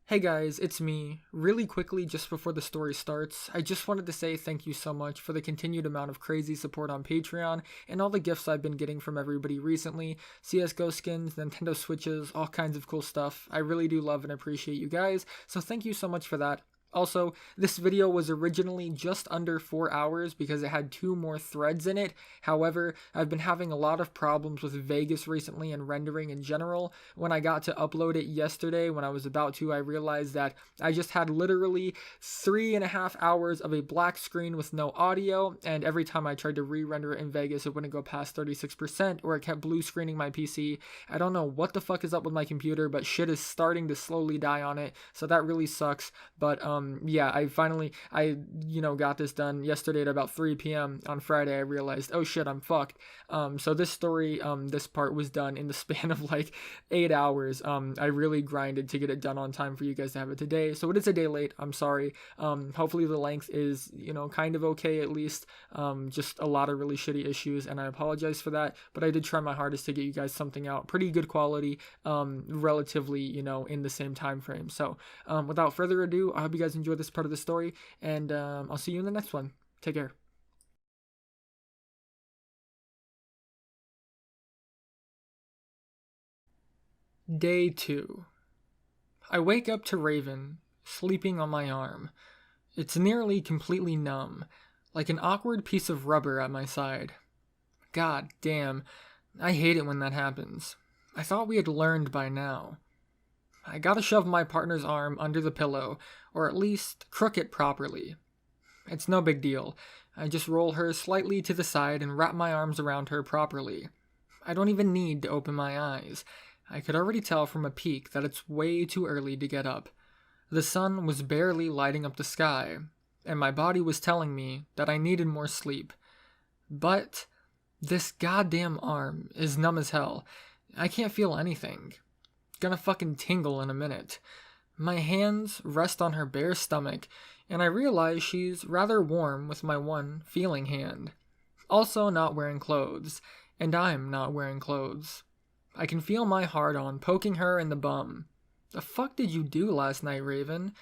Hey guys, it's me. Really quickly, just before the story starts, I just wanted to say thank you so much for the continued amount of crazy support on Patreon and all the gifts I've been getting from everybody recently. CSGO skins, Nintendo Switches, all kinds of cool stuff. I really do love and appreciate you guys, so thank you so much for that. Also, this video was originally just under 4 hours because it had 2 more threads in it. However, I've been having a lot of problems with Vegas recently and rendering in general. When I got to upload it yesterday, when I was about to, I realized that I just had literally 3.5 hours of a black screen with no audio, and every time I tried to re-render it in Vegas, it wouldn't go past 36%, or it kept blue screening my PC. I don't know what the fuck is up with my computer, but shit is starting to slowly die on it, so that really sucks. But yeah, I got this done yesterday at about 3 p.m. on Friday. I realized, oh shit, I'm fucked. So this story, this part was done in the span of like 8 hours. I really grinded to get it done on time for you guys to have it today. So it is a day late. I'm sorry. Hopefully the length is, kind of okay at least. Just a lot of really shitty issues, and I apologize for that. But I did try my hardest to get you guys something out pretty good quality, relatively, in the same time frame. So without further ado, I hope you guys enjoy this part of the story, and I'll see you in the next one. Take care. Day 2. I wake up to Raven, sleeping on my arm. It's nearly completely numb, like an awkward piece of rubber at my side. God damn, I hate it when that happens. I thought we had learned by now. I gotta shove my partner's arm under the pillow, or at least crook it properly. It's no big deal. I just roll her slightly to the side and wrap my arms around her properly. I don't even need to open my eyes. I could already tell from a peek that it's way too early to get up. The sun was barely lighting up the sky, and my body was telling me that I needed more sleep. But this goddamn arm is numb as hell. I can't feel anything. Gonna fucking tingle in a minute. My hands rest on her bare stomach, and I realize she's rather warm with my one feeling hand. Also not wearing clothes, and I'm not wearing clothes. I can feel my hard-on poking her in the bum. The fuck did you do last night, Raven?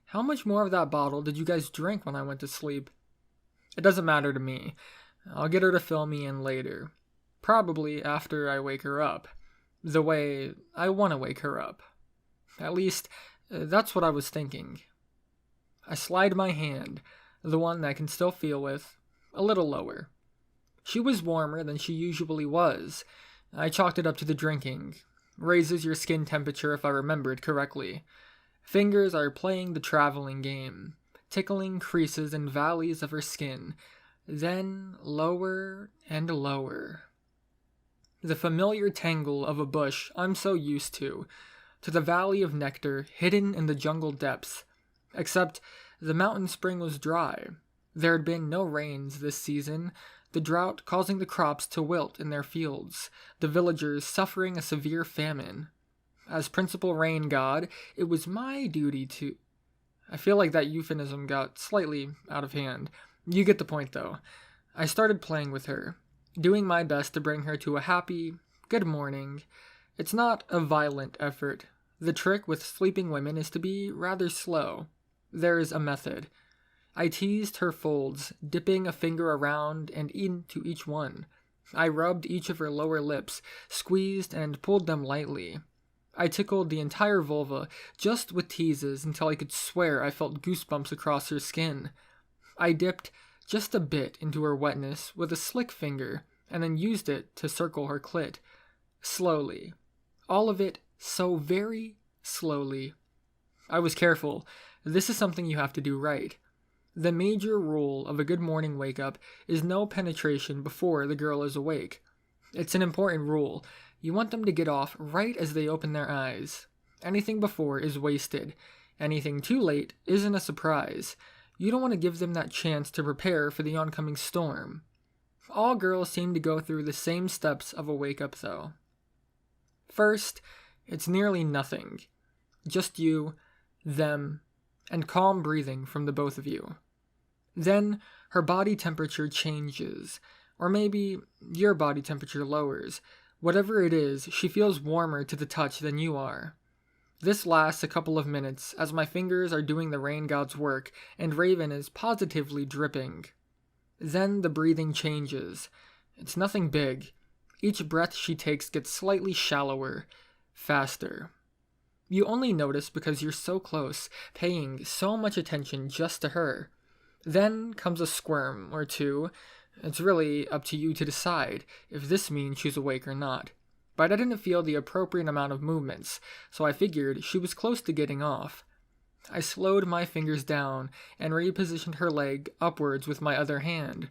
How much more of that bottle did you guys drink when I went to sleep? It doesn't matter to me. I'll get her to fill me in later. Probably after I wake her up. The way I want to wake her up. At least, that's what I was thinking. I slide my hand, the one I can still feel with, a little lower. She was warmer than she usually was. I chalked it up to the drinking. Raises your skin temperature if I remembered correctly. Fingers are playing the traveling game, tickling creases and valleys of her skin, then lower and lower. The familiar tangle of a bush I'm so used to the valley of nectar hidden in the jungle depths. Except the mountain spring was dry. There had been no rains this season, the drought causing the crops to wilt in their fields, the villagers suffering a severe famine. As principal rain god, it was my duty to... I feel like that euphemism got slightly out of hand. You get the point, though. I started playing with her, doing my best to bring her to a happy, good morning. It's not a violent effort. The trick with sleeping women is to be rather slow. There is a method. I teased her folds, dipping a finger around and into each one. I rubbed each of her lower lips, squeezed and pulled them lightly. I tickled the entire vulva, just with teases, until I could swear I felt goosebumps across her skin. I dipped just a bit into her wetness with a slick finger, and then used it to circle her clit. Slowly. All of it so very slowly. I was careful. This is something you have to do right. The major rule of a good morning wake-up is no penetration before the girl is awake. It's an important rule. You want them to get off right as they open their eyes. Anything before is wasted. Anything too late isn't a surprise. You don't want to give them that chance to prepare for the oncoming storm. All girls seem to go through the same steps of a wake-up, though. First, it's nearly nothing. Just you, them, and calm breathing from the both of you. Then, her body temperature changes, or maybe your body temperature lowers. Whatever it is, she feels warmer to the touch than you are. This lasts a couple of minutes as my fingers are doing the rain god's work and Raven is positively dripping. Then the breathing changes. It's nothing big. Each breath she takes gets slightly shallower, faster. You only notice because you're so close, paying so much attention just to her. Then comes a squirm or two. It's really up to you to decide if this means she's awake or not. But I didn't feel the appropriate amount of movements, so I figured she was close to getting off. I slowed my fingers down and repositioned her leg upwards with my other hand.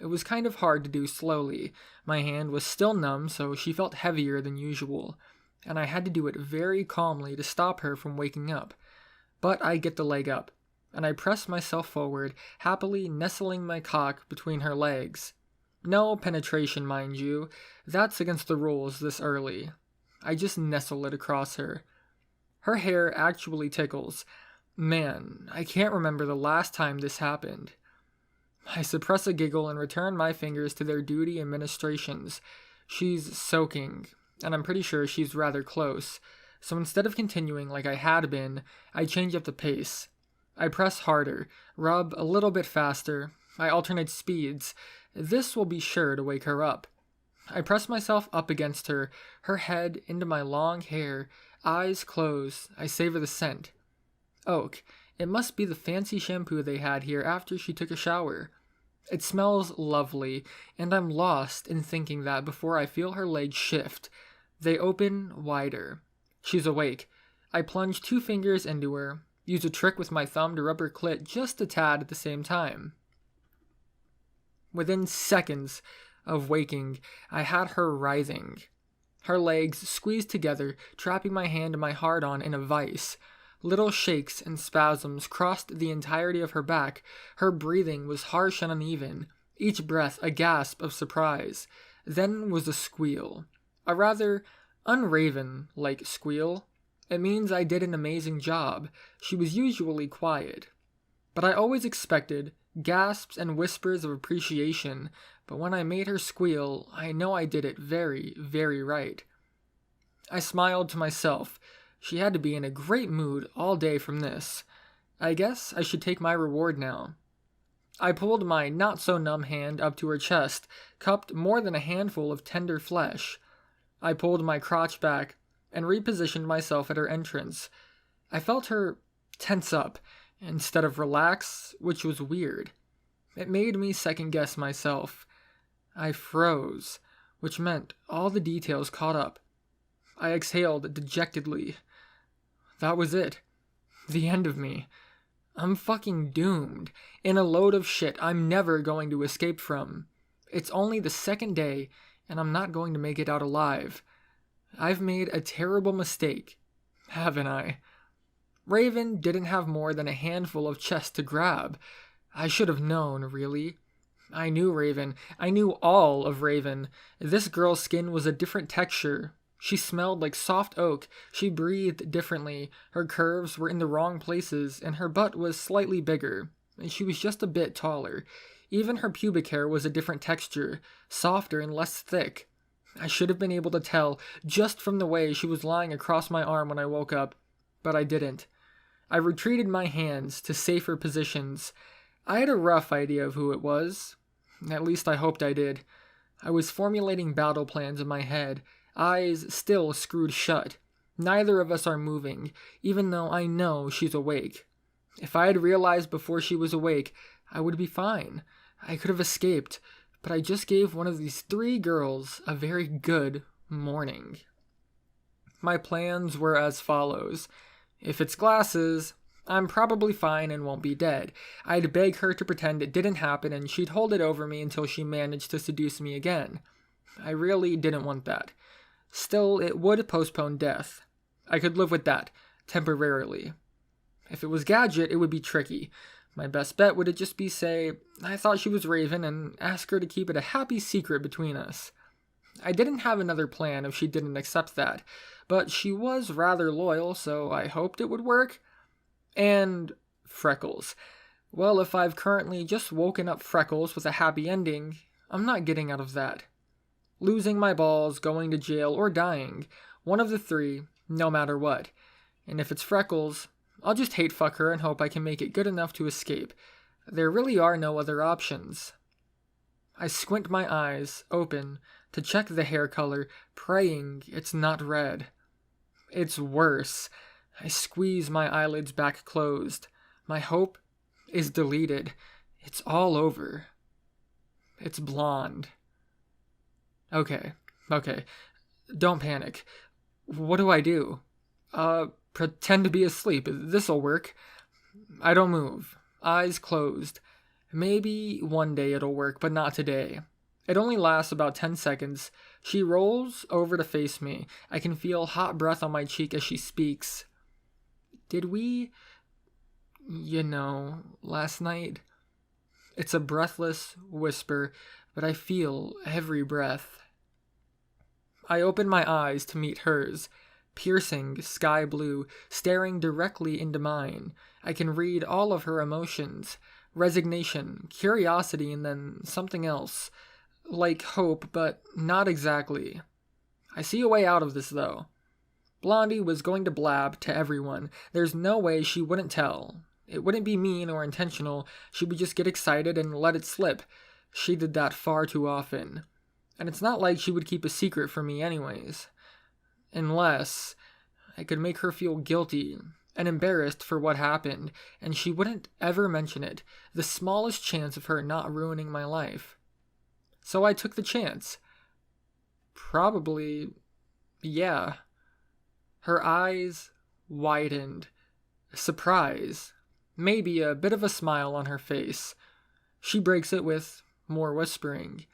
It was kind of hard to do slowly. My hand was still numb, so she felt heavier than usual, and I had to do it very calmly to stop her from waking up. But I get the leg up, and I press myself forward, happily nestling my cock between her legs. No penetration, mind you. That's against the rules this early. I just nestle it across her. Her hair actually tickles. Man, I can't remember the last time this happened. I suppress a giggle and return my fingers to their duty administrations. She's soaking, and I'm pretty sure she's rather close, so instead of continuing like I had been, I change up the pace. I press harder, rub a little bit faster, I alternate speeds. This will be sure to wake her up. I press myself up against her, her head into my long hair, eyes closed. I savor the scent. Oak. It must be the fancy shampoo they had here after she took a shower. It smells lovely, and I'm lost in thinking that before I feel her legs shift. They open wider. She's awake. I plunge 2 fingers into her, use a trick with my thumb to rub her clit just a tad at the same time. Within seconds of waking, I had her writhing. Her legs squeezed together, trapping my hand and my hard-on in a vice. Little shakes and spasms crossed the entirety of her back. Her breathing was harsh and uneven, each breath a gasp of surprise. Then was a squeal. A rather un-Raven-like squeal. It means I did an amazing job. She was usually quiet. But I always expected gasps and whispers of appreciation, but when I made her squeal, I know I did it very, very right. I smiled to myself. She had to be in a great mood all day from this. I guess I should take my reward now. I pulled my not-so-numb hand up to her chest, cupped more than a handful of tender flesh. I pulled my crotch back and repositioned myself at her entrance. I felt her tense up instead of relax, which was weird. It made me second-guess myself. I froze, which meant all the details caught up. I exhaled dejectedly. That was it. The end of me. I'm fucking doomed, in a load of shit I'm never going to escape from. It's only the second day, and I'm not going to make it out alive. I've made a terrible mistake, haven't I? Raven didn't have more than a handful of chest to grab. I should have known, really. I knew Raven. I knew all of Raven. This girl's skin was a different texture. She smelled like soft oak. She breathed differently. Her curves were in the wrong places, and her butt was slightly bigger. And she was just a bit taller. Even her pubic hair was a different texture, softer and less thick. I should have been able to tell just from the way she was lying across my arm when I woke up, but I didn't. I retreated my hands to safer positions. I had a rough idea of who it was. At least I hoped I did. I was formulating battle plans in my head, eyes still screwed shut. Neither of us are moving, even though I know she's awake. If I had realized before she was awake, I would be fine. I could have escaped, but I just gave one of these 3 girls a very good morning. My plans were as follows. If it's glasses, I'm probably fine and won't be dead. I'd beg her to pretend it didn't happen and she'd hold it over me until she managed to seduce me again. I really didn't want that. Still, it would postpone death. I could live with that, temporarily. If it was Gadget, it would be tricky. My best bet would just be say, I thought she was Raven, and ask her to keep it a happy secret between us. I didn't have another plan if she didn't accept that, but she was rather loyal, so I hoped it would work. And Freckles. Well, if I've currently just woken up Freckles with a happy ending, I'm not getting out of that. Losing my balls, going to jail, or dying, one of the 3, no matter what. And if it's Freckles, I'll just hate fuck her and hope I can make it good enough to escape. There really are no other options. I squint my eyes open to check the hair color, praying it's not red. It's worse. I squeeze my eyelids back closed. My hope is deleted. It's all over. It's blonde. Okay. Don't panic. What do I do? Pretend to be asleep. This'll work. I don't move. Eyes closed. Maybe one day it'll work, but not today. It only lasts about 10 seconds. She rolls over to face me. I can feel hot breath on my cheek as she speaks. Did we, last night? It's a breathless whisper, but I feel every breath. I open my eyes to meet hers, piercing sky blue, staring directly into mine. I can read all of her emotions. Resignation, curiosity, and then something else. Like hope, but not exactly. I see a way out of this, though. Blondie was going to blab to everyone. There's no way she wouldn't tell. It wouldn't be mean or intentional. She would just get excited and let it slip. She did that far too often. And it's not like she would keep a secret from me anyways. Unless I could make her feel guilty and embarrassed for what happened, and she wouldn't ever mention it. The smallest chance of her not ruining my life. So I took the chance. Probably, yeah. Her eyes widened. Surprise. Maybe a bit of a smile on her face. She breaks it with more whispering.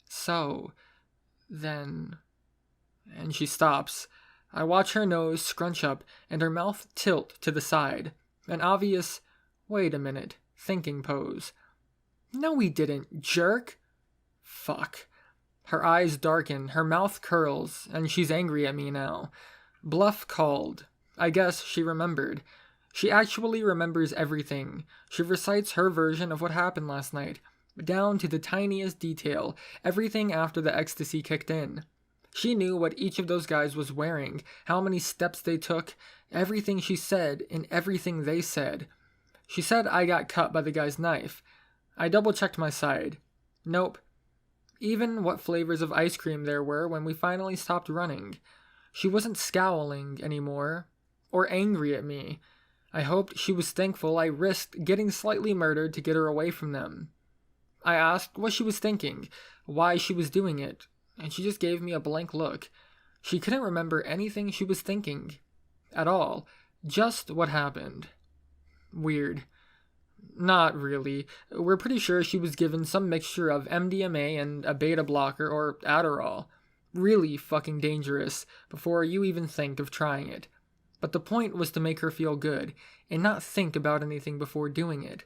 So, then... And she stops. I watch her nose scrunch up and her mouth tilt to the side. An obvious, wait a minute, thinking pose. No, we didn't, jerk. Fuck. Her eyes darken, her mouth curls, and she's angry at me now. Bluff called. I guess she remembered. She actually remembers everything. She recites her version of what happened last night, down to the tiniest detail, everything after the ecstasy kicked in. She knew what each of those guys was wearing, how many steps they took, everything she said and everything they said. She said I got cut by the guy's knife. I double-checked my side. Nope. Even what flavors of ice cream there were when we finally stopped running. She wasn't scowling anymore, or angry at me. I hoped she was thankful I risked getting slightly murdered to get her away from them. I asked what she was thinking, why she was doing it, and she just gave me a blank look. She couldn't remember anything she was thinking. At all. Just what happened. Weird. Not really. We're pretty sure she was given some mixture of MDMA and a beta blocker or Adderall. Really fucking dangerous before you even think of trying it. But the point was to make her feel good and not think about anything before doing it.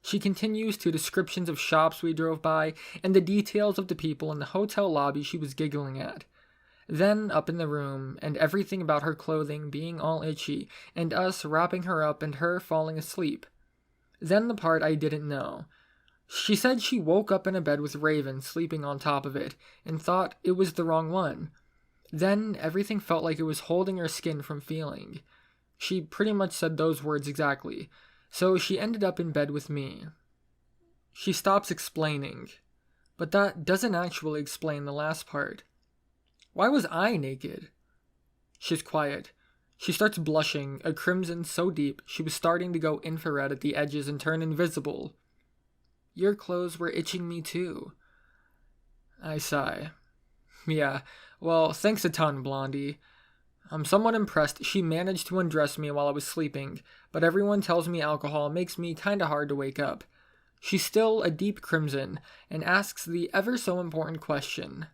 She continues to descriptions of shops we drove by and the details of the people in the hotel lobby she was giggling at. Then up in the room, and everything about her clothing being all itchy, and us wrapping her up and her falling asleep. Then the part I didn't know. She said she woke up in a bed with Raven sleeping on top of it, and thought it was the wrong one. Then everything felt like it was holding her skin from feeling. She pretty much said those words exactly. So she ended up in bed with me. She stops explaining, but that doesn't actually explain the last part. Why was I naked? She's quiet. She starts blushing, a crimson so deep she was starting to go infrared at the edges and turn invisible. Your clothes were itching me too. I sigh. Yeah, well, thanks a ton, Blondie. I'm somewhat impressed she managed to undress me while I was sleeping, but everyone tells me alcohol makes me kinda hard to wake up. She's still a deep crimson, and asks the ever-so-important question.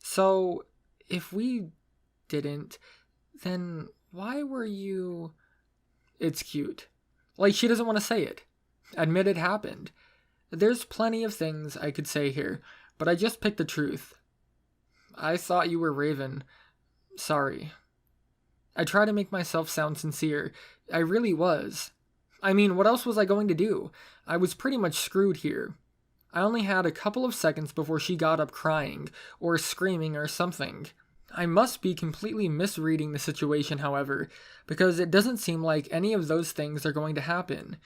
So, if we didn't, then why were you... It's cute. Like she doesn't want to say it. Admit it happened. There's plenty of things I could say here, but I just picked the truth. I thought you were Raven. Sorry. I try to make myself sound sincere. I really was. I mean, what else was I going to do? I was pretty much screwed here. I only had a couple of seconds before she got up crying, or screaming or something. I must be completely misreading the situation, however, because it doesn't seem like any of those things are going to happen.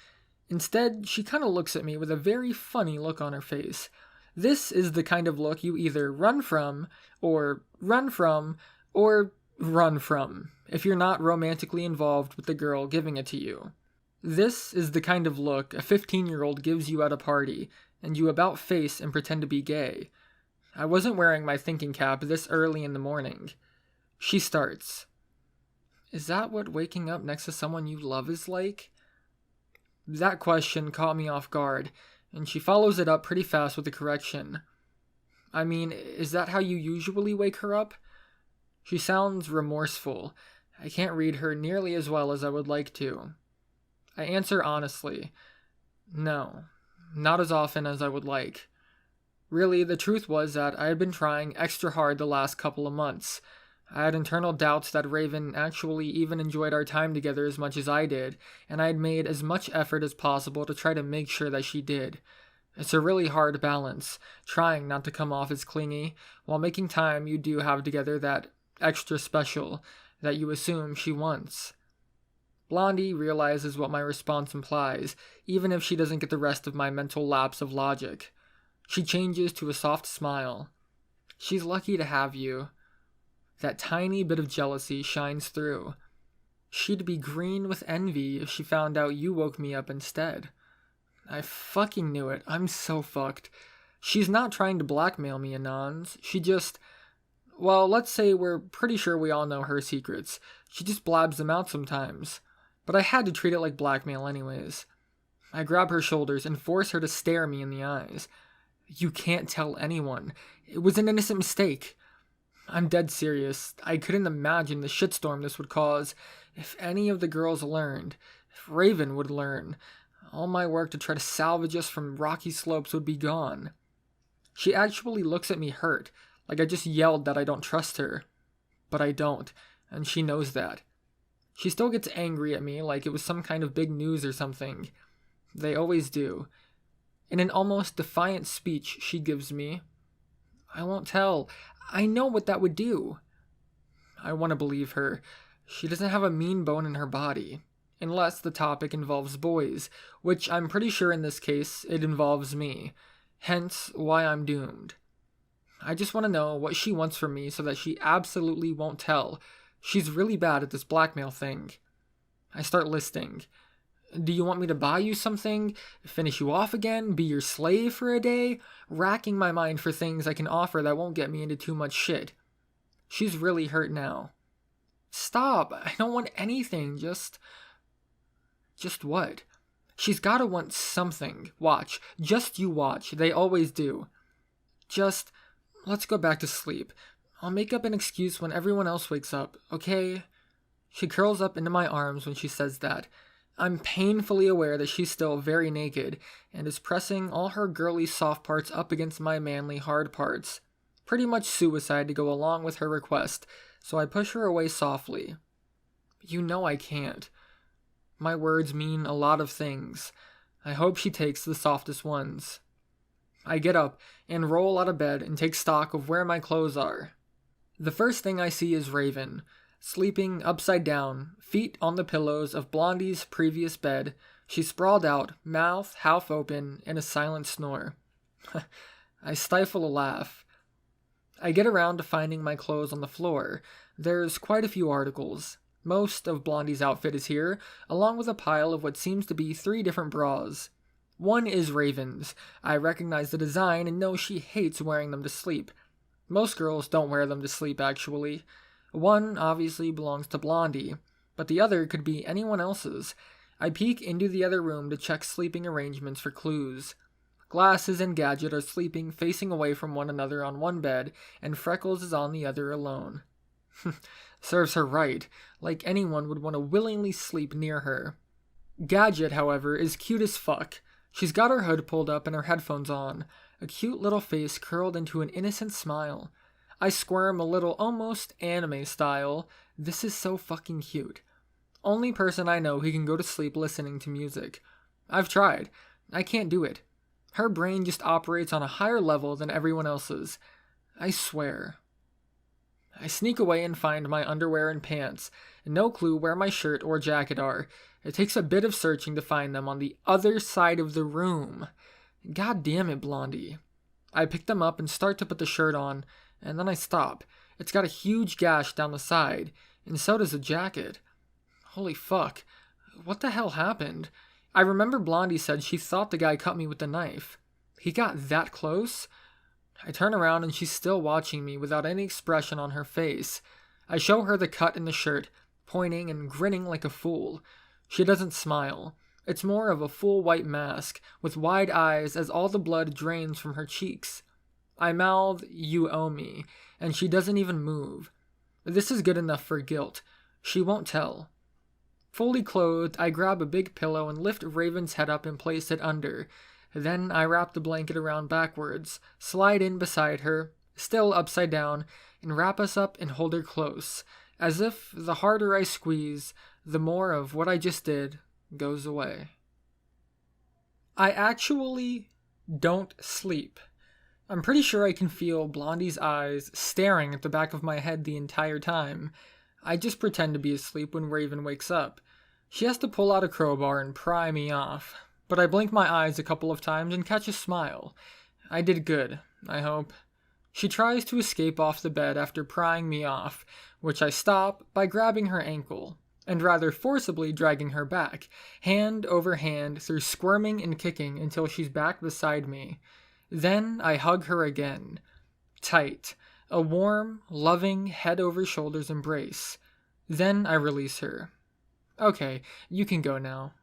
Instead, she kind of looks at me with a very funny look on her face. This is the kind of look you either run from, or run from, or run from, if you're not romantically involved with the girl giving it to you. This is the kind of look a 15-year-old gives you at a party, and you about face and pretend to be gay. I wasn't wearing my thinking cap this early in the morning. She starts. Is that what waking up next to someone you love is like? That question caught me off guard, and she follows it up pretty fast with a correction. I mean, is that how you usually wake her up? She sounds remorseful. I can't read her nearly as well as I would like to. I answer honestly. No, not as often as I would like. Really, the truth was that I had been trying extra hard the last couple of months. I had internal doubts that Raven actually even enjoyed our time together as much as I did, and I had made as much effort as possible to try to make sure that she did. It's a really hard balance, trying not to come off as clingy, while making time you do have together that extra special that you assume she wants. Blondie realizes what my response implies, even if she doesn't get the rest of my mental lapse of logic. She changes to a soft smile. She's lucky to have you. That tiny bit of jealousy shines through. She'd be green with envy if she found out you woke me up instead. I fucking knew it. I'm so fucked. She's not trying to blackmail me, Anons. She just... Well, let's say we're pretty sure we all know her secrets. She just blabs them out sometimes. But I had to treat it like blackmail anyways. I grab her shoulders and force her to stare me in the eyes. You can't tell anyone. It was an innocent mistake. I'm dead serious. I couldn't imagine the shitstorm this would cause if any of the girls learned. If Raven would learn. All my work to try to salvage us from rocky slopes would be gone. She actually looks at me hurt, like I just yelled that I don't trust her. But I don't, and she knows that. She still gets angry at me like it was some kind of big news or something. They always do. In an almost defiant speech she gives me, I won't tell. I know what that would do. I want to believe her. She doesn't have a mean bone in her body. Unless the topic involves boys, which I'm pretty sure in this case it involves me. Hence why I'm doomed. I just want to know what she wants from me so that she absolutely won't tell. She's really bad at this blackmail thing. I start listing. Do you want me to buy you something? Finish you off again? Be your slave for a day? Racking my mind for things I can offer that won't get me into too much shit. She's really hurt now. Stop. I don't want anything. Just what? She's gotta want something. Watch. Just you watch. They always do. Just, let's go back to sleep. I'll make up an excuse when everyone else wakes up, okay? She curls up into my arms when she says that. I'm painfully aware that she's still very naked, and is pressing all her girly soft parts up against my manly hard parts. Pretty much suicide to go along with her request, so I push her away softly. You know I can't. My words mean a lot of things. I hope she takes the softest ones. I get up and roll out of bed and take stock of where my clothes are. The first thing I see is Raven, sleeping upside down, feet on the pillows of Blondie's previous bed. She's sprawled out, mouth half open, in a silent snore. I stifle a laugh. I get around to finding my clothes on the floor. There's quite a few articles. Most of Blondie's outfit is here, along with a pile of what seems to be 3 different bras. One is Raven's. I recognize the design and know she hates wearing them to sleep. Most girls don't wear them to sleep, actually. One obviously belongs to Blondie, but the other could be anyone else's. I peek into the other room to check sleeping arrangements for clues. Glasses and Gadget are sleeping facing away from one another on one bed, and Freckles is on the other alone. Serves her right, like anyone would want to willingly sleep near her. Gadget, however, is cute as fuck. She's got her hood pulled up and her headphones on, a cute little face curled into an innocent smile. I squirm a little, almost anime style. This is so fucking cute. Only person I know who can go to sleep listening to music. I've tried. I can't do it. Her brain just operates on a higher level than everyone else's. I swear. I sneak away and find my underwear and pants, and no clue where my shirt or jacket are. It takes a bit of searching to find them on the other side of the room. God damn it, Blondie. I pick them up and start to put the shirt on, and then I stop. It's got a huge gash down the side, and so does the jacket. Holy fuck. What the hell happened? I remember Blondie said she thought the guy cut me with the knife. He got that close? I turn around and she's still watching me without any expression on her face. I show her the cut in the shirt, pointing and grinning like a fool. She doesn't smile. It's more of a full white mask, with wide eyes as all the blood drains from her cheeks. I mouth, "You owe me," and she doesn't even move. This is good enough for guilt. She won't tell. Fully clothed, I grab a big pillow and lift Raven's head up and place it under. Then I wrap the blanket around backwards, slide in beside her, still upside down, and wrap us up and hold her close, as if the harder I squeeze, the more of what I just did goes away. I actually don't sleep. I'm pretty sure I can feel Blondie's eyes staring at the back of my head the entire time. I just pretend to be asleep when Raven wakes up. She has to pull out a crowbar and pry me off, but I blink my eyes a couple of times and catch a smile. I did good, I hope. She tries to escape off the bed after prying me off, which I stop by grabbing her ankle, and rather forcibly dragging her back, hand over hand through squirming and kicking until she's back beside me. Then I hug her again. Tight. A warm, loving, head-over-shoulders embrace. Then I release her. Okay, you can go now.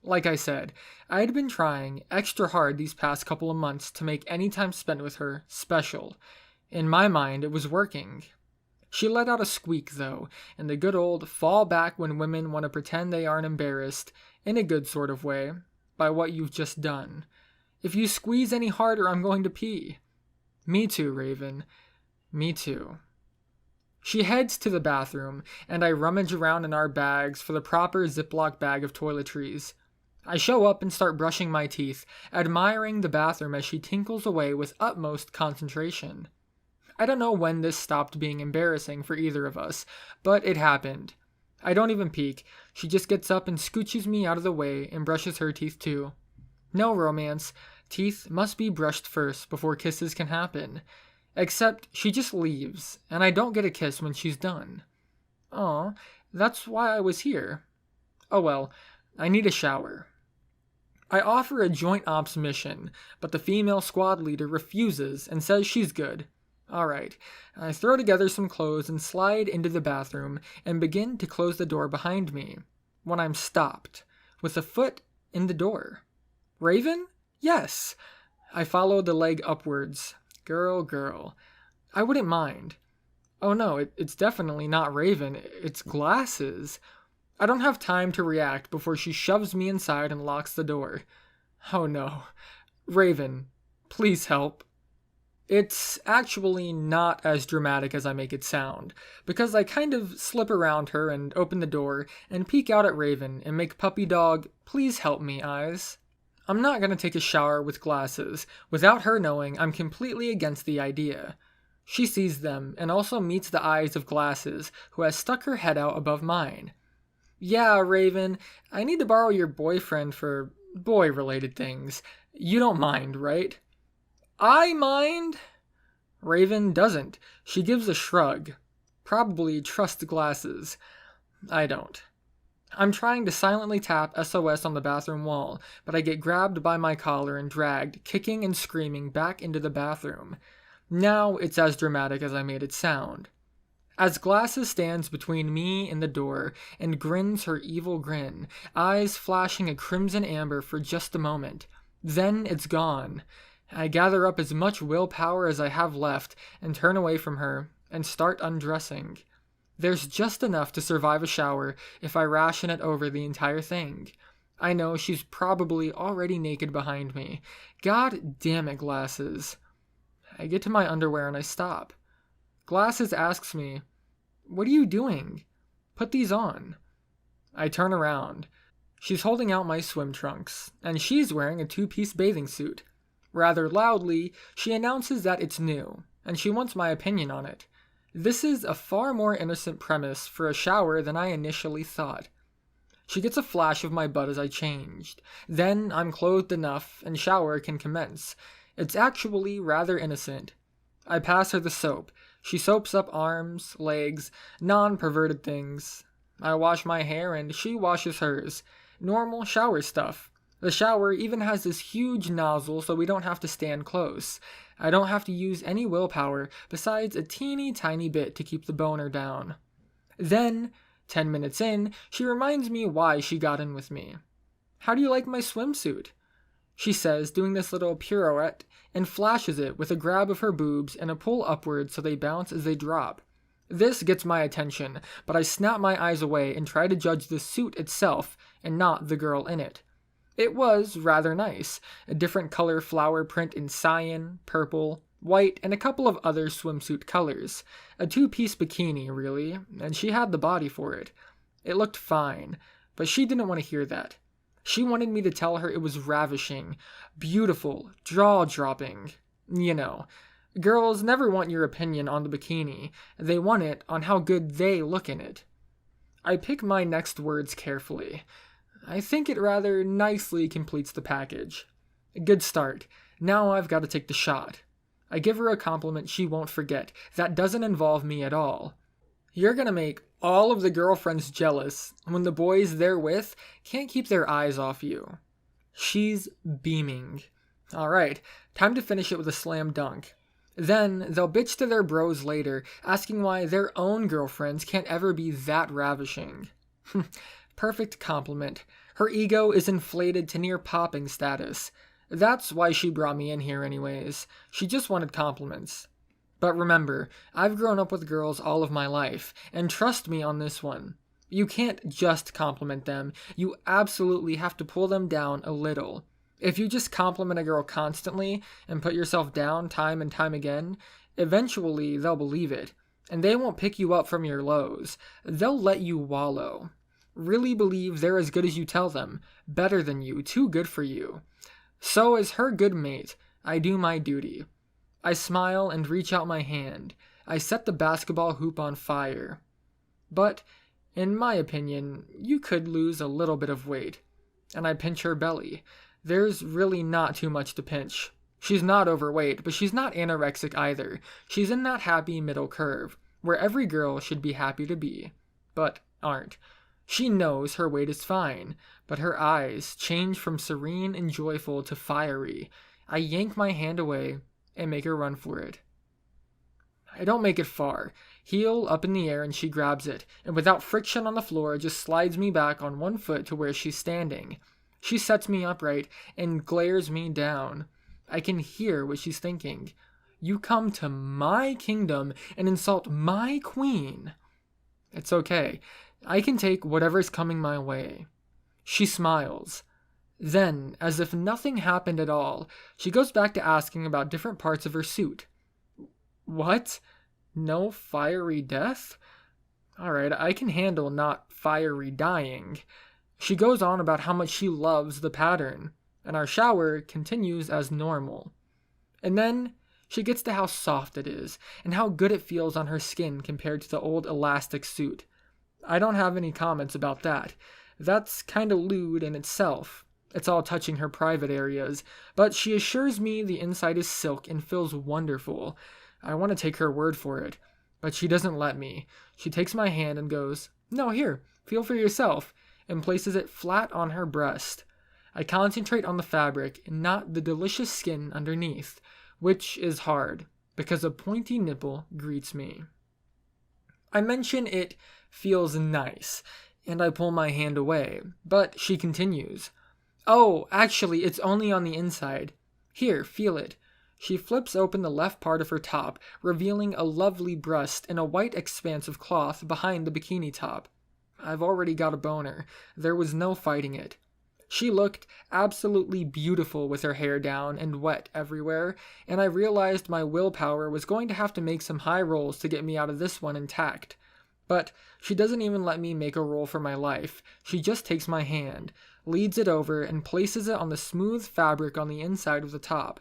Like I said, I had been trying extra hard these past couple of months to make any time spent with her special. In my mind, it was working. She let out a squeak, though, and the good old fall back when women want to pretend they aren't embarrassed, in a good sort of way, by what you've just done. If you squeeze any harder, I'm going to pee. Me too, Raven. Me too. She heads to the bathroom, and I rummage around in our bags for the proper Ziploc bag of toiletries. I show up and start brushing my teeth, admiring the bathroom as she tinkles away with utmost concentration. I don't know when this stopped being embarrassing for either of us, but it happened. I don't even peek. She just gets up and scooches me out of the way and brushes her teeth too. No romance. Teeth must be brushed first before kisses can happen. Except she just leaves, and I don't get a kiss when she's done. Aw, that's why I was here. Oh well, I need a shower. I offer a joint ops mission, but the female squad leader refuses and says she's good. Alright, I throw together some clothes and slide into the bathroom and begin to close the door behind me, when I'm stopped, with a foot in the door. Raven? Yes! I follow the leg upwards. Girl. I wouldn't mind. Oh no, it's definitely not Raven, it's Glasses. I don't have time to react before she shoves me inside and locks the door. Oh no. Raven, please help. It's actually not as dramatic as I make it sound, because I kind of slip around her and open the door and peek out at Raven and make puppy dog, please help me eyes. I'm not going to take a shower with Glasses without her knowing I'm completely against the idea. She sees them and also meets the eyes of Glasses, who has stuck her head out above mine. Yeah, Raven, I need to borrow your boyfriend for boy-related things. You don't mind, right? I mind? Raven doesn't. She gives a shrug. Probably trusts Glasses. I don't. I'm trying to silently tap SOS on the bathroom wall, but I get grabbed by my collar and dragged, kicking and screaming, back into the bathroom. Now it's as dramatic as I made it sound. As Glasses stands between me and the door and grins her evil grin, eyes flashing a crimson amber for just a moment. Then it's gone. I gather up as much willpower as I have left and turn away from her and start undressing. There's just enough to survive a shower if I ration it over the entire thing. I know she's probably already naked behind me. God damn it, Glasses. I get to my underwear and I stop. Glasses asks me, "What are you doing? Put these on." I turn around. She's holding out my swim trunks, and she's wearing a two-piece bathing suit. Rather loudly, she announces that it's new, and she wants my opinion on it. This is a far more innocent premise for a shower than I initially thought. She gets a flash of my butt as I changed. Then I'm clothed enough and shower can commence. It's actually rather innocent. I pass her the soap. She soaps up arms, legs, non-perverted things. I wash my hair and she washes hers. Normal shower stuff. The shower even has this huge nozzle so we don't have to stand close. I don't have to use any willpower besides a teeny tiny bit to keep the boner down. Then, 10 minutes in, she reminds me why she got in with me. "How do you like my swimsuit?" she says, doing this little pirouette, and flashes it with a grab of her boobs and a pull upward so they bounce as they drop. This gets my attention, but I snap my eyes away and try to judge the suit itself and not the girl in it. It was rather nice, a different color flower print in cyan, purple, white, and a couple of other swimsuit colors. A two-piece bikini, really, and she had the body for it. It looked fine, but she didn't want to hear that. She wanted me to tell her it was ravishing, beautiful, jaw-dropping. You know, girls never want your opinion on the bikini. They want it on how good they look in it. I pick my next words carefully. I think it rather nicely completes the package. A good start. Now I've got to take the shot. I give her a compliment she won't forget. That doesn't involve me at all. You're gonna make all of the girlfriends jealous when the boys they're with can't keep their eyes off you. She's beaming. Alright, time to finish it with a slam dunk. Then they'll bitch to their bros later, asking why their own girlfriends can't ever be that ravishing. Perfect compliment. Her ego is inflated to near popping status. That's why she brought me in here anyways. She just wanted compliments. But remember, I've grown up with girls all of my life, and trust me on this one. You can't just compliment them. You absolutely have to pull them down a little. If you just compliment a girl constantly and put yourself down time and time again, eventually they'll believe it, and they won't pick you up from your lows. They'll let you wallow. Really believe they're as good as you tell them, better than you, too good for you. So as her good mate, I do my duty. I smile and reach out my hand. I set the basketball hoop on fire. But, in my opinion, you could lose a little bit of weight. And I pinch her belly. There's really not too much to pinch. She's not overweight, but she's not anorexic either. She's in that happy middle curve, where every girl should be happy to be, but aren't. She knows her weight is fine, but her eyes change from serene and joyful to fiery. I yank my hand away and make her run for it. I don't make it far. Heel up in the air and she grabs it, and without friction on the floor just slides me back on one foot to where she's standing. She sets me upright and glares me down. I can hear what she's thinking. You come to my kingdom and insult my queen. It's okay. I can take whatever's coming my way. She smiles. Then, as if nothing happened at all, she goes back to asking about different parts of her suit. What? No fiery death? Alright, I can handle not fiery dying. She goes on about how much she loves the pattern, and our shower continues as normal. And then she gets to how soft it is, and how good it feels on her skin compared to the old elastic suit. I don't have any comments about that. That's kinda lewd in itself. It's all touching her private areas, but she assures me the inside is silk and feels wonderful. I want to take her word for it, but she doesn't let me. She takes my hand and goes, "No, here, feel for yourself," and places it flat on her breast. I concentrate on the fabric and not the delicious skin underneath, which is hard, because a pointy nipple greets me. I mention it feels nice, and I pull my hand away, but she continues. "Oh, actually, it's only on the inside. Here, feel it." She flips open the left part of her top, revealing a lovely breast and a white expanse of cloth behind the bikini top. I've already got a boner. There was no fighting it. She looked absolutely beautiful with her hair down and wet everywhere, and I realized my willpower was going to have to make some high rolls to get me out of this one intact. But she doesn't even let me make a roll for my life. She just takes my hand, leads it over, and places it on the smooth fabric on the inside of the top.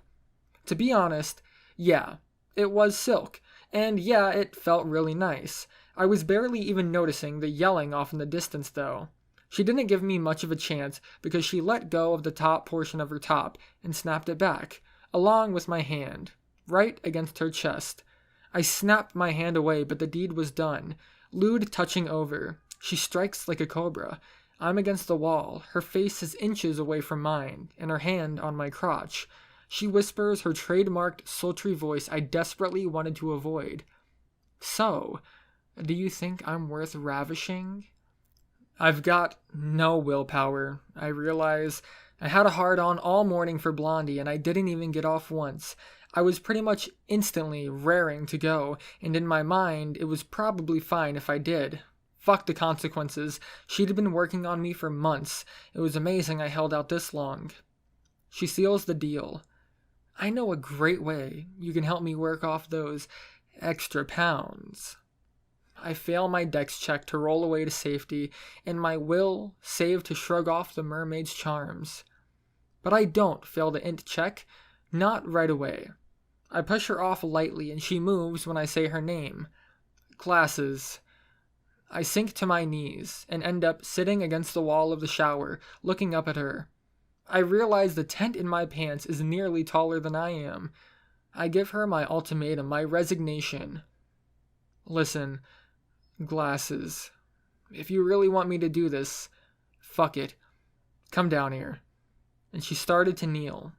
To be honest, yeah, it was silk, And yeah, it felt really nice. I was barely even noticing the yelling off in the distance though. She didn't give me much of a chance because she let go of the top portion of her top and snapped it back, along with my hand, right against her chest. I snapped my hand away, but the deed was done. Lewd touching over. She strikes like a cobra. I'm against the wall. Her face is inches away from mine, and her hand on my crotch. She whispers her trademarked sultry voice I desperately wanted to avoid. So, do you think I'm worth ravishing? I've got no willpower. I realize I had a hard-on all morning for Blondie, and I didn't even get off once. I was pretty much instantly raring to go, and in my mind, it was probably fine if I did. Fuck the consequences. She'd been working on me for months. It was amazing I held out this long. She seals the deal. I know a great way you can help me work off those extra pounds. I fail my dex check to roll away to safety, and my will save to shrug off the mermaid's charms. But I don't fail the int check, not right away. I push her off lightly and she moves when I say her name. Glasses. I sink to my knees and end up sitting against the wall of the shower, looking up at her. I realize the tent in my pants is nearly taller than I am. I give her my ultimatum, my resignation. Listen, Glasses. If you really want me to do this, fuck it. Come down here. And she started to kneel.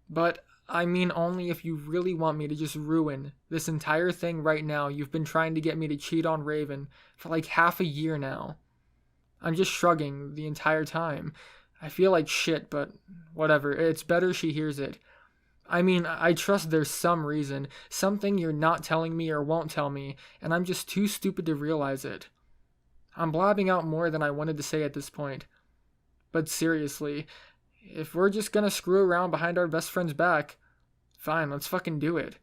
But I mean only if you really want me to just ruin this entire thing right now. You've been trying to get me to cheat on Raven for like half a year now. I'm just shrugging the entire time. I feel like shit, but whatever. It's better she hears it. I mean, I trust there's some reason, something you're not telling me or won't tell me, and I'm just too stupid to realize it. I'm blabbing out more than I wanted to say at this point. But seriously, if we're just gonna screw around behind our best friend's back, fine, let's fucking do it.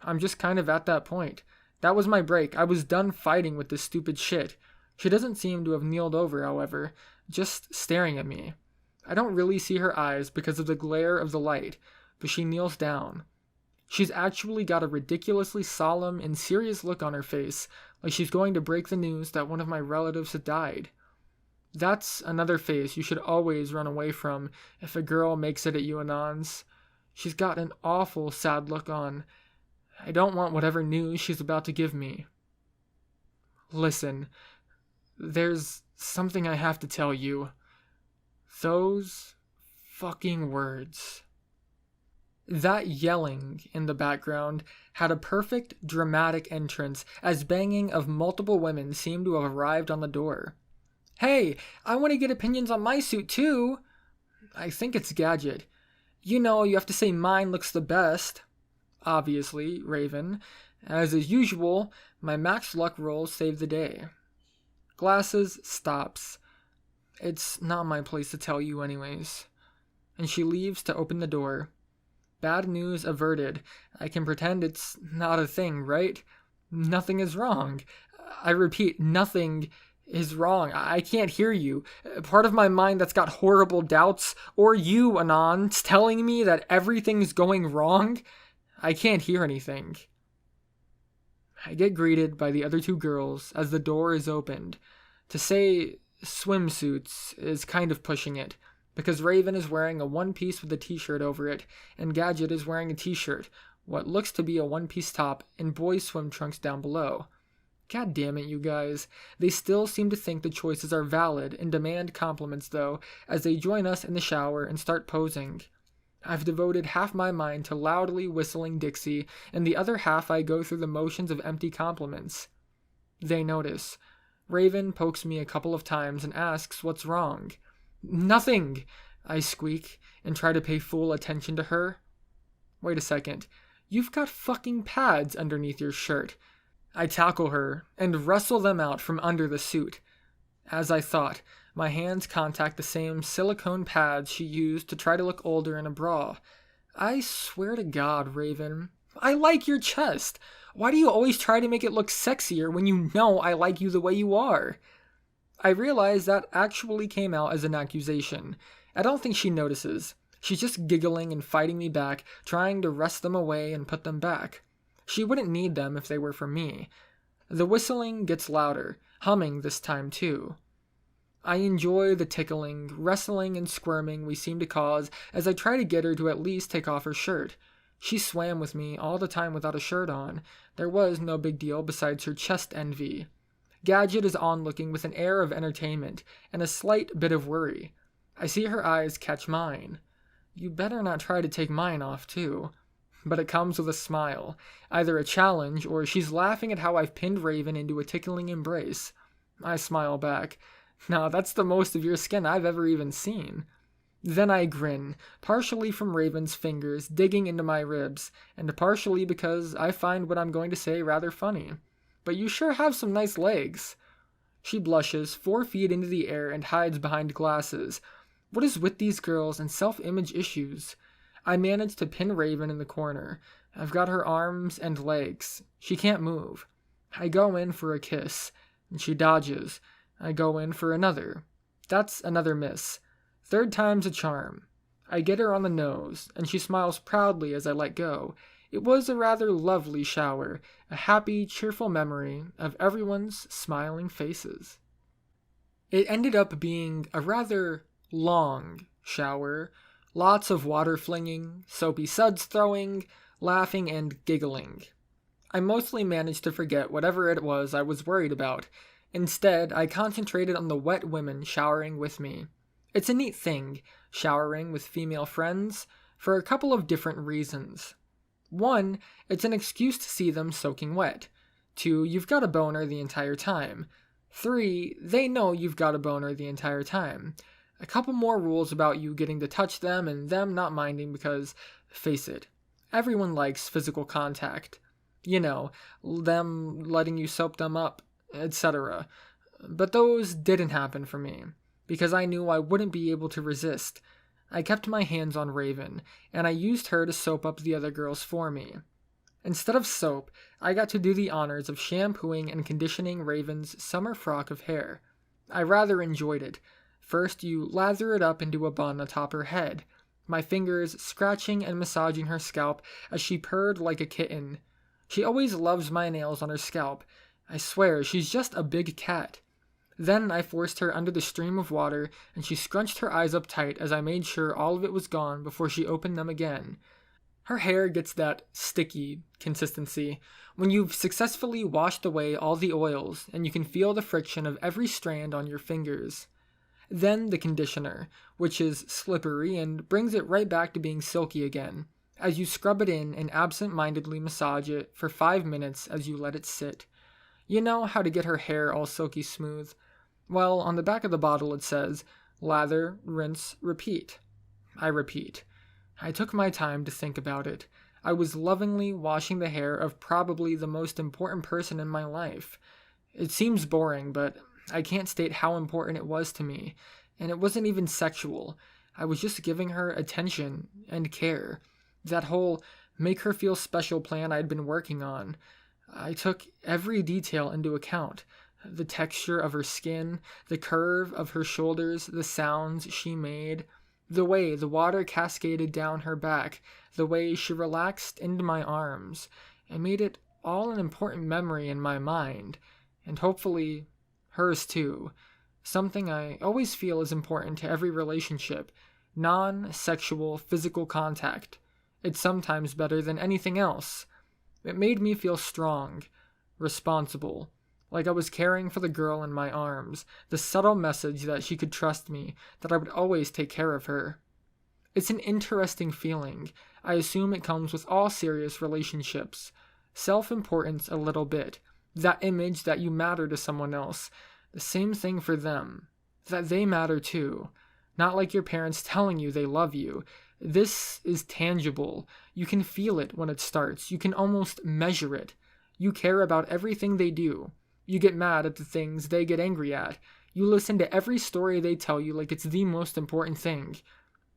I'm just kind of at that point. That was my break. I was done fighting with this stupid shit. She doesn't seem to have kneeled over, however, just staring at me. I don't really see her eyes because of the glare of the light, but she kneels down. She's actually got a ridiculously solemn and serious look on her face, like she's going to break the news that one of my relatives had died. That's another face you should always run away from if a girl makes it at you anons. She's got an awful sad look on. I don't want whatever news she's about to give me. Listen, there's something I have to tell you. Those fucking words. That yelling in the background had a perfect dramatic entrance as banging of multiple women seemed to have arrived on the door. Hey, I want to get opinions on my suit too. I think it's Gadget. You know, you have to say mine looks the best. Obviously, Raven. As is usual, my max luck rolls save the day. Glasses stops. It's not my place to tell you anyways. And she leaves to open the door. Bad news averted. I can pretend it's not a thing, right? Nothing is wrong. I repeat, nothing is wrong. I can't hear you. Part of my mind that's got horrible doubts, or you, Anons, telling me that everything's going wrong. I can't hear anything. I get greeted by the other two girls as the door is opened. To say swimsuits is kind of pushing it, because Raven is wearing a one-piece with a t-shirt over it, and Gadget is wearing a t-shirt, what looks to be a one-piece top, and boys' swim trunks down below. God damn it, you guys. They still seem to think the choices are valid and demand compliments, though, as they join us in the shower and start posing. I've devoted half my mind to loudly whistling Dixie, and the other half I go through the motions of empty compliments. They notice. Raven pokes me a couple of times and asks what's wrong. Nothing, I squeak, and try to pay full attention to her. Wait a second. You've got fucking pads underneath your shirt. I tackle her and wrestle them out from under the suit. As I thought, my hands contact the same silicone pads she used to try to look older in a bra. I swear to God, Raven, I like your chest. Why do you always try to make it look sexier when you know I like you the way you are? I realize that actually came out as an accusation. I don't think she notices. She's just giggling and fighting me back, trying to wrest them away and put them back. She wouldn't need them if they were for me. The whistling gets louder, humming this time too. I enjoy the tickling, wrestling, and squirming we seem to cause as I try to get her to at least take off her shirt. She swam with me all the time without a shirt on. There was no big deal besides her chest envy. Gadget is onlooking with an air of entertainment and a slight bit of worry. I see her eyes catch mine. You better not try to take mine off too. But it comes with a smile, either a challenge or she's laughing at how I've pinned Raven into a tickling embrace. I smile back. Nah, that's the most of your skin I've ever even seen. Then I grin, partially from Raven's fingers digging into my ribs, and partially because I find what I'm going to say rather funny. But you sure have some nice legs. She blushes, 4 feet into the air, and hides behind glasses. What is with these girls and self-image issues? I manage to pin Raven in the corner. I've got her arms and legs. She can't move. I go in for a kiss, and she dodges. I go in for another. That's another miss. 3rd time's a charm. I get her on the nose, and she smiles proudly as I let go. It was a rather lovely shower, a happy, cheerful memory of everyone's smiling faces. It ended up being a rather long shower, lots of water flinging, soapy suds throwing, laughing and giggling. I mostly managed to forget whatever it was I was worried about. Instead, I concentrated on the wet women showering with me. It's a neat thing, showering with female friends, for a couple of different reasons. 1, it's an excuse to see them soaking wet. 2, you've got a boner the entire time. 3, they know you've got a boner the entire time. A couple more rules about you getting to touch them and them not minding because, face it, everyone likes physical contact. You know, them letting you soap them up, etc. But those didn't happen for me, because I knew I wouldn't be able to resist. I kept my hands on Raven, and I used her to soap up the other girls for me. Instead of soap, I got to do the honors of shampooing and conditioning Raven's summer frock of hair. I rather enjoyed it. First, you lather it up into a bun atop her head, my fingers scratching and massaging her scalp as she purred like a kitten. She always loves my nails on her scalp. I swear, she's just a big cat. Then I forced her under the stream of water, and she scrunched her eyes up tight as I made sure all of it was gone before she opened them again. Her hair gets that sticky consistency when you've successfully washed away all the oils and you can feel the friction of every strand on your fingers. Then the conditioner, which is slippery and brings it right back to being silky again, as you scrub it in and absent-mindedly massage it for 5 minutes as you let it sit. You know how to get her hair all silky smooth? Well, on the back of the bottle it says, lather, rinse, repeat. I repeat. I took my time to think about it. I was lovingly washing the hair of probably the most important person in my life. It seems boring, but I can't state how important it was to me, and it wasn't even sexual. I was just giving her attention and care. That whole make her feel special plan I'd been working on. I took every detail into account. The texture of her skin, the curve of her shoulders, the sounds she made, the way the water cascaded down her back, the way she relaxed into my arms. I made it all an important memory in my mind, and hopefully hers too. Something I always feel is important to every relationship. Non-sexual physical contact. It's sometimes better than anything else. It made me feel strong, responsible, like I was caring for the girl in my arms, the subtle message that she could trust me, that I would always take care of her. It's an interesting feeling. I assume it comes with all serious relationships. Self-importance a little bit. That image that you matter to someone else. The same thing for them. That they matter too. Not like your parents telling you they love you. This is tangible. You can feel it when it starts. You can almost measure it. You care about everything they do. You get mad at the things they get angry at. You listen to every story they tell you like it's the most important thing.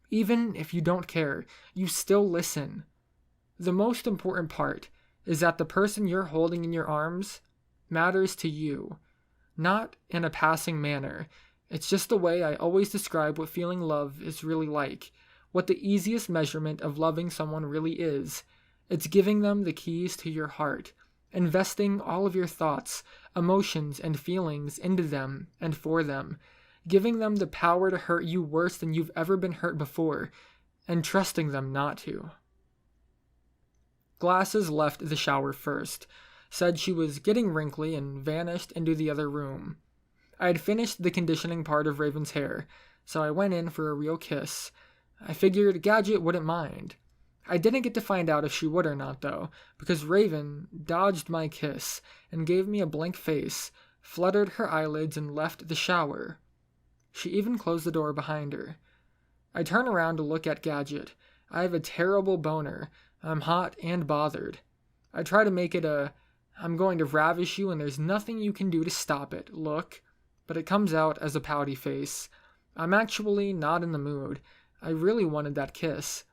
Even if you don't care, you still listen. The most important part is that the person you're holding in your arms matters to you. Not in a passing manner. It's just the way I always describe what feeling love is really like. What the easiest measurement of loving someone really is. It's giving them the keys to your heart, investing all of your thoughts, emotions, and feelings into them and for them, giving them the power to hurt you worse than you've ever been hurt before, and trusting them not to. Glasses left the shower first, said she was getting wrinkly, and vanished into the other room. I had finished the conditioning part of Raven's hair, so I went in for a real kiss. I figured Gadget wouldn't mind. I didn't get to find out if she would or not, though, because Raven dodged my kiss and gave me a blank face, fluttered her eyelids, and left the shower. She even closed the door behind her. I turn around to look at Gadget. I have a terrible boner. I'm hot and bothered. I try to make it a, I'm going to ravish you and there's nothing you can do to stop it look, but it comes out as a pouty face. I'm actually not in the mood. I really wanted that kiss.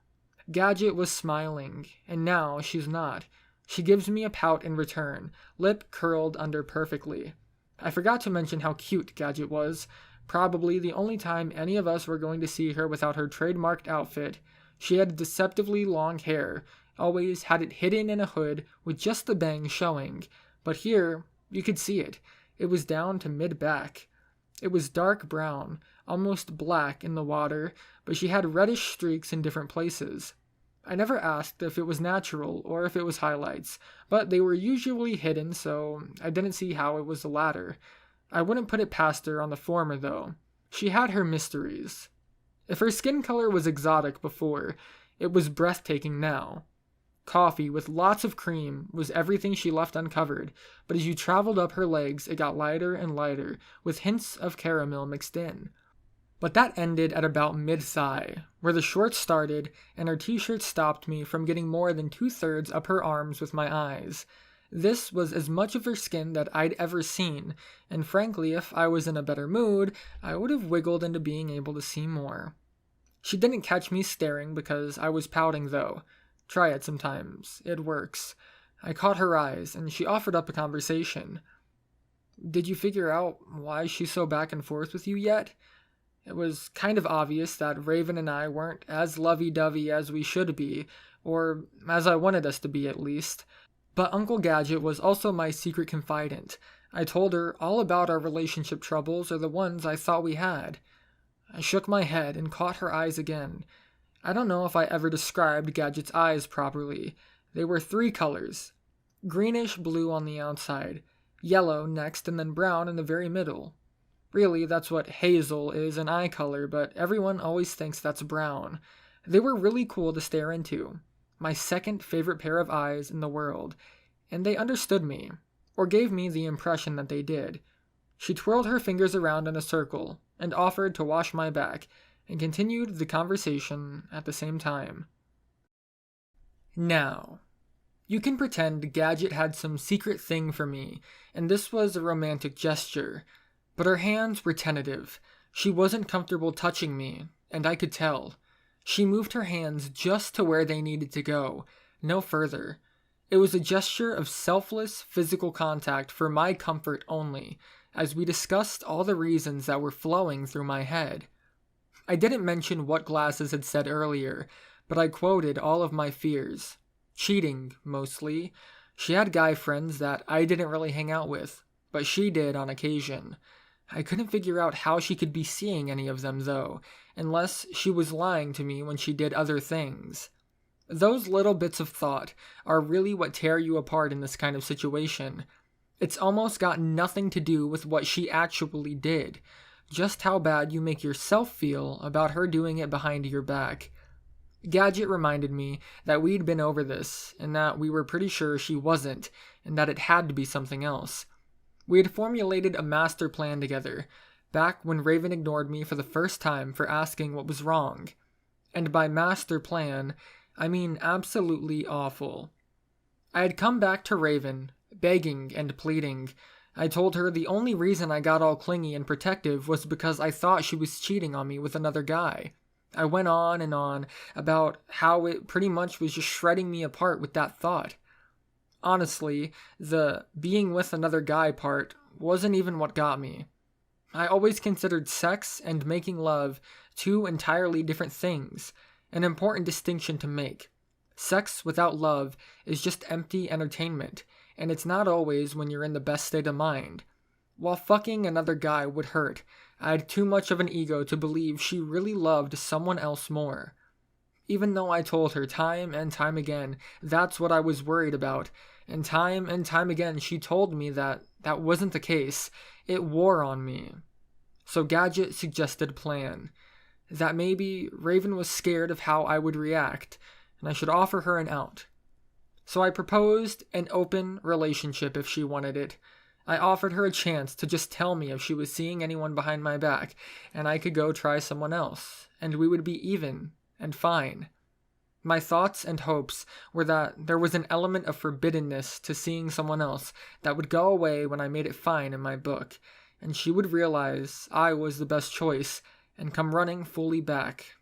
Gadget was smiling, and now she's not. She gives me a pout in return, lip curled under perfectly. I forgot to mention how cute Gadget was. Probably the only time any of us were going to see her without her trademarked outfit. She had deceptively long hair, always had it hidden in a hood with just the bangs showing, but here you could see it. It was down to mid-back. It was dark brown, almost black in the water, but she had reddish streaks in different places. I never asked if it was natural or if it was highlights, but they were usually hidden, so I didn't see how it was the latter. I wouldn't put it past her on the former, though. She had her mysteries. If her skin color was exotic before, it was breathtaking now. Coffee with lots of cream was everything she left uncovered, but as you traveled up her legs, it got lighter and lighter, with hints of caramel mixed in. But that ended at about mid-thigh, where the shorts started, and her t-shirt stopped me from getting more than 2/3 up her arms with my eyes. This was as much of her skin that I'd ever seen, and frankly, if I was in a better mood, I would have wiggled into being able to see more. She didn't catch me staring because I was pouting, though. Try it sometimes. It works. I caught her eyes, and she offered up a conversation. Did you figure out why she's so back and forth with you yet? It was kind of obvious that Raven and I weren't as lovey-dovey as we should be, or as I wanted us to be at least. But Uncle Gadget was also my secret confidant. I told her all about our relationship troubles, or the ones I thought we had. I shook my head and caught her eyes again. I don't know if I ever described Gadget's eyes properly. They were 3 colors. Greenish blue on the outside, yellow next, and then brown in the very middle. Really, that's what hazel is in eye color, but everyone always thinks that's brown. They were really cool to stare into. My second favorite pair of eyes in the world. And they understood me, or gave me the impression that they did. She twirled her fingers around in a circle, and offered to wash my back, and continued the conversation at the same time. Now, you can pretend Gadget had some secret thing for me, and this was a romantic gesture, but her hands were tentative. She wasn't comfortable touching me, and I could tell. She moved her hands just to where they needed to go, no further. It was a gesture of selfless physical contact for my comfort only, as we discussed all the reasons that were flowing through my head. I didn't mention what Glasses had said earlier, but I quoted all of my fears. Cheating, mostly. She had guy friends that I didn't really hang out with, but she did on occasion. I couldn't figure out how she could be seeing any of them, though, unless she was lying to me when she did other things. Those little bits of thought are really what tear you apart in this kind of situation. It's almost got nothing to do with what she actually did, just how bad you make yourself feel about her doing it behind your back. Gadget reminded me that we'd been over this, and that we were pretty sure she wasn't, and that it had to be something else. We had formulated a master plan together, back when Raven ignored me for the first time for asking what was wrong. And by master plan, I mean absolutely awful. I had come back to Raven, begging and pleading. I told her the only reason I got all clingy and protective was because I thought she was cheating on me with another guy. I went on and on about how it pretty much was just shredding me apart with that thought. Honestly, the being with another guy part wasn't even what got me. I always considered sex and making love 2 entirely different things, an important distinction to make. Sex without love is just empty entertainment, and it's not always when you're in the best state of mind. While fucking another guy would hurt, I had too much of an ego to believe she really loved someone else more. Even though I told her time and time again that's what I was worried about, and time again she told me that that wasn't the case, it wore on me. So Gadget suggested a plan. That maybe Raven was scared of how I would react, and I should offer her an out. So I proposed an open relationship if she wanted it. I offered her a chance to just tell me if she was seeing anyone behind my back, and I could go try someone else, and we would be even and fine. My thoughts and hopes were that there was an element of forbiddenness to seeing someone else that would go away when I made it fine in my book, and she would realize I was the best choice and come running fully back.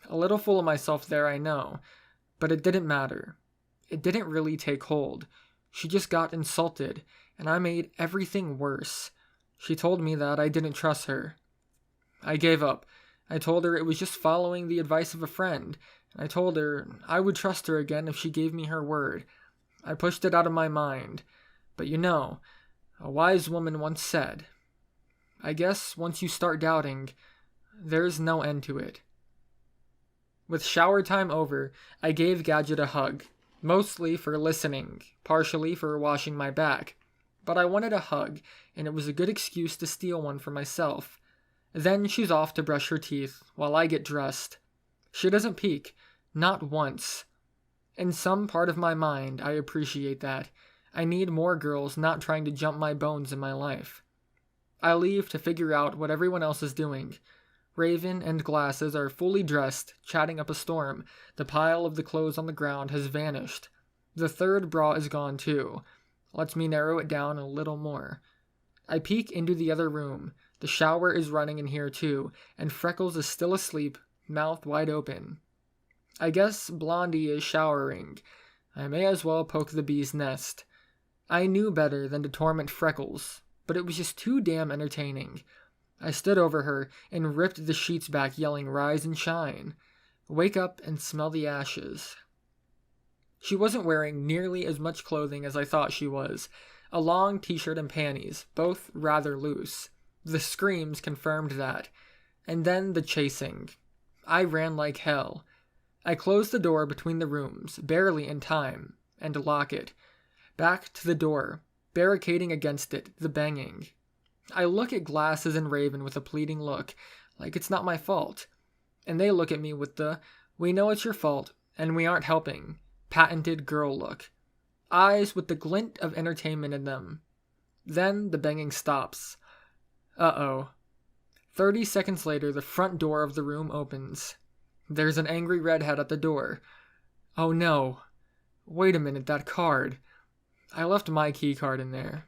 A little full of myself there, I know, but it didn't matter. It didn't really take hold. She just got insulted, and I made everything worse. She told me that I didn't trust her. I gave up. I told her it was just following the advice of a friend, and I told her I would trust her again if she gave me her word. I pushed it out of my mind. But you know, a wise woman once said, I guess once you start doubting, there's no end to it. With shower time over, I gave Gadget a hug, mostly for listening, partially for washing my back. But I wanted a hug, and it was a good excuse to steal one for myself. Then she's off to brush her teeth while I get dressed. She doesn't peek, not once. In some part of my mind, I appreciate that. I need more girls not trying to jump my bones in my life. I leave to figure out what everyone else is doing. Raven and Glasses are fully dressed, chatting up a storm. The pile of the clothes on the ground has vanished. The third bra is gone too. Lets me narrow it down a little more. I peek into the other room. The shower is running in here too, and Freckles is still asleep, mouth wide open. I guess Blondie is showering. I may as well poke the bee's nest. I knew better than to torment Freckles, but it was just too damn entertaining. I stood over her and ripped the sheets back, yelling, "Rise and shine. Wake up and smell the ashes." She wasn't wearing nearly as much clothing as I thought she was. A long t-shirt and panties, both rather loose. The screams confirmed that. And then the chasing. I ran like hell. I closed the door between the rooms, barely in time, and lock it. Back to the door, barricading against it, the banging. I look at Glasses and Raven with a pleading look, like it's not my fault. And they look at me with the, we know it's your fault, and we aren't helping, patented girl look. Eyes with the glint of entertainment in them. Then the banging stops. Uh-oh. 30 seconds later, the front door of the room opens. There's an angry redhead at the door. Oh no. Wait a minute, that card. I left my key card in there.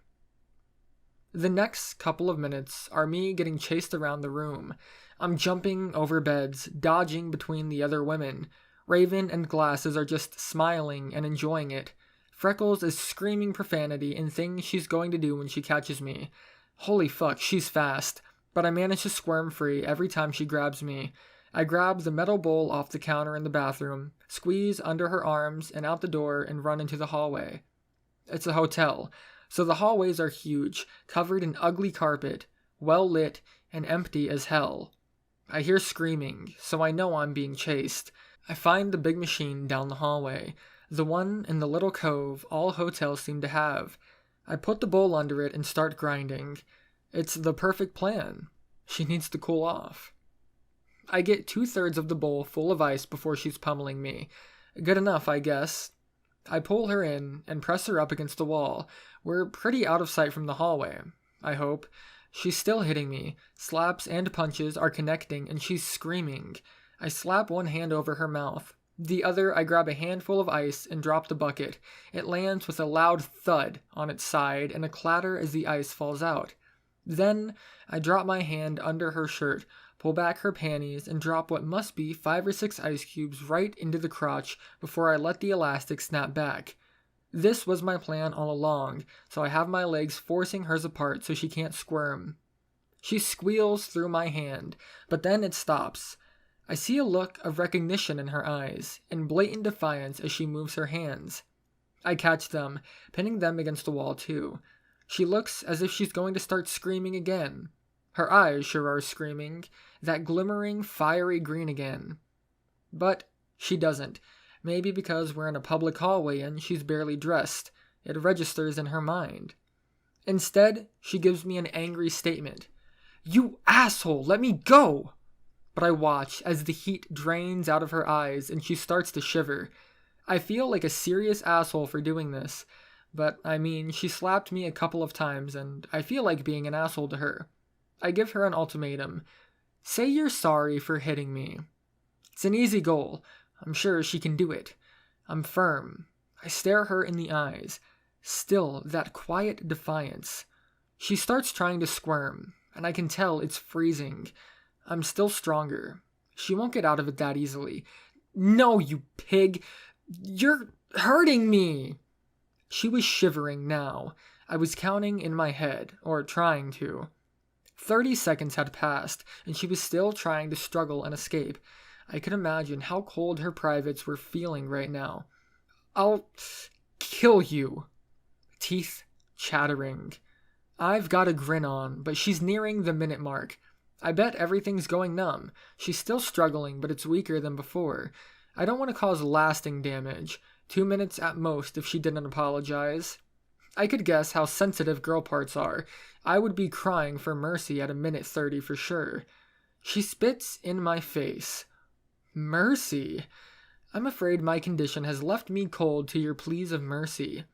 The next couple of minutes are me getting chased around the room. I'm jumping over beds, dodging between the other women. Raven and Glasses are just smiling and enjoying it. Freckles is screaming profanity and things she's going to do when she catches me. Holy fuck, she's fast. But I manage to squirm free every time she grabs me. I grab the metal bowl off the counter in the bathroom, squeeze under her arms and out the door and run into the hallway. It's a hotel, so the hallways are huge, covered in ugly carpet, well lit, and empty as hell. I hear screaming, so I know I'm being chased. I find the big machine down the hallway, the one in the little cove all hotels seem to have. I put the bowl under it and start grinding. It's the perfect plan. She needs to cool off. I get 2/3 of the bowl full of ice before she's pummeling me. Good enough, I guess. I pull her in and press her up against the wall. We're pretty out of sight from the hallway, I hope. She's still hitting me. Slaps and punches are connecting and she's screaming. I slap one hand over her mouth. The other, I grab a handful of ice and drop the bucket. It lands with a loud thud on its side and a clatter as the ice falls out. Then, I drop my hand under her shirt, pull back her panties, and drop what must be 5 or 6 ice cubes right into the crotch before I let the elastic snap back. This was my plan all along, so I have my legs forcing hers apart so she can't squirm. She squeals through my hand, but then it stops. I see a look of recognition in her eyes, and blatant defiance as she moves her hands. I catch them, pinning them against the wall too. She looks as if she's going to start screaming again. Her eyes sure are screaming, that glimmering, fiery green again. But she doesn't. Maybe because we're in a public hallway and she's barely dressed. It registers in her mind. Instead, she gives me an angry statement. "You asshole, let me go!" But I watch as the heat drains out of her eyes and she starts to shiver. I feel like a serious asshole for doing this. But, I mean, she slapped me a couple of times and I feel like being an asshole to her. I give her an ultimatum. Say you're sorry for hitting me. It's an easy goal. I'm sure she can do it. I'm firm. I stare her in the eyes. Still, that quiet defiance. She starts trying to squirm, and I can tell it's freezing. I'm still stronger. She won't get out of it that easily. "No, you pig! You're hurting me!" She was shivering now. I was counting in my head, or trying to. 30 seconds had passed, and she was still trying to struggle and escape. I could imagine how cold her privates were feeling right now. "I'll kill you." Teeth chattering. I've got a grin on, but she's nearing the minute mark. I bet everything's going numb. She's still struggling, but it's weaker than before. I don't want to cause lasting damage. 2 minutes at most if she didn't apologize. I could guess how sensitive girl parts are. I would be crying for mercy at a minute 30 for sure. She spits in my face. Mercy? I'm afraid my condition has left me cold to your pleas of mercy.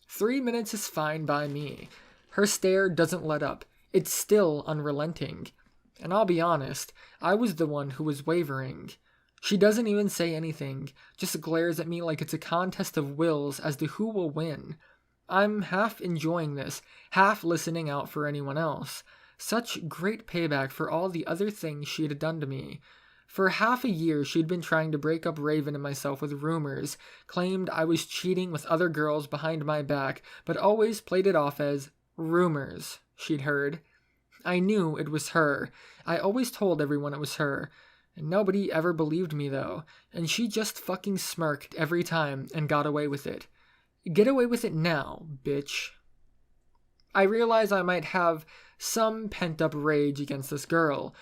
3 minutes is fine by me. Her stare doesn't let up. It's still unrelenting. And I'll be honest, I was the one who was wavering. She doesn't even say anything, just glares at me like it's a contest of wills as to who will win. I'm half enjoying this, half listening out for anyone else. Such great payback for all the other things she had done to me. For half a year she'd been trying to break up Raven and myself with rumors, claimed I was cheating with other girls behind my back, but always played it off as rumors she'd heard. I knew it was her. I always told everyone it was her. And nobody ever believed me though, and she just fucking smirked every time and got away with it. Get away with it now, bitch. I realize I might have some pent-up rage against this girl.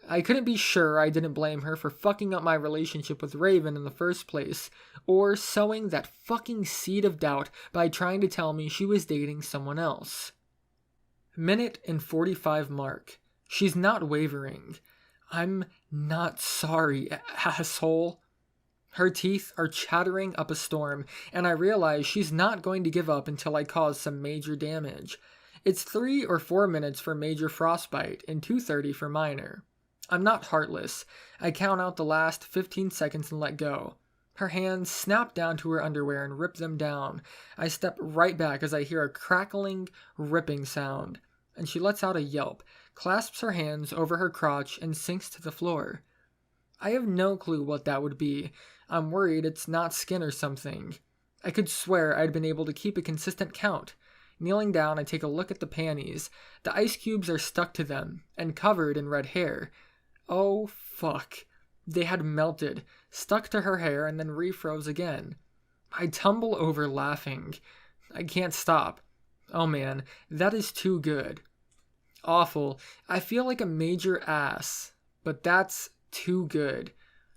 I couldn't be sure I didn't blame her for fucking up my relationship with Raven in the first place, or sowing that fucking seed of doubt by trying to tell me she was dating someone else. Minute and 45 mark. She's not wavering. I'm not sorry, asshole. Her teeth are chattering up a storm, and I realize she's not going to give up until I cause some major damage. It's 3 or 4 minutes for major frostbite, and 2:30 for minor. I'm not heartless. I count out the last 15 seconds and let go. Her hands snap down to her underwear and rip them down. I step right back as I hear a crackling, ripping sound, and she lets out a yelp, clasps her hands over her crotch, and sinks to the floor. I have no clue what that would be. I'm worried it's not skin or something. I could swear I'd been able to keep a consistent count. Kneeling down, I take a look at the panties. The ice cubes are stuck to them, and covered in red hair. Oh, fuck. They had melted, stuck to her hair, and then refroze again. I tumble over laughing. I can't stop. Oh man, that is too good. Awful. I feel like a major ass, but that's too good.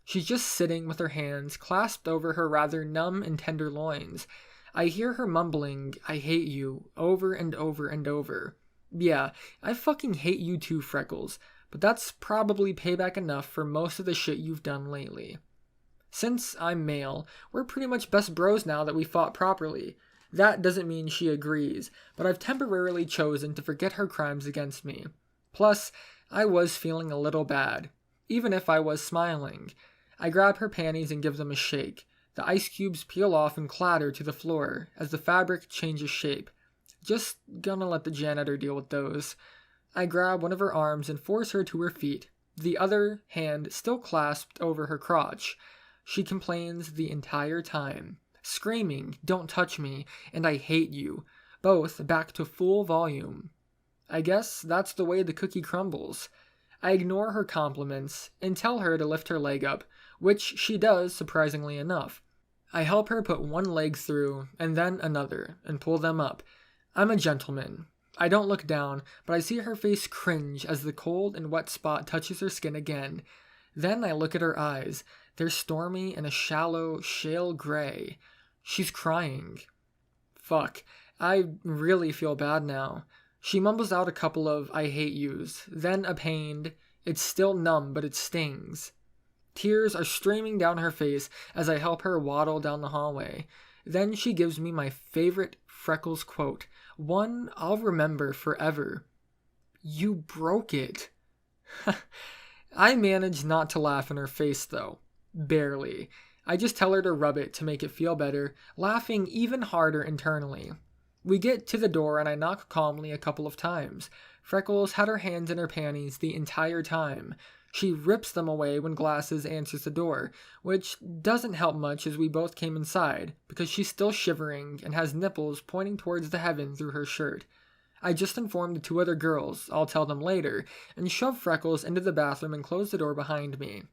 She's just sitting with her hands clasped over her rather numb and tender loins. I hear her mumbling, "I hate you," over and over and over. Yeah, I fucking hate you too, Freckles, but that's probably payback enough for most of the shit you've done lately. Since I'm male, we're pretty much best bros now that we fought properly. That doesn't mean she agrees, but I've temporarily chosen to forget her crimes against me. Plus, I was feeling a little bad, even if I was smiling. I grab her panties and give them a shake. The ice cubes peel off and clatter to the floor as the fabric changes shape. Just gonna let the janitor deal with those. I grab one of her arms and force her to her feet, the other hand still clasped over her crotch. She complains the entire time, screaming, "Don't touch me," and "I hate you," both back to full volume. I guess that's the way the cookie crumbles. I ignore her compliments and tell her to lift her leg up, which she does surprisingly enough. I help her put one leg through and then another and pull them up. I'm a gentleman. I don't look down, but I see her face cringe as the cold and wet spot touches her skin again. Then I look at her eyes. They're stormy and a shallow, shale gray. She's crying. Fuck. I really feel bad now. She mumbles out a couple of I hate yous, then a pained, it's still numb but it stings. Tears are streaming down her face as I help her waddle down the hallway. Then she gives me my favorite Freckles quote, one I'll remember forever. You broke it. I manage not to laugh in her face though. Barely. I just tell her to rub it to make it feel better, laughing even harder internally. We get to the door and I knock calmly a couple of times. Freckles had her hands in her panties the entire time. She rips them away when Glasses answers the door, which doesn't help much as we both came inside, because she's still shivering and has nipples pointing towards the heaven through her shirt. I just informed the two other girls, I'll tell them later, and shove Freckles into the bathroom and close the door behind me.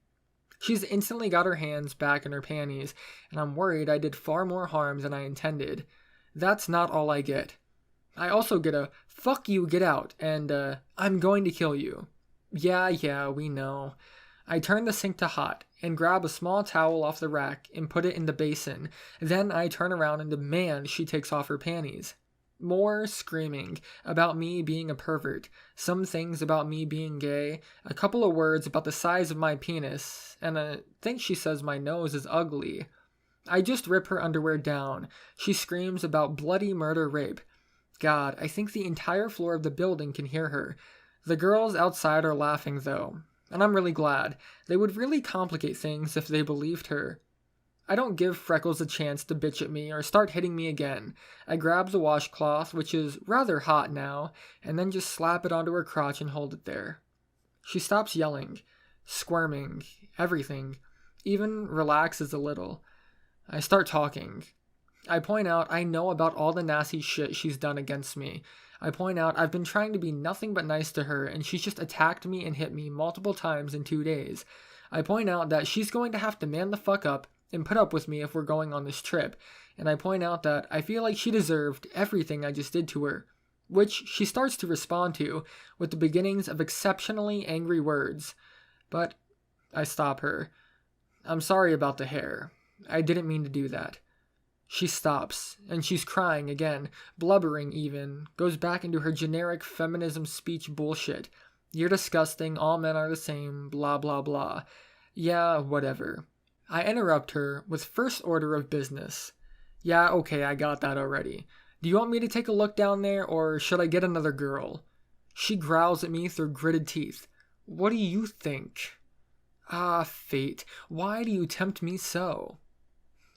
She's instantly got her hands back in her panties, and I'm worried I did far more harm than I intended. That's not all I get. I also get a, fuck you, get out, and I'm going to kill you. Yeah, we know. I turn the sink to hot, and grab a small towel off the rack and put it in the basin. Then I turn around and demand she takes off her panties. More screaming about me being a pervert, some things about me being gay, a couple of words about the size of my penis, and I think she says my nose is ugly. I just rip her underwear down. She screams about bloody murder rape. God, I think the entire floor of the building can hear her. The girls outside are laughing though, and I'm really glad. They would really complicate things if they believed her. I don't give Freckles a chance to bitch at me or start hitting me again. I grab the washcloth, which is rather hot now, and then just slap it onto her crotch and hold it there. She stops yelling, squirming, everything, even relaxes a little. I start talking. I point out I know about all the nasty shit she's done against me. I point out I've been trying to be nothing but nice to her and she's just attacked me and hit me multiple times in 2 days. I point out that she's going to have to man the fuck up and put up with me if we're going on this trip, and I point out that I feel like she deserved everything I just did to her, which she starts to respond to with the beginnings of exceptionally angry words. But I stop her. I'm sorry about the hair. I didn't mean to do that. She stops, and she's crying again, blubbering even, goes back into her generic feminism speech bullshit. You're disgusting, all men are the same, blah blah blah. Yeah, whatever. I interrupt her with first order of business. Yeah, okay, I got that already. Do you want me to take a look down there, or should I get another girl? She growls at me through gritted teeth. What do you think? Ah, fate, why do you tempt me so?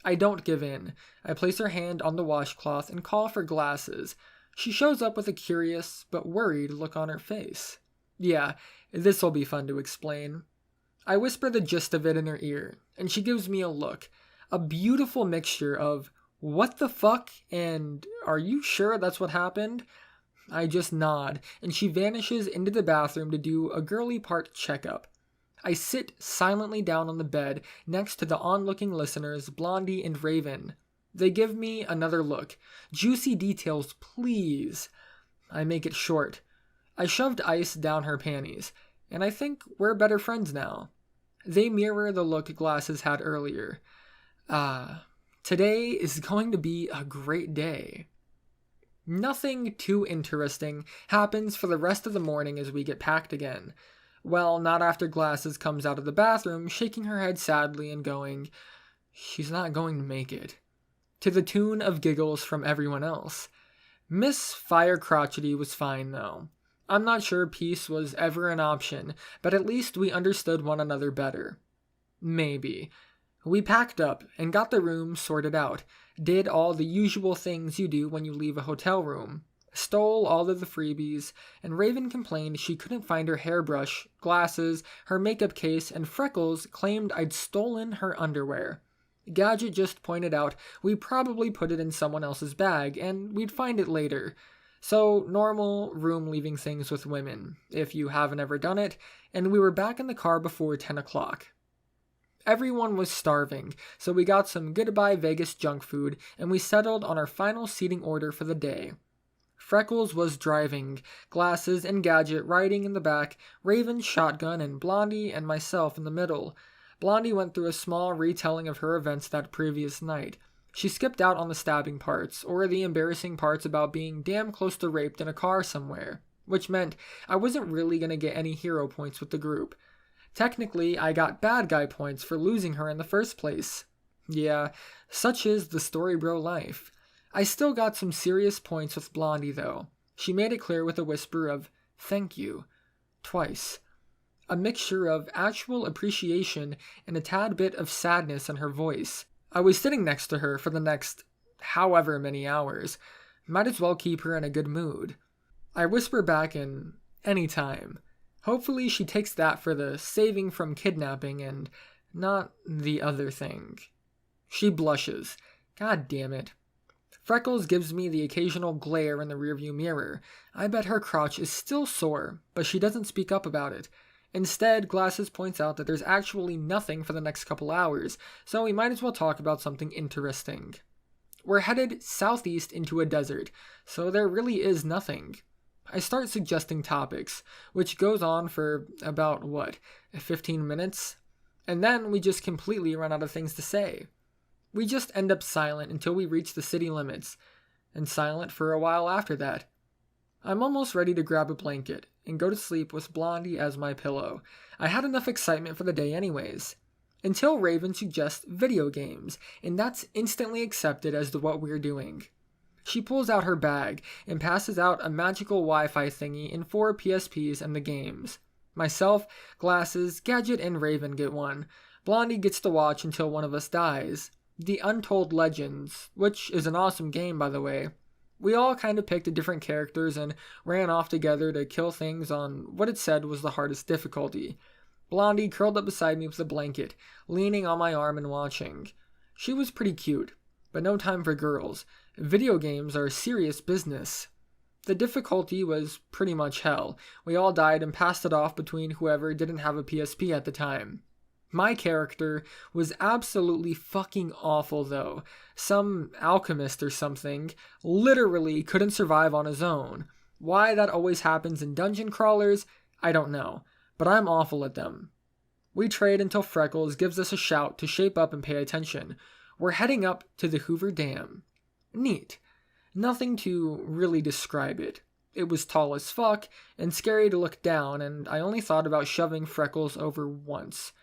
I don't give in. I place her hand on the washcloth and call for Glasses. She shows up with a curious but worried look on her face. Yeah, this'll be fun to explain. I whisper the gist of it in her ear, and she gives me a look. A beautiful mixture of, what the fuck, and are you sure that's what happened? I just nod, and she vanishes into the bathroom to do a girly part checkup. I sit silently down on the bed next to the onlooking listeners, Blondie and Raven. They give me another look. Juicy details, please. I make it short. I shoved ice down her panties, and I think we're better friends now. They mirror the look Glasses had earlier. Today is going to be a great day. Nothing too interesting happens for the rest of the morning as we get packed again. Well, not after Glasses comes out of the bathroom, shaking her head sadly and going, she's not going to make it. To the tune of giggles from everyone else. Miss Fire Crotchety was fine, though. I'm not sure peace was ever an option, but at least we understood one another better. Maybe. We packed up and got the room sorted out, did all the usual things you do when you leave a hotel room, stole all of the freebies, and Raven complained she couldn't find her hairbrush, Glasses, her makeup case, and Freckles claimed I'd stolen her underwear. Gadget just pointed out we probably put it in someone else's bag, and we'd find it later. So, normal room leaving things with women, if you haven't ever done it, and we were back in the car before 10 o'clock. Everyone was starving, so we got some Goodbye Vegas junk food, and we settled on our final seating order for the day. Freckles was driving, Glasses and Gadget riding in the back, Raven shotgun, and Blondie and myself in the middle. Blondie went through a small retelling of her events that previous night. She skipped out on the stabbing parts, or the embarrassing parts about being damn close to raped in a car somewhere, which meant I wasn't really going to get any hero points with the group. Technically, I got bad guy points for losing her in the first place. Yeah, such is the Storybro life. I still got some serious points with Blondie though. She made it clear with a whisper of, "Thank you," twice. A mixture of actual appreciation and a tad bit of sadness in her voice. I was sitting next to her for the next however many hours. Might as well keep her in a good mood. I whisper back in any time. Hopefully she takes that for the saving from kidnapping and not the other thing. She blushes. God damn it. Freckles gives me the occasional glare in the rearview mirror. I bet her crotch is still sore, but she doesn't speak up about it. Instead, Glasses points out that there's actually nothing for the next couple hours, so we might as well talk about something interesting. We're headed southeast into a desert, so there really is nothing. I start suggesting topics, which goes on for about, 15 minutes? And then we just completely run out of things to say. We just end up silent until we reach the city limits, and silent for a while after that. I'm almost ready to grab a blanket and go to sleep with Blondie as my pillow. I had enough excitement for the day anyways. Until Raven suggests video games, and that's instantly accepted as to what we're doing. She pulls out her bag and passes out a magical Wi-Fi thingy and 4 PSPs and the games. Myself, Glasses, Gadget, and Raven get one. Blondie gets to watch until one of us dies. The Untold Legends, which is an awesome game by the way. We all kind of picked different characters and ran off together to kill things on what it said was the hardest difficulty. Blondie curled up beside me with a blanket, leaning on my arm and watching. She was pretty cute, but no time for girls. Video games are serious business. The difficulty was pretty much hell. We all died and passed it off between whoever didn't have a PSP at the time. My character was absolutely fucking awful though. Some alchemist or something literally couldn't survive on his own. Why that always happens in dungeon crawlers, I don't know, but I'm awful at them. We trade until Freckles gives us a shout to shape up and pay attention. We're heading up to the Hoover Dam. Neat. Nothing to really describe it. It was tall as fuck and scary to look down, and I only thought about shoving Freckles over once.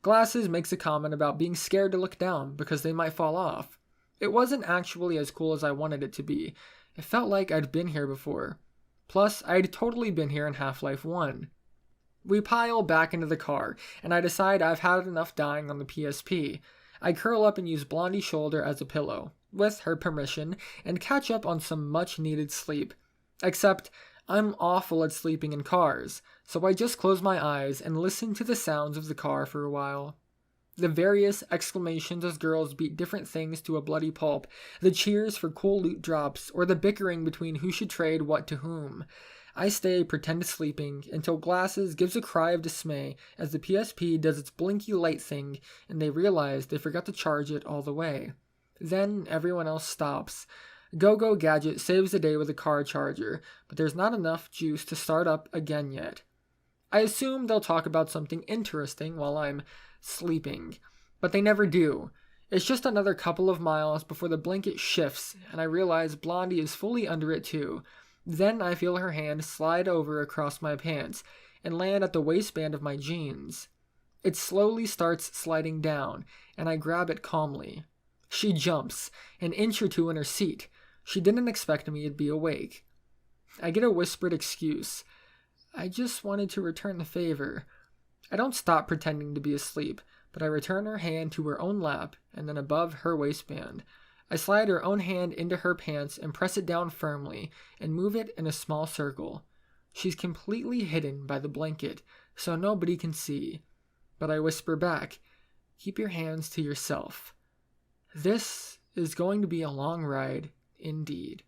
Glasses makes a comment about being scared to look down because they might fall off. It wasn't actually as cool as I wanted it to be. It felt like I'd been here before. Plus, I'd totally been here in Half-Life 1. We pile back into the car, and I decide I've had enough dying on the PSP. I curl up and use Blondie's shoulder as a pillow, with her permission, and catch up on some much-needed sleep. Except, I'm awful at sleeping in cars, so I just close my eyes and listen to the sounds of the car for a while. The various exclamations as girls beat different things to a bloody pulp, the cheers for cool loot drops, or the bickering between who should trade what to whom. I stay pretend sleeping until Glasses gives a cry of dismay as the PSP does its blinky light thing and they realize they forgot to charge it all the way. Then everyone else stops. Go-Go Gadget saves the day with a car charger, but there's not enough juice to start up again yet. I assume they'll talk about something interesting while I'm sleeping, but they never do. It's just another couple of miles before the blanket shifts, and I realize Blondie is fully under it too. Then I feel her hand slide over across my pants and land at the waistband of my jeans. It slowly starts sliding down, and I grab it calmly. She jumps, an inch or two in her seat. She didn't expect me to be awake. I get a whispered excuse. I just wanted to return the favor. I don't stop pretending to be asleep, but I return her hand to her own lap and then above her waistband. I slide her own hand into her pants and press it down firmly and move it in a small circle. She's completely hidden by the blanket, so nobody can see. But I whisper back, "Keep your hands to yourself." This is going to be a long ride indeed.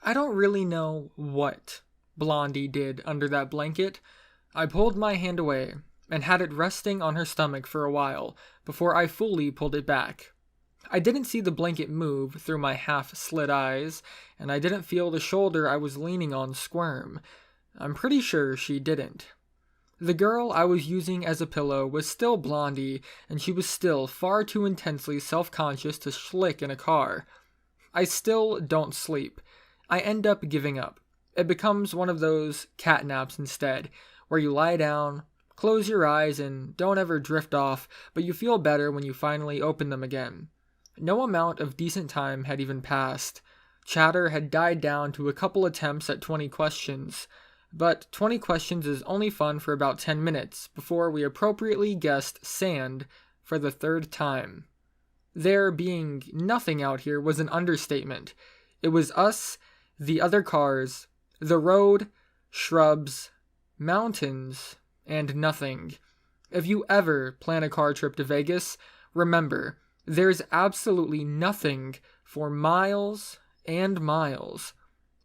I don't really know what Blondie did under that blanket. I pulled my hand away and had it resting on her stomach for a while before I fully pulled it back. I didn't see the blanket move through my half-slit eyes, and I didn't feel the shoulder I was leaning on squirm. I'm pretty sure she didn't. The girl I was using as a pillow was still Blondie, and she was still far too intensely self-conscious to schlick in a car. I still don't sleep. I end up giving up. It becomes one of those cat naps instead, where you lie down, close your eyes, and don't ever drift off, but you feel better when you finally open them again. No amount of decent time had even passed. Chatter had died down to a couple attempts at 20 questions. But 20 questions is only fun for about 10 minutes before we appropriately guessed sand for the third time. There being nothing out here was an understatement. It was us, the other cars, the road, shrubs, mountains, and nothing. If you ever plan a car trip to Vegas, remember, there's absolutely nothing for miles and miles.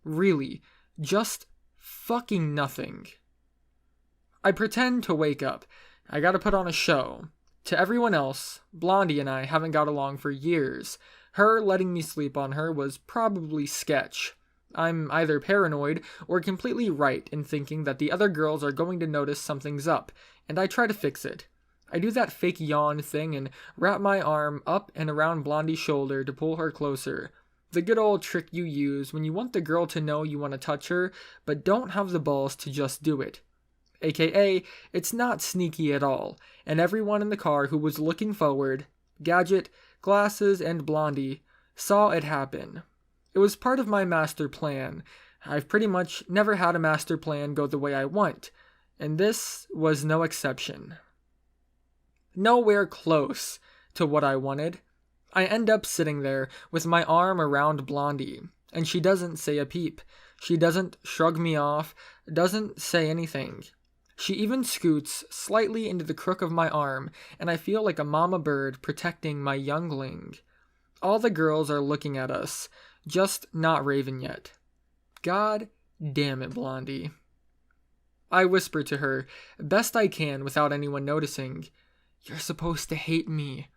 Really, just fucking nothing. I pretend to wake up. I gotta put on a show. To everyone else, Blondie and I haven't got along for years. Her letting me sleep on her was probably sketch. I'm either paranoid or completely right in thinking that the other girls are going to notice something's up, and I try to fix it. I do that fake yawn thing and wrap my arm up and around Blondie's shoulder to pull her closer. The good old trick you use when you want the girl to know you want to touch her, but don't have the balls to just do it. AKA, it's not sneaky at all, and everyone in the car who was looking forward, Gadget, Glasses, and Blondie, saw it happen. It was part of my master plan. I've pretty much never had a master plan go the way I want, and this was no exception. Nowhere close to what I wanted. I end up sitting there with my arm around Blondie, and she doesn't say a peep. She doesn't shrug me off, doesn't say anything. She even scoots slightly into the crook of my arm, and I feel like a mama bird protecting my youngling. All the girls are looking at us, just not Raven yet. God damn it, Blondie. I whisper to her, best I can without anyone noticing, "You're supposed to hate me."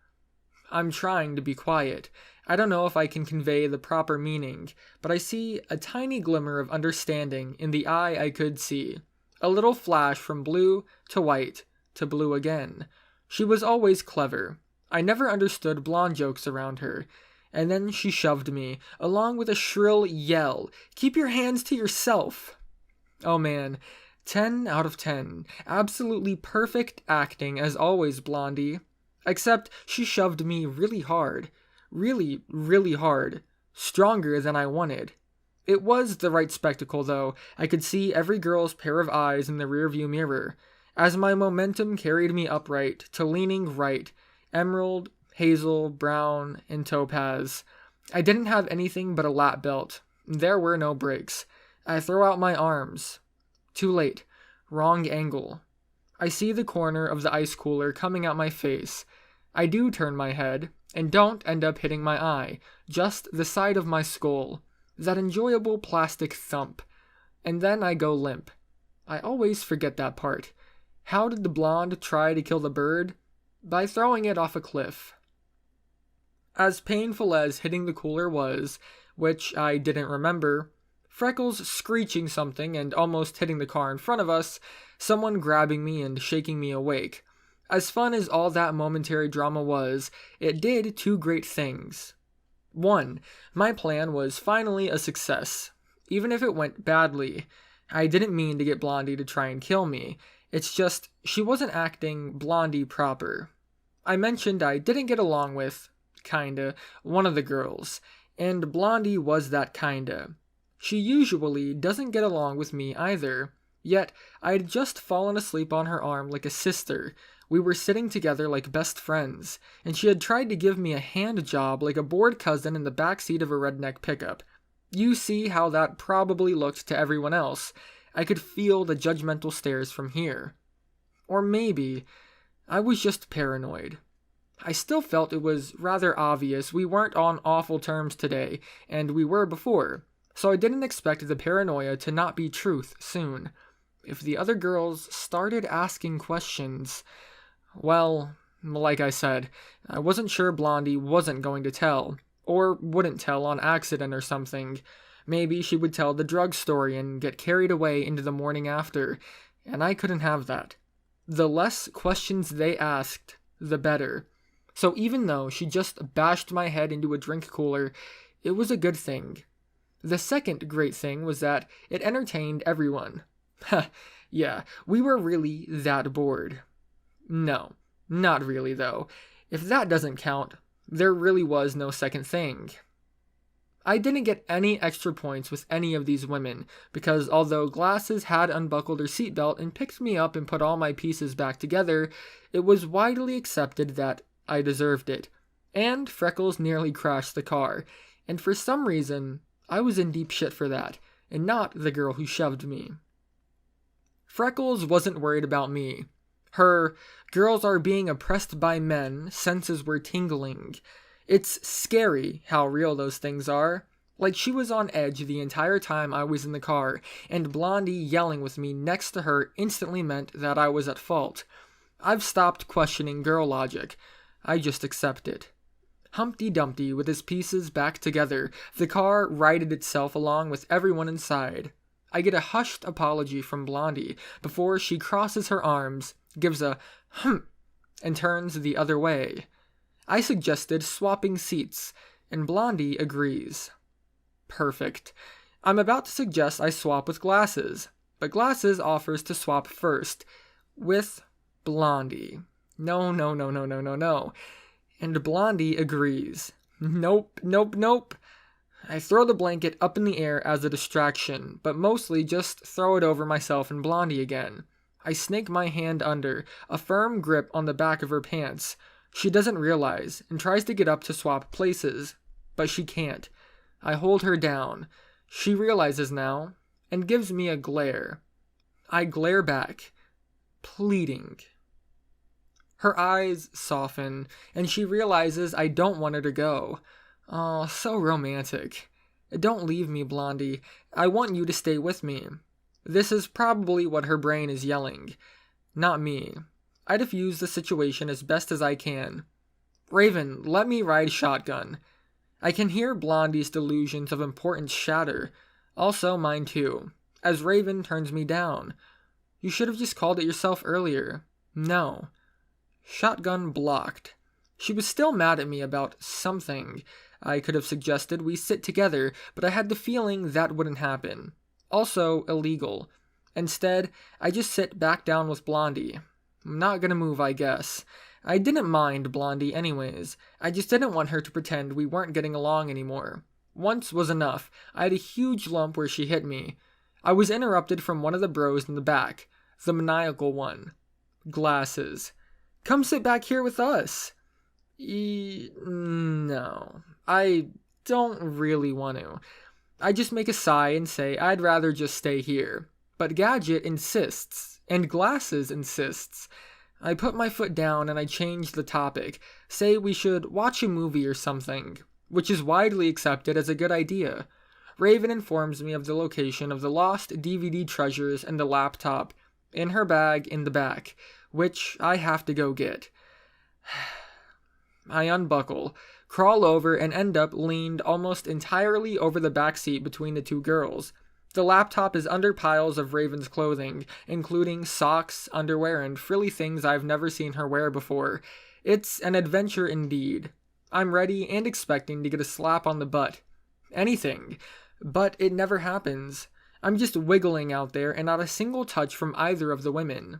I'm trying to be quiet. I don't know if I can convey the proper meaning, but I see a tiny glimmer of understanding in the eye I could see. A little flash from blue to white to blue again. She was always clever. I never understood blonde jokes around her. And then she shoved me, along with a shrill yell, "Keep your hands to yourself!" Oh man, 10 out of 10. Absolutely perfect acting as always, Blondie. Except she shoved me really hard. Really, really hard. Stronger than I wanted. It was the right spectacle, though. I could see every girl's pair of eyes in the rearview mirror, as my momentum carried me upright to leaning right, emerald, hazel, brown, and topaz. I didn't have anything but a lap belt. There were no brakes. I throw out my arms. Too late. Wrong angle. I see the corner of the ice cooler coming at my face. I do turn my head, and don't end up hitting my eye, just the side of my skull. That enjoyable plastic thump. And then I go limp. I always forget that part. How did the blonde try to kill the bird? By throwing it off a cliff. As painful as hitting the cooler was, which I didn't remember, Freckles screeching something and almost hitting the car in front of us, someone grabbing me and shaking me awake. As fun as all that momentary drama was, it did two great things. 1. My plan was finally a success, even if it went badly. I didn't mean to get Blondie to try and kill me. It's just, she wasn't acting Blondie proper. I mentioned I didn't get along with, kinda, one of the girls, and Blondie was that kinda. She usually doesn't get along with me either, yet I'd just fallen asleep on her arm like a sister. We were sitting together like best friends, and she had tried to give me a hand job like a bored cousin in the backseat of a redneck pickup. You see how that probably looked to everyone else. I could feel the judgmental stares from here. Or maybe I was just paranoid. I still felt it was rather obvious we weren't on awful terms today, and we were before. So I didn't expect the paranoia to not be truth soon. If the other girls started asking questions, well, like I said, I wasn't sure Blondie wasn't going to tell, or wouldn't tell on accident or something. Maybe she would tell the drug story and get carried away into the morning after, and I couldn't have that. The less questions they asked, the better. So even though she just bashed my head into a drink cooler, it was a good thing. The second great thing was that it entertained everyone. Yeah, we were really that bored. No, not really though. If that doesn't count, there really was no second thing. I didn't get any extra points with any of these women, because although Glasses had unbuckled her seatbelt and picked me up and put all my pieces back together, it was widely accepted that I deserved it. And Freckles nearly crashed the car, and for some reason, I was in deep shit for that, and not the girl who shoved me. Freckles wasn't worried about me. Her girls are being oppressed by men senses were tingling. It's scary how real those things are. Like she was on edge the entire time I was in the car, and Blondie yelling with me next to her instantly meant that I was at fault. I've stopped questioning girl logic. I just accept it. Humpty Dumpty with his pieces back together, the car righted itself along with everyone inside. I get a hushed apology from Blondie before she crosses her arms, gives a and turns the other way. I suggested swapping seats, and Blondie agrees. Perfect. I'm about to suggest I swap with Glasses, but Glasses offers to swap first, with Blondie. No. And Blondie agrees. Nope. I throw the blanket up in the air as a distraction, but mostly just throw it over myself and Blondie again. I snake my hand under, a firm grip on the back of her pants. She doesn't realize, and tries to get up to swap places, but she can't. I hold her down. She realizes now, and gives me a glare. I glare back, pleading. Her eyes soften, and she realizes I don't want her to go. Oh, so romantic. Don't leave me, Blondie. I want you to stay with me. This is probably what her brain is yelling. Not me. I diffuse the situation as best as I can. Raven, let me ride shotgun. I can hear Blondie's delusions of importance shatter. Also mine too, as Raven turns me down. You should have just called it yourself earlier. No. Shotgun blocked. She was still mad at me about something. I could have suggested we sit together, but I had the feeling that wouldn't happen. Also illegal. Instead, I just sit back down with Blondie. I'm not gonna move, I guess. I didn't mind Blondie anyways. I just didn't want her to pretend we weren't getting along anymore. Once was enough. I had a huge lump where she hit me. I was interrupted from one of the bros in the back. The maniacal one. Glasses. Come sit back here with us. No. I don't really want to. I just make a sigh and say I'd rather just stay here. But Gadget insists, and Glasses insists. I put my foot down and I change the topic, say we should watch a movie or something, which is widely accepted as a good idea. Raven informs me of the location of the lost DVD treasures and the laptop, in her bag in the back, which I have to go get. I unbuckle, crawl over, and end up leaned almost entirely over the backseat between the two girls. The laptop is under piles of Raven's clothing, including socks, underwear, and frilly things I've never seen her wear before. It's an adventure indeed. I'm ready and expecting to get a slap on the butt. Anything. But it never happens. I'm just wiggling out there and not a single touch from either of the women.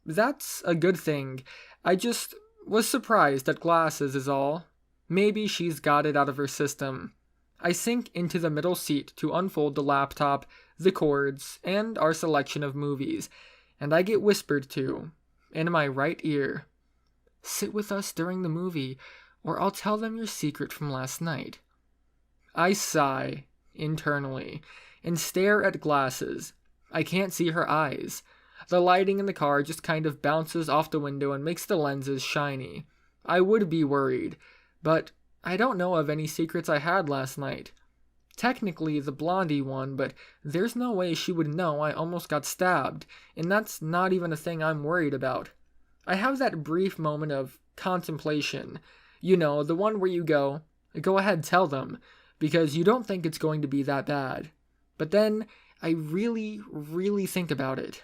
That's a good thing. I just was surprised at Glasses is all. Maybe she's got it out of her system. I sink into the middle seat to unfold the laptop, the cords, and our selection of movies, and I get whispered to, in my right ear, "Sit with us during the movie, or I'll tell them your secret from last night." I sigh, internally, and stare at Glasses. I can't see her eyes. The lighting in the car just kind of bounces off the window and makes the lenses shiny. I would be worried, but I don't know of any secrets I had last night. Technically the blondie one, but there's no way she would know I almost got stabbed, and that's not even a thing I'm worried about. I have that brief moment of contemplation. You know, the one where you go ahead, tell them, because you don't think it's going to be that bad. But then I really, really think about it.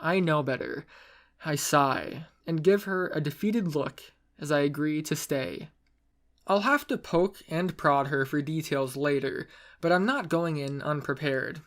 I know better. I sigh, and give her a defeated look as I agree to stay. I'll have to poke and prod her for details later, but I'm not going in unprepared.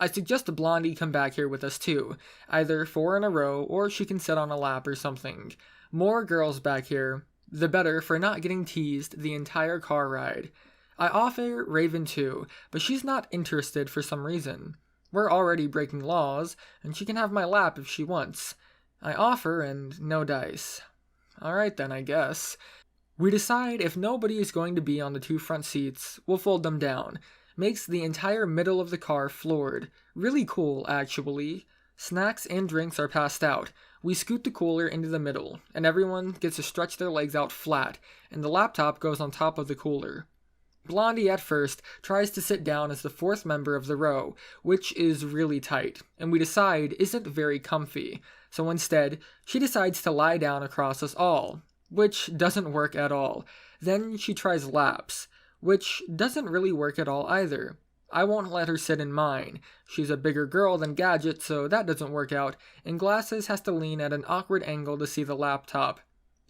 I suggest a blondie come back here with us too, either 4 in a row or she can sit on a lap or something. More girls back here, the better for not getting teased the entire car ride. I offer Raven too, but she's not interested for some reason. We're already breaking laws, and she can have my lap if she wants. I offer, and no dice. Alright then, I guess. We decide if nobody is going to be on the 2 front seats, we'll fold them down. Makes the entire middle of the car floored. Really cool, actually. Snacks and drinks are passed out. We scoot the cooler into the middle, and everyone gets to stretch their legs out flat, and the laptop goes on top of the cooler. Blondie at first tries to sit down as the 4th member of the row, which is really tight, and we decide isn't very comfy, so instead, she decides to lie down across us all, which doesn't work at all. Then she tries laps, which doesn't really work at all either. I won't let her sit in mine. She's a bigger girl than Gadget, so that doesn't work out, and Glasses has to lean at an awkward angle to see the laptop.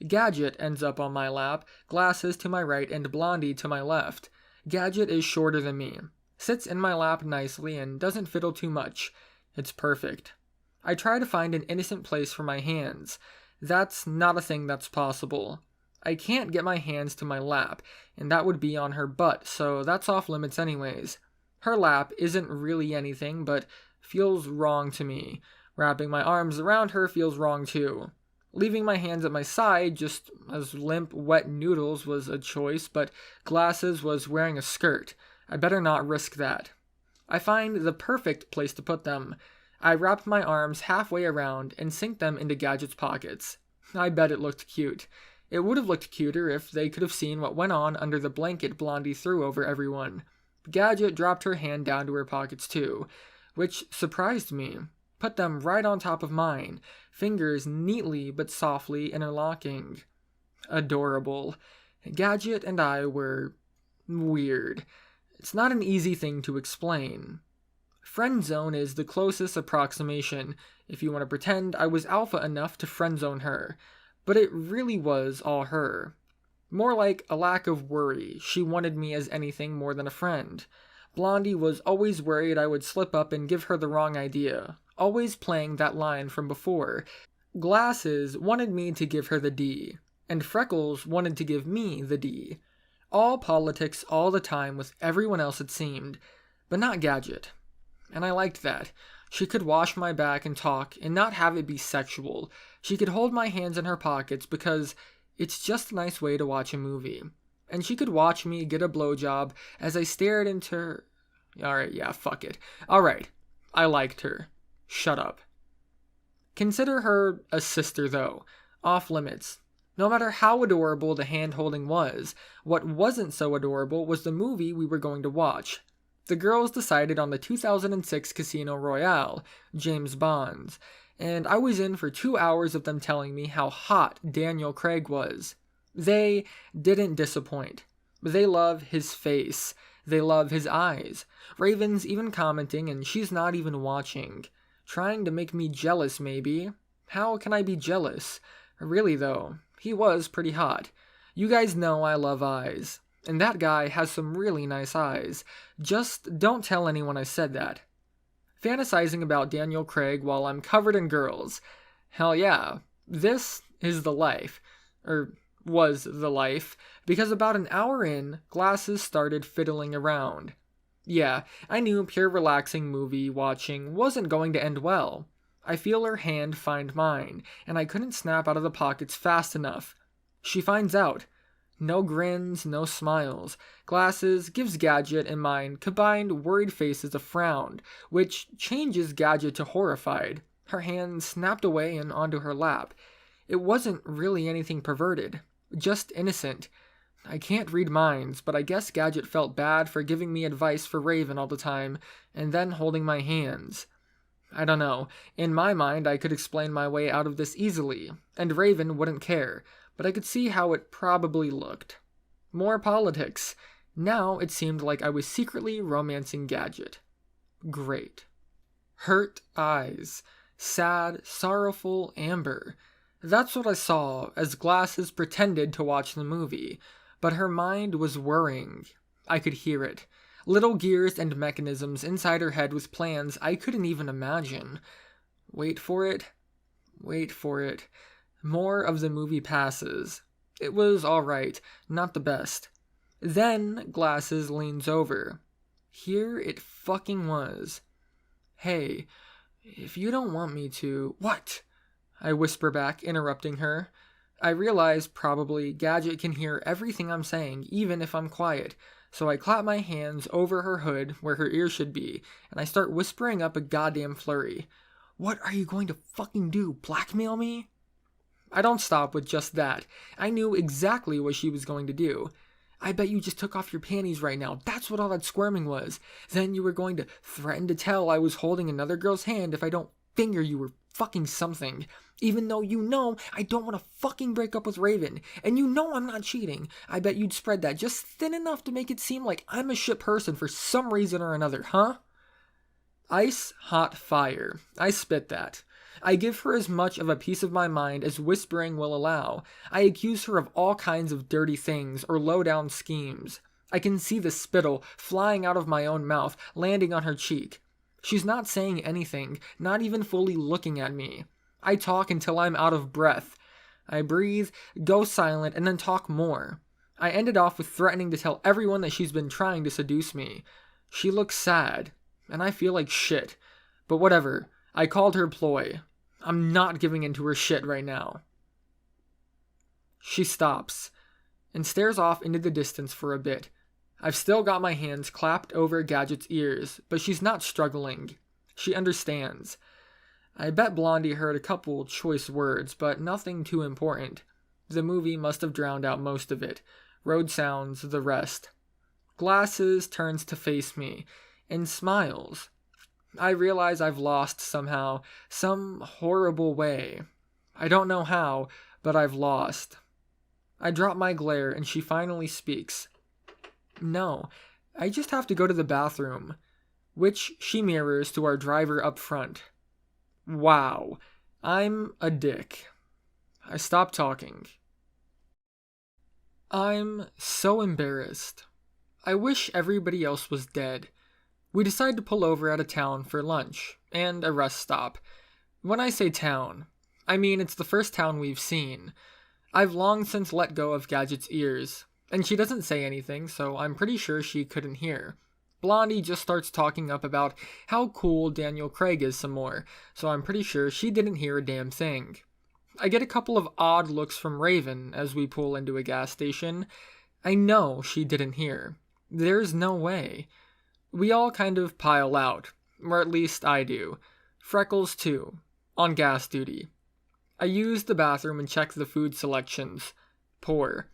Gadget ends up on my lap, Glasses to my right, and Blondie to my left. Gadget is shorter than me, sits in my lap nicely, and doesn't fiddle too much. It's perfect. I try to find an innocent place for my hands. That's not a thing that's possible. I can't get my hands to my lap, and that would be on her butt, so that's off limits anyways. Her lap isn't really anything, but feels wrong to me. Wrapping my arms around her feels wrong too. Leaving my hands at my side just as limp, wet noodles was a choice, but Glasses was wearing a skirt. I better not risk that. I find the perfect place to put them. I wrap my arms halfway around and sink them into Gadget's pockets. I bet it looked cute. It would have looked cuter if they could have seen what went on under the blanket Blondie threw over everyone. Gadget dropped her hand down to her pockets too, which surprised me. Put them right on top of mine, fingers neatly but softly interlocking. Adorable. Gadget and I were weird. It's not an easy thing to explain. Friend zone is the closest approximation, if you want to pretend I was alpha enough to friend zone her, but it really was all her. More like a lack of worry. She wanted me as anything more than a friend. Blondie was always worried I would slip up and give her the wrong idea, always playing that line from before. Glasses wanted me to give her the D, and Freckles wanted to give me the D. All politics all the time with everyone else it seemed, but not Gadget. And I liked that. She could wash my back and talk and not have it be sexual. She could hold my hands in her pockets because it's just a nice way to watch a movie. And she could watch me get a blowjob as I stared into her. Alright, yeah, fuck it. Alright, I liked her. Shut up. Consider her a sister, though. Off limits. No matter how adorable the hand-holding was, what wasn't so adorable was the movie we were going to watch. The girls decided on the 2006 Casino Royale, James Bond's, and I was in for 2 hours of them telling me how hot Daniel Craig was. They didn't disappoint. They love his face. They love his eyes. Raven's even commenting and she's not even watching. Trying to make me jealous, maybe. How can I be jealous? Really, though, he was pretty hot. You guys know I love eyes. And that guy has some really nice eyes. Just don't tell anyone I said that. Fantasizing about Daniel Craig while I'm covered in girls. Hell yeah. This is the life. Was the life. Because about an hour in, Glasses started fiddling around. Yeah, I knew pure relaxing movie watching wasn't going to end well. I feel her hand find mine, and I couldn't snap out of the pockets fast enough. She finds out. No grins, no smiles. Glasses gives Gadget and mine combined worried faces a frown, which changes Gadget to horrified. Her hand snapped away and onto her lap. It wasn't really anything perverted, just innocent. I can't read minds, but I guess Gadget felt bad for giving me advice for Raven all the time, and then holding my hands. I don't know. In my mind, I could explain my way out of this easily, and Raven wouldn't care, but I could see how it probably looked. More politics. Now it seemed like I was secretly romancing Gadget. Great. Hurt eyes. Sad, sorrowful Amber. That's what I saw as Glasses pretended to watch the movie, but her mind was whirring. I could hear it. Little gears and mechanisms inside her head with plans I couldn't even imagine. Wait for it. Wait for it. More of the movie passes. It was alright, not the best. Then Glasses leans over. Here it fucking was. Hey, if you don't want me to... What? I whisper back, interrupting her. I realize probably Gadget can hear everything I'm saying, even if I'm quiet, so I clap my hands over her hood where her ears should be, and I start whispering up a goddamn flurry. What are you going to fucking do, blackmail me? I don't stop with just that. I knew exactly what she was going to do. I bet you just took off your panties right now. That's what all that squirming was. Then you were going to threaten to tell I was holding another girl's hand if I don't finger you or fucking something. Even though you know I don't want to fucking break up with Raven. And you know I'm not cheating. I bet you'd spread that just thin enough to make it seem like I'm a shit person for some reason or another, huh? Ice, hot fire. I spit that. I give her as much of a piece of my mind as whispering will allow. I accuse her of all kinds of dirty things or low-down schemes. I can see the spittle flying out of my own mouth, landing on her cheek. She's not saying anything, not even fully looking at me. I talk until I'm out of breath. I breathe, go silent, and then talk more. I ended off with threatening to tell everyone that she's been trying to seduce me. She looks sad, and I feel like shit. But whatever, I called her ploy. I'm not giving in to her shit right now. She stops, and stares off into the distance for a bit. I've still got my hands clapped over Gadget's ears, but she's not struggling. She understands. I bet Blondie heard a couple choice words, but nothing too important. The movie must have drowned out most of it. Road sounds, the rest. Glasses turns to face me, and smiles. I realize I've lost somehow, some horrible way. I don't know how, but I've lost. I drop my glare, and she finally speaks. No, I just have to go to the bathroom, which she mirrors to our driver up front. Wow, I'm a dick. I stop talking. I'm so embarrassed. I wish everybody else was dead. We decide to pull over at a town for lunch, and a rest stop. When I say town, I mean it's the first town we've seen. I've long since let go of Gadget's ears, and she doesn't say anything, so I'm pretty sure she couldn't hear. Blondie just starts talking up about how cool Daniel Craig is some more, so I'm pretty sure she didn't hear a damn thing. I get a couple of odd looks from Raven as we pull into a gas station. I know she didn't hear. There's no way. We all kind of pile out, or at least I do. Freckles too, on gas duty. I use the bathroom and check the food selections. Poor.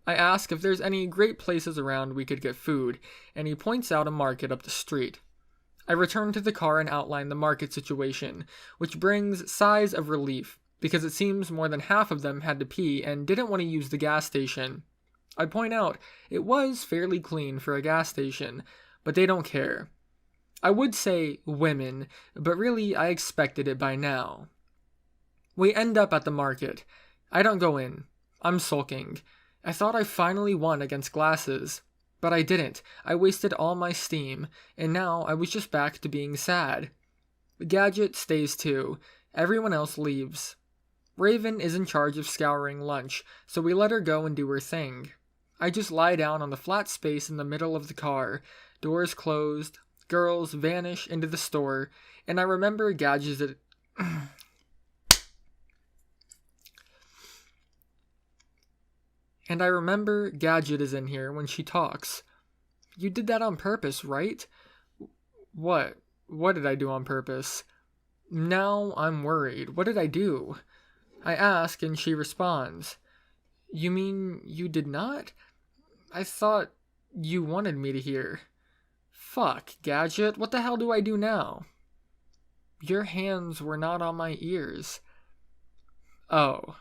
I ask if there's any great places around we could get food, and he points out a market up the street. I return to the car and outline the market situation, which brings sighs of relief, because it seems more than half of them had to pee and didn't want to use the gas station. I point out it was fairly clean for a gas station, but they don't care. I would say women, but really I expected it by now. We end up at the market. I don't go in. I'm sulking. I thought I finally won against Glasses, but I didn't. I wasted all my steam, and now I was just back to being sad. Gadget stays too. Everyone else leaves. Raven is in charge of scouring lunch, so we let her go and do her thing. I just lie down on the flat space in the middle of the car. Doors closed, girls vanish into the store, and I remember Gadget... And I remember Gadget is in here when she talks. You did that on purpose, right? What? What did I do on purpose? Now I'm worried. What did I do? I ask and she responds. You mean you did not? I thought you wanted me to hear. Fuck, Gadget, what the hell do I do now? Your hands were not on my ears. Oh.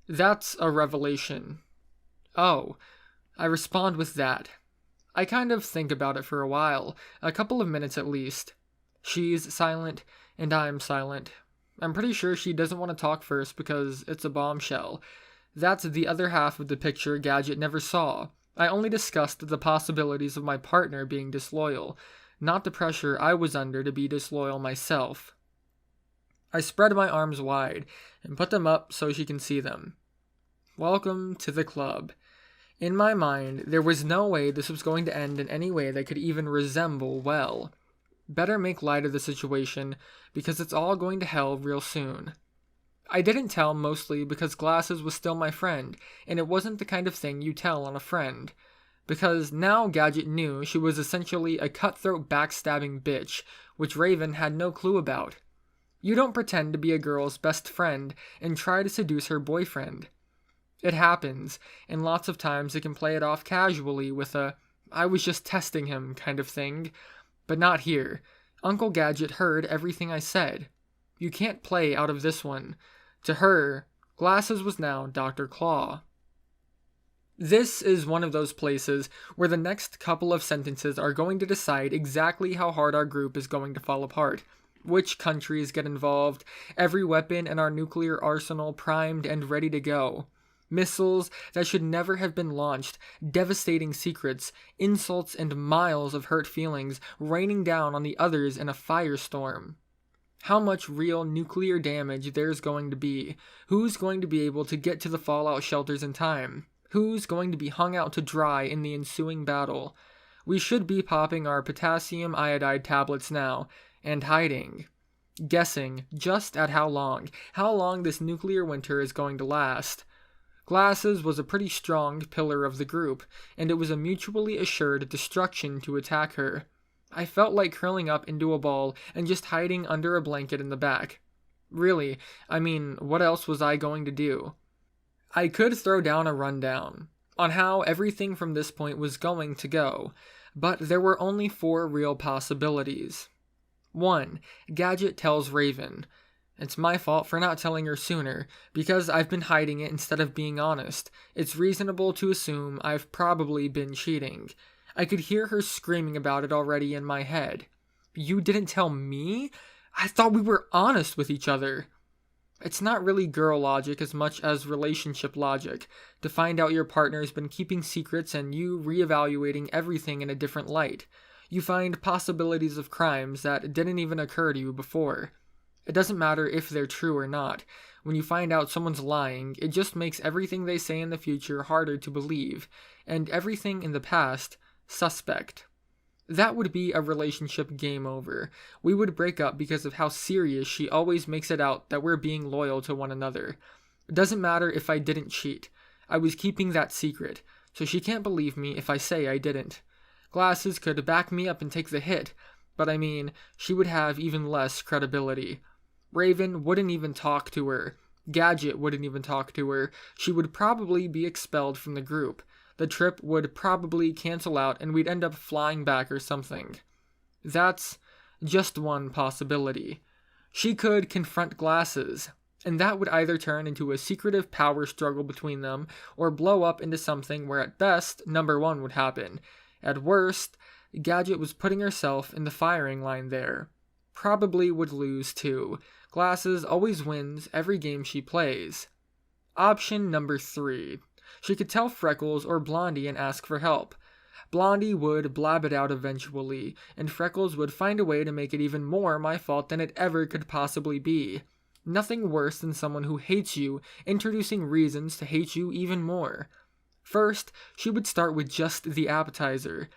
That's a revelation. Oh. I respond with that. I kind of think about it for a while, a couple of minutes at least. She's silent, and I'm silent. I'm pretty sure she doesn't want to talk first because it's a bombshell. That's the other half of the picture Gadget never saw. I only discussed the possibilities of my partner being disloyal, not the pressure I was under to be disloyal myself. I spread my arms wide and put them up so she can see them. Welcome to the club. In my mind, there was no way this was going to end in any way that could even resemble well. Better make light of the situation, because it's all going to hell real soon. I didn't tell mostly because Glasses was still my friend, and it wasn't the kind of thing you tell on a friend. Because now Gadget knew she was essentially a cutthroat backstabbing bitch, which Raven had no clue about. You don't pretend to be a girl's best friend and try to seduce her boyfriend. It happens, and lots of times it can play it off casually with a, I was just testing him kind of thing. But not here. Uncle Gadget heard everything I said. You can't play out of this one. To her, Glasses was now Dr. Claw. This is one of those places where the next couple of sentences are going to decide exactly how hard our group is going to fall apart. Which countries get involved, every weapon in our nuclear arsenal primed and ready to go. Missiles that should never have been launched, devastating secrets, insults and miles of hurt feelings raining down on the others in a firestorm. How much real nuclear damage there's going to be? Who's going to be able to get to the fallout shelters in time? Who's going to be hung out to dry in the ensuing battle? We should be popping our potassium iodide tablets now, and hiding. Guessing just at how long this nuclear winter is going to last. Glasses was a pretty strong pillar of the group, and it was a mutually assured destruction to attack her. I felt like curling up into a ball and just hiding under a blanket in the back. Really, I mean, what else was I going to do? I could throw down a rundown on how everything from this point was going to go, but there were only 4 real possibilities. 1. Gadget tells Raven. It's my fault for not telling her sooner, because I've been hiding it instead of being honest. It's reasonable to assume I've probably been cheating. I could hear her screaming about it already in my head. You didn't tell me? I thought we were honest with each other. It's not really girl logic as much as relationship logic, to find out your partner's been keeping secrets and you reevaluating everything in a different light. You find possibilities of crimes that didn't even occur to you before. It doesn't matter if they're true or not. When you find out someone's lying, it just makes everything they say in the future harder to believe, and everything in the past suspect. That would be a relationship game over. We would break up because of how serious she always makes it out that we're being loyal to one another. It doesn't matter if I didn't cheat. I was keeping that secret, so she can't believe me if I say I didn't. Glasses could back me up and take the hit, but I mean, she would have even less credibility. Raven wouldn't even talk to her. Gadget wouldn't even talk to her. She would probably be expelled from the group. The trip would probably cancel out and we'd end up flying back or something. That's just one possibility. She could confront Glasses, and that would either turn into a secretive power struggle between them or blow up into something where at best, number 1 would happen. At worst, Gadget was putting herself in the firing line there. Probably would lose too. Glasses always wins every game she plays. Option number 3. She could tell Freckles or Blondie and ask for help. Blondie would blab it out eventually, and Freckles would find a way to make it even more my fault than it ever could possibly be. Nothing worse than someone who hates you introducing reasons to hate you even more. First, she would start with just the appetizer.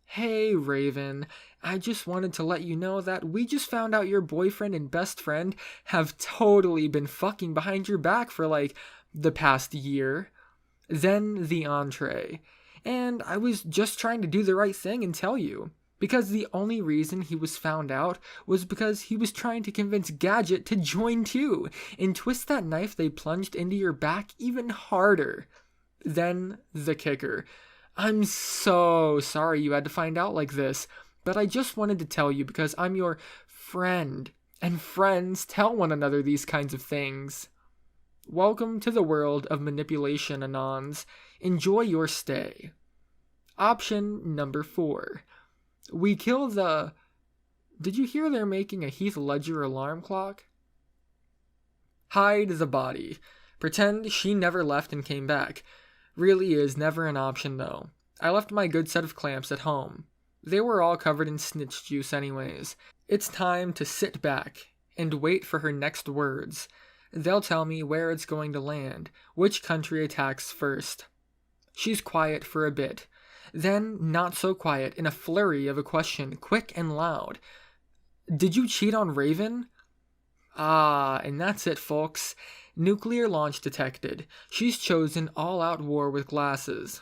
Hey, Raven, I just wanted to let you know that we just found out your boyfriend and best friend have totally been fucking behind your back for the past year. Then the entree. And I was just trying to do the right thing and tell you. Because the only reason he was found out was because he was trying to convince Gadget to join too, and twist that knife they plunged into your back even harder. Then the kicker. I'm so sorry you had to find out like this, but I just wanted to tell you because I'm your friend, and friends tell one another these kinds of things. Welcome to the world of manipulation, Anons. Enjoy your stay. Option number 4. We kill the... Did you hear they're making a Heath Ledger alarm clock? Hide the body. Pretend she never left and came back. Really is never an option, though. I left my good set of clamps at home. They were all covered in snitch juice anyways. It's time to sit back and wait for her next words. They'll tell me where it's going to land, which country attacks first. She's quiet for a bit. Then, not so quiet, in a flurry of a question, quick and loud. Did you cheat on Raven? Ah, and that's it, folks. Nuclear launch detected. She's chosen all-out war with glasses.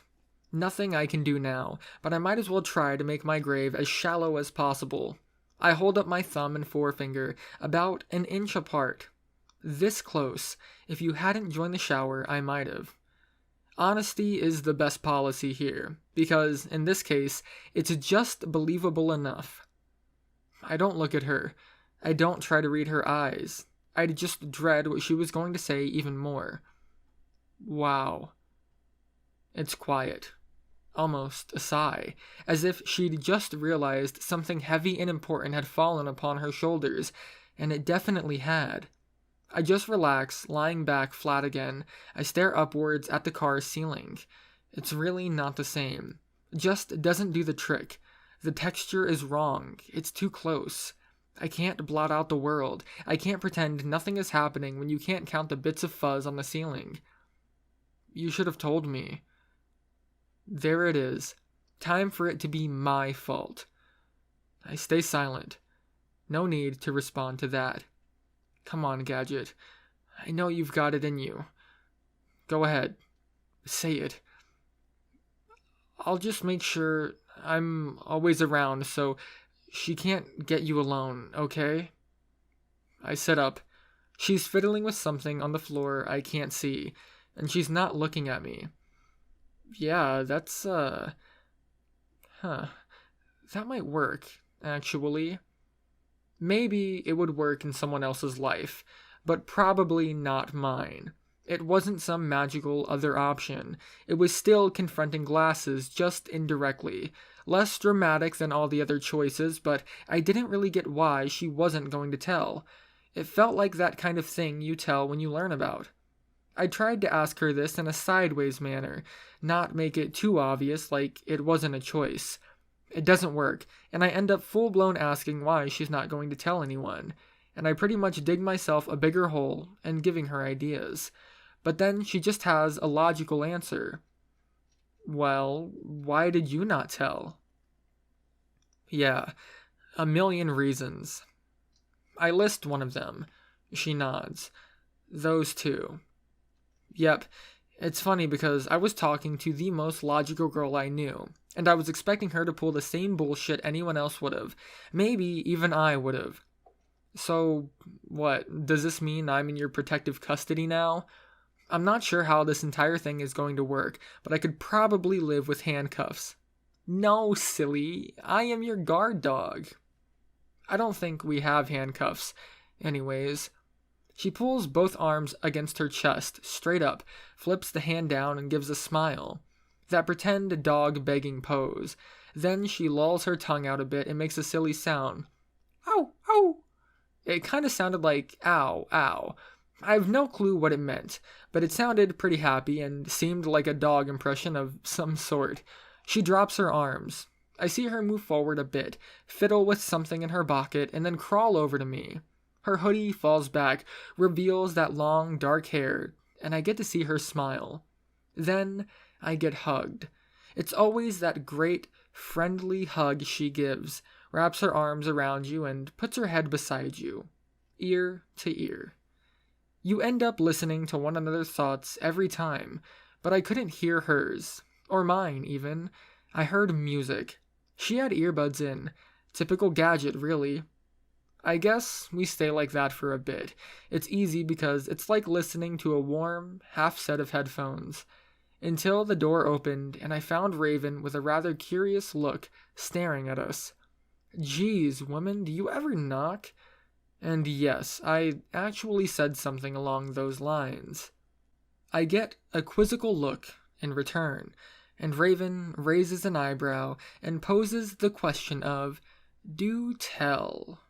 Nothing I can do now, but I might as well try to make my grave as shallow as possible. I hold up my thumb and forefinger, about an inch apart. This close. If you hadn't joined the shower, I might have. Honesty is the best policy here, because, in this case, it's just believable enough. I don't look at her. I don't try to read her eyes. I'd just dread what she was going to say even more. Wow. It's quiet. Almost a sigh, as if she'd just realized something heavy and important had fallen upon her shoulders, and it definitely had. I just relax, lying back flat again. I stare upwards at the car's ceiling. It's really not the same. Just doesn't do the trick. The texture is wrong. It's too close. I can't blot out the world. I can't pretend nothing is happening when you can't count the bits of fuzz on the ceiling. You should have told me. There it is. Time for it to be my fault. I stay silent. No need to respond to that. Come on, Gadget. I know you've got it in you. Go ahead. Say it. I'll just make sure I'm always around so she can't get you alone, okay? I sit up. She's fiddling with something on the floor I can't see, and she's not looking at me. Yeah, that's, That might work, actually. Maybe it would work in someone else's life, but probably not mine. It wasn't some magical other option. It was still confronting glasses, just indirectly. Less dramatic than all the other choices, but I didn't really get why she wasn't going to tell. It felt like that kind of thing you tell when you learn about. I tried to ask her this in a sideways manner, not make it too obvious like it wasn't a choice. It doesn't work, and I end up full-blown asking why she's not going to tell anyone, and I pretty much dig myself a bigger hole and giving her ideas. But then she just has a logical answer. Well, why did you not tell? Yeah, a million reasons. I list one of them. She nods. Those two. Yep, it's funny because I was talking to the most logical girl I knew, and I was expecting her to pull the same bullshit anyone else would have. Maybe even I would have. So, what, does this mean I'm in your protective custody now? I'm not sure how this entire thing is going to work, but I could probably live with handcuffs. No, silly, I am your guard dog. I don't think we have handcuffs. Anyways, she pulls both arms against her chest, straight up, flips the hand down and gives a smile. That pretend dog begging pose. Then she lolls her tongue out a bit and makes a silly sound. Ow, ow. It kind of sounded like ow, ow. I have no clue what it meant, but it sounded pretty happy and seemed like a dog impression of some sort. She drops her arms. I see her move forward a bit, fiddle with something in her pocket, and then crawl over to me. Her hoodie falls back, reveals that long, dark hair, and I get to see her smile. Then I get hugged. It's always that great, friendly hug she gives, wraps her arms around you and puts her head beside you, ear to ear. You end up listening to one another's thoughts every time, but I couldn't hear hers, or mine even. I heard music. She had earbuds in. Typical Gadget, really. I guess we stay like that for a bit. It's easy because it's like listening to a warm, half set of headphones. until the door opened and I found Raven with a rather curious look staring at us. "Geez, woman, do you ever knock?" And yes, I actually said something along those lines. I get a quizzical look in return, and Raven raises an eyebrow and poses the question of, "Do tell."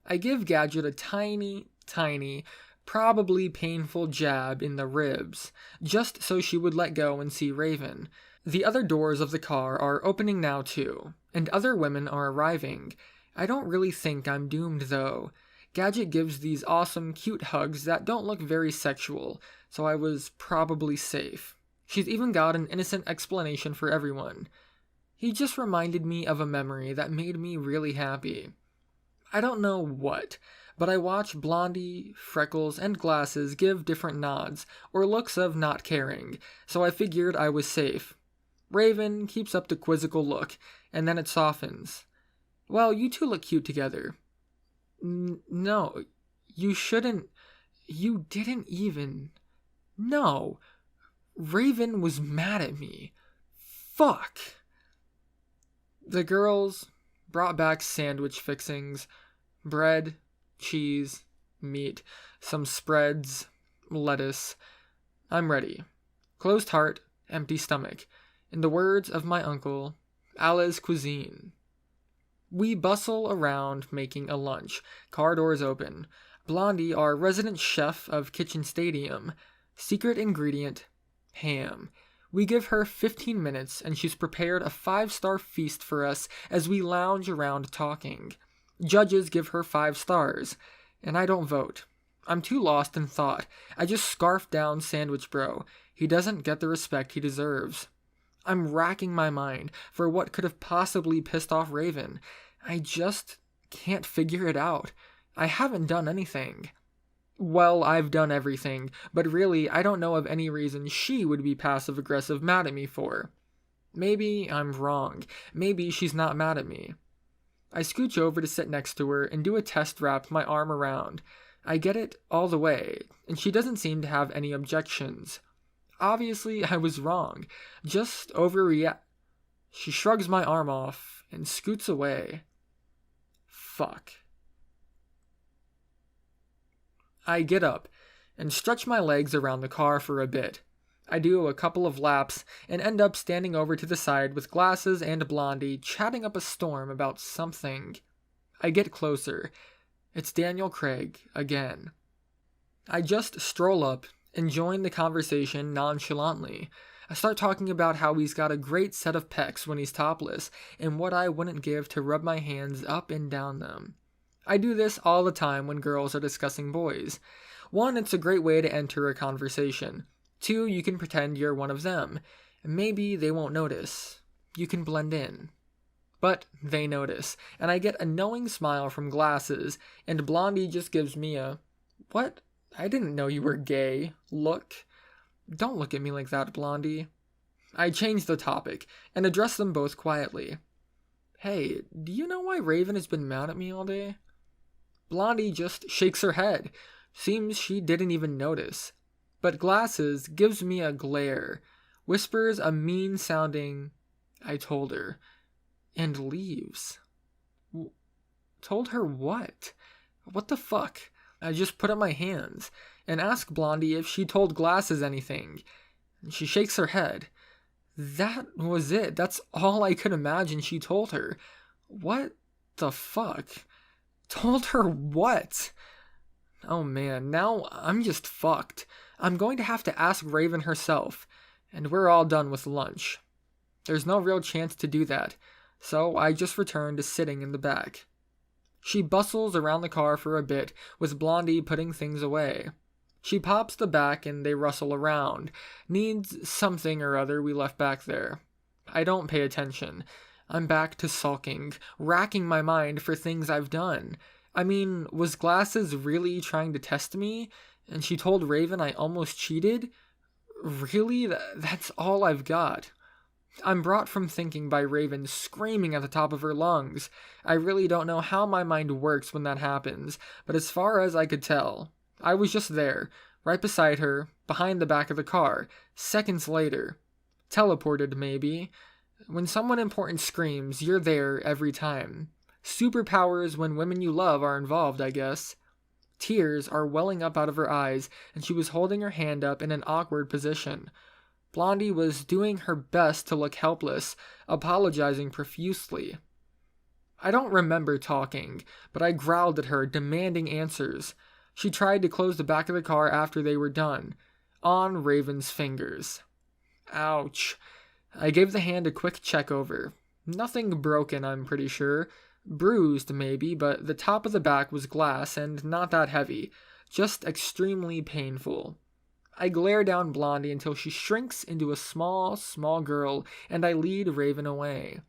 I give Gadget a tiny, probably painful jab in the ribs, just so she would let go and see Raven. The other doors of the car are opening now too, and other women are arriving. I don't really think I'm doomed though. Gadget gives these awesome, cute hugs that don't look very sexual, so I was probably safe. She's even got an innocent explanation for everyone. He just reminded me of a memory that made me really happy. I don't know what, but I watch Blondie, Freckles, and Glasses give different nods, or looks of not caring, so I figured I was safe. Raven keeps up the quizzical look, and then it softens. "Well, you two look cute together." No, you shouldn't. You didn't even. No. Raven was mad at me. Fuck. The girls brought back sandwich fixings, bread, cheese, meat, some spreads, lettuce. I'm ready. Closed heart, empty stomach. In the words of my uncle, Allah's cuisine. We bustle around making a lunch. Car doors open. Blondie, our resident chef of Kitchen Stadium. Secret ingredient, ham. We give her 15 minutes and she's prepared a 5-star feast for us as we lounge around talking. Judges give her 5 stars, and I don't vote. I'm too lost in thought. I just scarf down Sandwich Bro. He doesn't get the respect he deserves. I'm racking my mind for what could have possibly pissed off Raven. I just can't figure it out. I haven't done anything. Well, I've done everything, but really I don't know of any reason she would be passive-aggressive mad at me for. Maybe I'm wrong. Maybe she's not mad at me. I scooch over to sit next to her and do a test wrap my arm around. I get it all the way, and she doesn't seem to have any objections. Obviously, I was wrong. Just overreact. She shrugs my arm off and scoots away. Fuck. I get up and stretch my legs around the car for a bit. I do a couple of laps and end up standing over to the side with Glasses and Blondie chatting up a storm about something. I get closer. It's Daniel Craig again. I just stroll up and join the conversation nonchalantly. I start talking about how he's got a great set of pecs when he's topless, and what I wouldn't give to rub my hands up and down them. I do this all the time when girls are discussing boys. 1, it's a great way to enter a conversation. 2, you can pretend you're one of them. Maybe they won't notice. You can blend in. But they notice, and I get a knowing smile from Glasses, and Blondie just gives me a, "What? I didn't know you were gay. Look." Don't look at me like that, Blondie. I change the topic and address them both quietly. "Hey, do you know why Raven has been mad at me all day?" Blondie just shakes her head. Seems she didn't even notice. But Glasses gives me a glare, whispers a mean-sounding, "I told her," and leaves. Told her what? What the fuck? I just put up my hands and ask Blondie if she told Glasses anything. She shakes her head. That was it. That's all I could imagine she told her. What the fuck? Told her what? Oh man, now I'm just fucked. I'm going to have to ask Raven herself, and we're all done with lunch. There's no real chance to do that, so I just return to sitting in the back. She bustles around the car for a bit, with Blondie putting things away. She pops the back and they rustle around. Needs something or other we left back there. I don't pay attention. I'm back to sulking, racking my mind for things I've done. I mean, was Glasses really trying to test me? And she told Raven I almost cheated? Really? That's all I've got. I'm brought from thinking by Raven screaming at the top of her lungs. I really don't know how my mind works when that happens, but as far as I could tell, I was just there, right beside her, behind the back of the car, seconds later. Teleported, maybe. When someone important screams, you're there every time. Superpowers when women you love are involved, I guess. Tears are welling up out of her eyes, and she was holding her hand up in an awkward position. Blondie was doing her best to look helpless, apologizing profusely. I don't remember talking, but I growled at her, demanding answers. She tried to close the back of the car after they were done. On Raven's fingers. Ouch. I gave the hand a quick check over. Nothing broken, I'm pretty sure. Bruised, maybe, but the top of the back was glass and not that heavy. Just extremely painful. I glare down Blondie until she shrinks into a small girl, and I lead Raven away.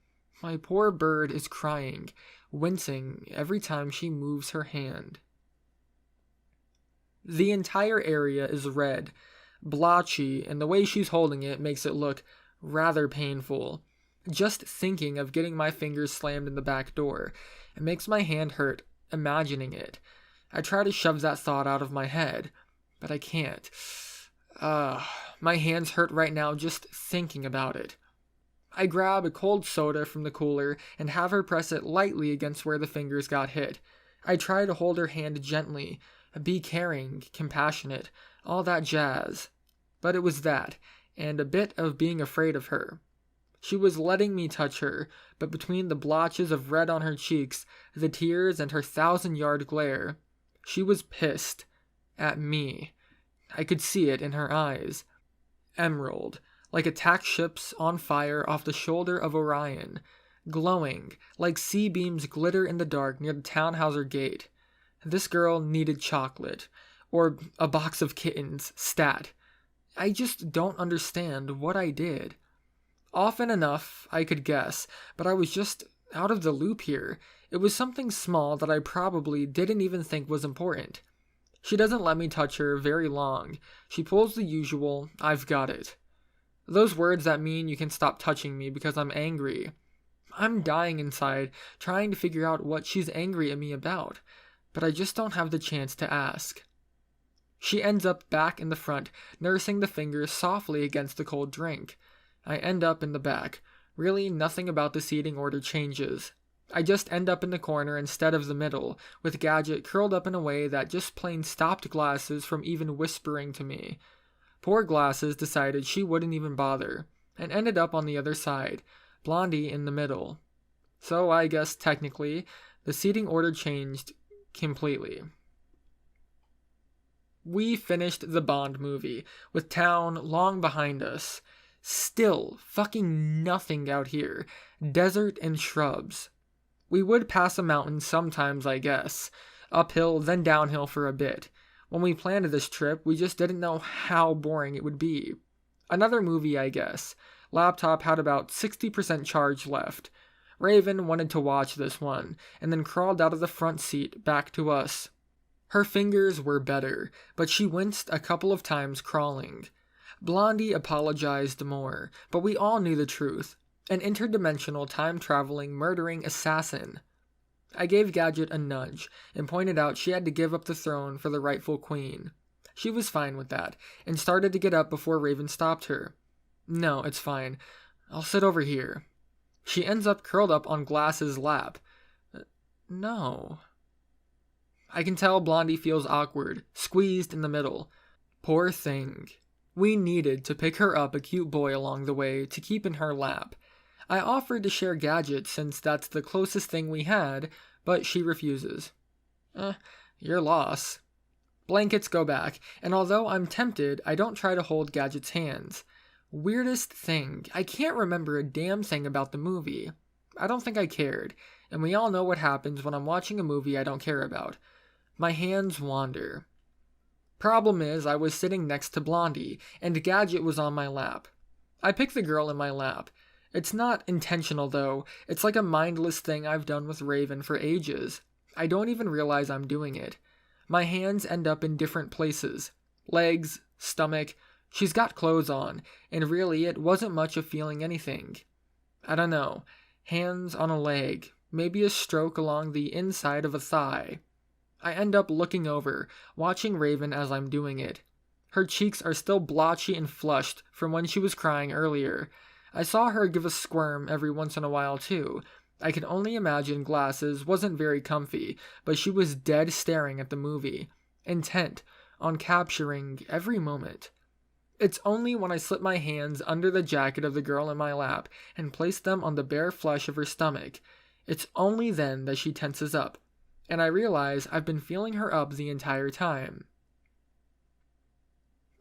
My poor bird is crying, wincing every time she moves her hand. The entire area is red, blotchy, and the way she's holding it makes it look rather painful. Just thinking of getting my fingers slammed in the back door, it makes my hand hurt, imagining it. I try to shove that thought out of my head, but I can't. My hands hurt right now just thinking about it. I grab a cold soda from the cooler and have her press it lightly against where the fingers got hit. I try to hold her hand gently, be caring, compassionate, all that jazz. But it was that, and a bit of being afraid of her. She was letting me touch her, but between the blotches of red on her cheeks, the tears, and her 1,000-yard glare, she was pissed. At me. I could see it in her eyes. Emerald, like attack ships on fire off the shoulder of Orion, glowing, like sea beams glitter in the dark near the Townhauser gate. This girl needed chocolate, or a box of kittens, stat. I just don't understand what I did. Often enough, I could guess, but I was just out of the loop here. It was something small that I probably didn't even think was important. She doesn't let me touch her very long. She pulls the usual, "I've got it." Those words that mean you can stop touching me because I'm angry. I'm dying inside, trying to figure out what she's angry at me about, but I just don't have the chance to ask. She ends up back in the front, nursing the fingers softly against the cold drink. I end up in the back. Really, nothing about the seating order changes. I just end up in the corner instead of the middle, with Gadget curled up in a way that just plain stopped Glasses from even whispering to me. Poor Glasses decided she wouldn't even bother, and ended up on the other side, Blondie in the middle. So I guess technically, the seating order changed completely. We finished the Bond movie, with town long behind us. Still fucking nothing out here. Desert and shrubs. We would pass a mountain sometimes, I guess. Uphill, then downhill for a bit. When we planned this trip, we just didn't know how boring it would be. Another movie, I guess. Laptop had about 60% charge left. Raven wanted to watch this one, and then crawled out of the front seat back to us. Her fingers were better, but she winced a couple of times crawling. Blondie apologized more, but we all knew the truth. An interdimensional, time-traveling, murdering assassin. I gave Gadget a nudge, and pointed out she had to give up the throne for the rightful queen. She was fine with that, and started to get up before Raven stopped her. "No, it's fine. I'll sit over here." She ends up curled up on Glass's lap. No. I can tell Blondie feels awkward, squeezed in the middle. Poor thing. We needed to pick her up a cute boy along the way to keep in her lap. I offered to share Gadget since that's the closest thing we had, but she refuses. Your loss. Blankets go back, and although I'm tempted, I don't try to hold Gadget's hands. Weirdest thing, I can't remember a damn thing about the movie. I don't think I cared, and we all know what happens when I'm watching a movie I don't care about. My hands wander. Problem is, I was sitting next to Blondie, and Gadget was on my lap. I pick the girl in my lap. It's not intentional though, it's like a mindless thing I've done with Raven for ages. I don't even realize I'm doing it. My hands end up in different places. Legs, stomach, she's got clothes on, and really it wasn't much of feeling anything. I don't know, hands on a leg, maybe a stroke along the inside of a thigh. I end up looking over, watching Raven as I'm doing it. Her cheeks are still blotchy and flushed from when she was crying earlier. I saw her give a squirm every once in a while too. I can only imagine Glasses wasn't very comfy, but she was dead staring at the movie, intent on capturing every moment. It's only when I slip my hands under the jacket of the girl in my lap and place them on the bare flesh of her stomach, it's only then that she tenses up, and I realize I've been feeling her up the entire time.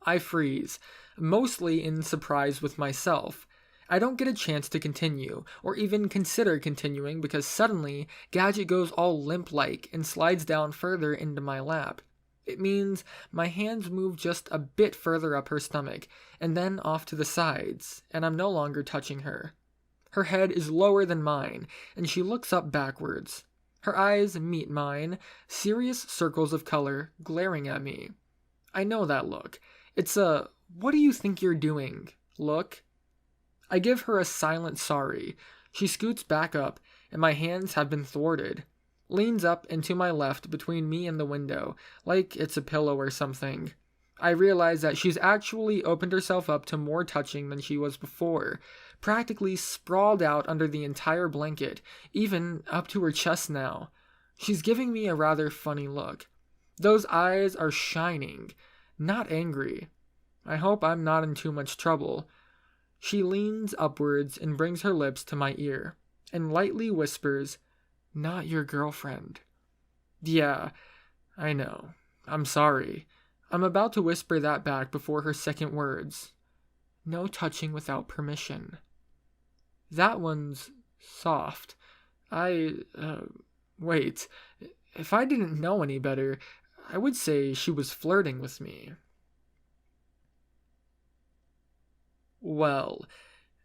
I freeze, mostly in surprise with myself. I don't get a chance to continue, or even consider continuing because suddenly Gadget goes all limp-like and slides down further into my lap. It means my hands move just a bit further up her stomach, and then off to the sides, and I'm no longer touching her. Her head is lower than mine, and she looks up backwards. Her eyes meet mine, serious circles of color glaring at me. I know that look. It's a, "What do you think you're doing?" look. I give her a silent sorry. She scoots back up, and my hands have been thwarted. Leans up and to my left between me and the window, like it's a pillow or something. I realize that she's actually opened herself up to more touching than she was before, practically sprawled out under the entire blanket, even up to her chest now. She's giving me a rather funny look. Those eyes are shining, not angry. I hope I'm not in too much trouble. She leans upwards and brings her lips to my ear, and lightly whispers, "Not your girlfriend." Yeah, I know. I'm sorry. I'm about to whisper that back before her second words. "No touching without permission." That one's soft. Wait. If I didn't know any better, I would say she was flirting with me. Well,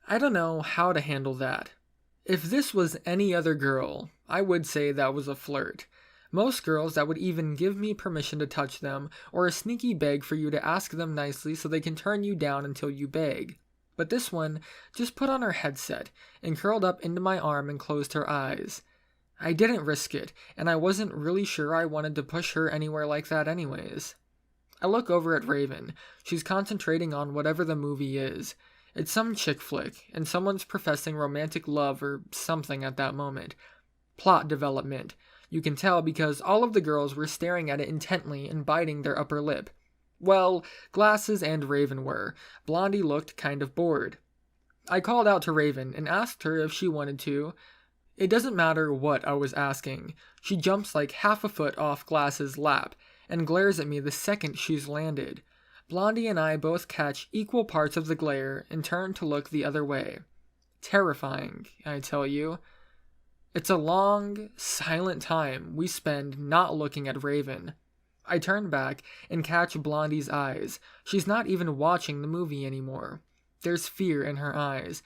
I don't know how to handle that. If this was any other girl, I would say that was a flirt. Most girls that would even give me permission to touch them, or a sneaky beg for you to ask them nicely so they can turn you down until you beg. But this one just put on her headset and curled up into my arm and closed her eyes. I didn't risk it, and I wasn't really sure I wanted to push her anywhere like that anyways. I look over at Raven. She's concentrating on whatever the movie is. It's some chick flick, and someone's professing romantic love or something at that moment. Plot development. You can tell because all of the girls were staring at it intently and biting their upper lip. Well, Glasses and Raven were. Blondie looked kind of bored. I called out to Raven and asked her if she wanted to. It doesn't matter what I was asking. She jumps like half a foot off Glasses' lap and glares at me the second she's landed. Blondie and I both catch equal parts of the glare and turn to look the other way. Terrifying, I tell you. It's a long, silent time we spend not looking at Raven. I turn back and catch Blondie's eyes. She's not even watching the movie anymore. There's fear in her eyes.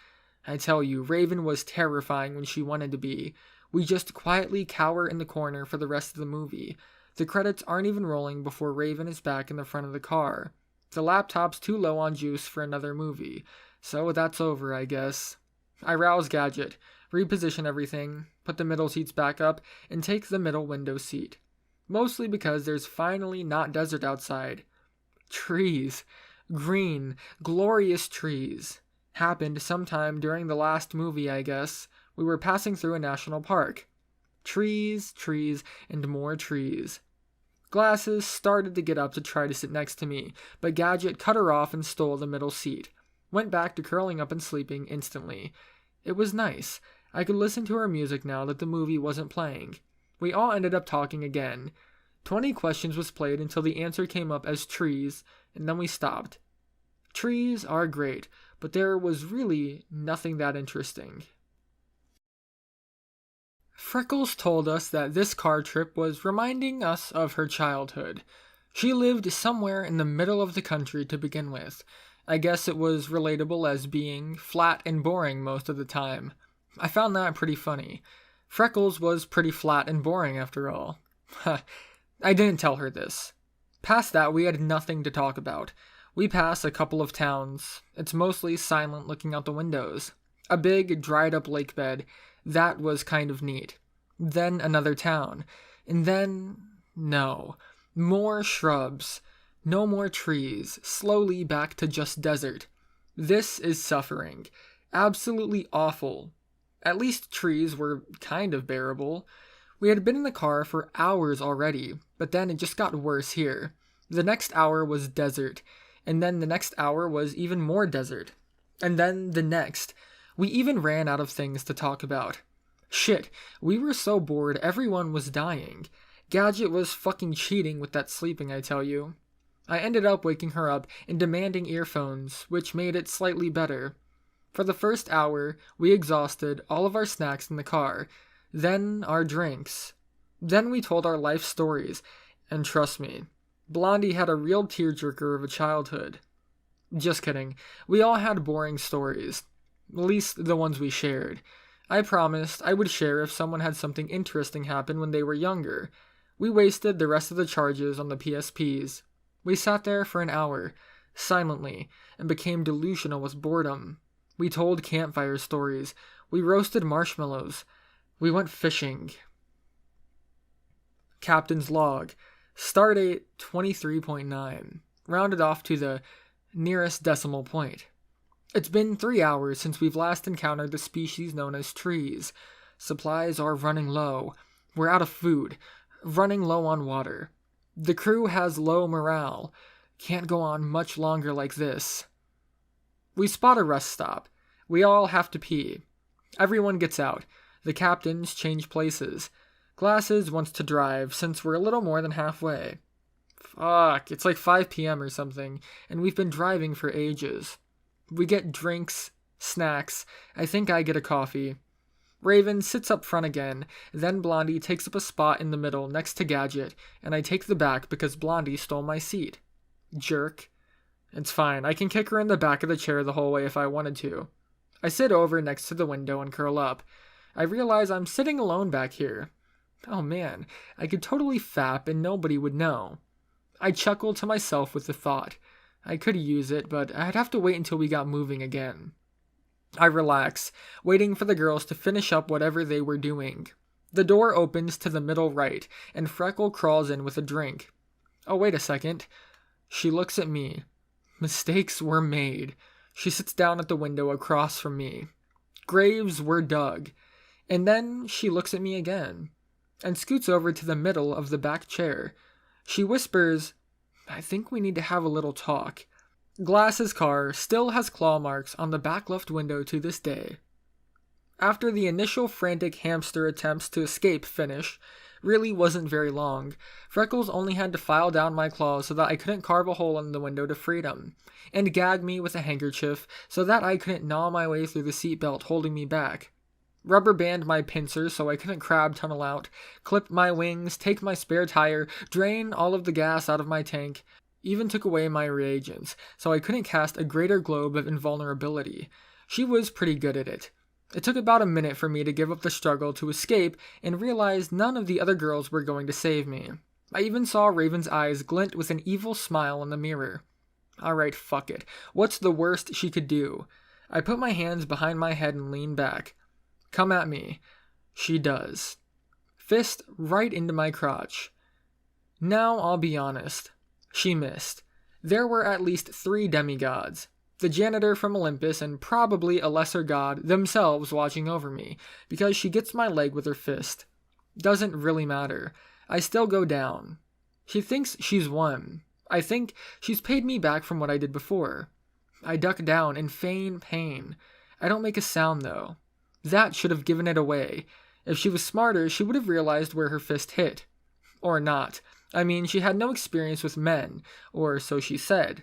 I tell you, Raven was terrifying when she wanted to be. We just quietly cower in the corner for the rest of the movie. The credits aren't even rolling before Raven is back in the front of the car. The laptop's too low on juice for another movie, so that's over, I guess. I rouse Gadget, reposition everything, put the middle seats back up, and take the middle window seat. Mostly because there's finally not desert outside. Trees. Green, glorious trees. Happened sometime during the last movie, I guess. We were passing through a national park. Trees, trees, and more trees. Glasses started to get up to try to sit next to me, but Gadget cut her off and stole the middle seat. Went back to curling up and sleeping instantly. It was nice. I could listen to her music now that the movie wasn't playing. We all ended up talking again. 20 questions was played until the answer came up as trees, and then we stopped. Trees are great, but there was really nothing that interesting. Freckles told us that this car trip was reminding us of her childhood. She lived somewhere in the middle of the country to begin with. I guess it was relatable as being flat and boring most of the time. I found that pretty funny. Freckles was pretty flat and boring after all. I didn't tell her this. Past that, we had nothing to talk about. We pass a couple of towns. It's mostly silent looking out the windows. A big, dried-up lake bed. That was kind of neat. Then another town. And then... no. More shrubs. No more trees, slowly back to just desert. This is suffering. Absolutely awful. At least trees were kind of bearable. We had been in the car for hours already, but then it just got worse here. The next hour was desert, and then the next hour was even more desert. And then the next. We even ran out of things to talk about. Shit, we were so bored everyone was dying. Gadget was fucking cheating with that sleeping, I tell you. I ended up waking her up and demanding earphones, which made it slightly better. For the first hour, we exhausted all of our snacks in the car, then our drinks. Then we told our life stories, and trust me, Blondie had a real tearjerker of a childhood. Just kidding, we all had boring stories, at least the ones we shared. I promised I would share if someone had something interesting happen when they were younger. We wasted the rest of the charges on the PSPs. We sat there for an hour, silently, and became delusional with boredom. We told campfire stories. We roasted marshmallows. We went fishing. Captain's log. Stardate 23.9. Rounded off to the nearest decimal point. It's been 3 hours since we've last encountered the species known as trees. Supplies are running low. We're out of food. Running low on water. The crew has low morale. Can't go on much longer like this. We spot a rest stop. We all have to pee. Everyone gets out. The captains change places. Glasses wants to drive since we're a little more than halfway. Fuck, it's like 5 p.m. or something, and we've been driving for ages. We get drinks, snacks. I think I get a coffee. Raven sits up front again, then Blondie takes up a spot in the middle next to Gadget, and I take the back because Blondie stole my seat. Jerk. It's fine, I can kick her in the back of the chair the whole way if I wanted to. I sit over next to the window and curl up. I realize I'm sitting alone back here. Oh man, I could totally fap and nobody would know. I chuckle to myself with the thought. I could use it, but I'd have to wait until we got moving again. I relax, waiting for the girls to finish up whatever they were doing. The door opens to the middle right, and Freckle crawls in with a drink. Oh, wait a second. She looks at me. Mistakes were made. She sits down at the window across from me. Graves were dug. And then she looks at me again, and scoots over to the middle of the back chair. She whispers, I think we need to have a little talk. Glass's car still has claw marks on the back left window to this day. After the initial frantic hamster attempts to escape finish really wasn't very long, Freckles only had to file down my claws so that I couldn't carve a hole in the window to freedom, and gag me with a handkerchief so that I couldn't gnaw my way through the seatbelt holding me back. Rubber band my pincers so I couldn't crab tunnel out, clip my wings, take my spare tire, drain all of the gas out of my tank, even took away my reagents, so I couldn't cast a greater globe of invulnerability. She was pretty good at it. It took about a minute for me to give up the struggle to escape and realize none of the other girls were going to save me. I even saw Raven's eyes glint with an evil smile in the mirror. Alright, fuck it. What's the worst she could do? I put my hands behind my head and lean back. Come at me. She does. Fist right into my crotch. Now I'll be honest. She missed. There were at least 3 demigods. The janitor from Olympus and probably a lesser god themselves watching over me, because she gets my leg with her fist. Doesn't really matter. I still go down. She thinks she's won. I think she's paid me back from what I did before. I duck down and feign pain. I don't make a sound though. That should have given it away. If she was smarter, she would have realized where her fist hit. Or not. I mean, she had no experience with men, or so she said.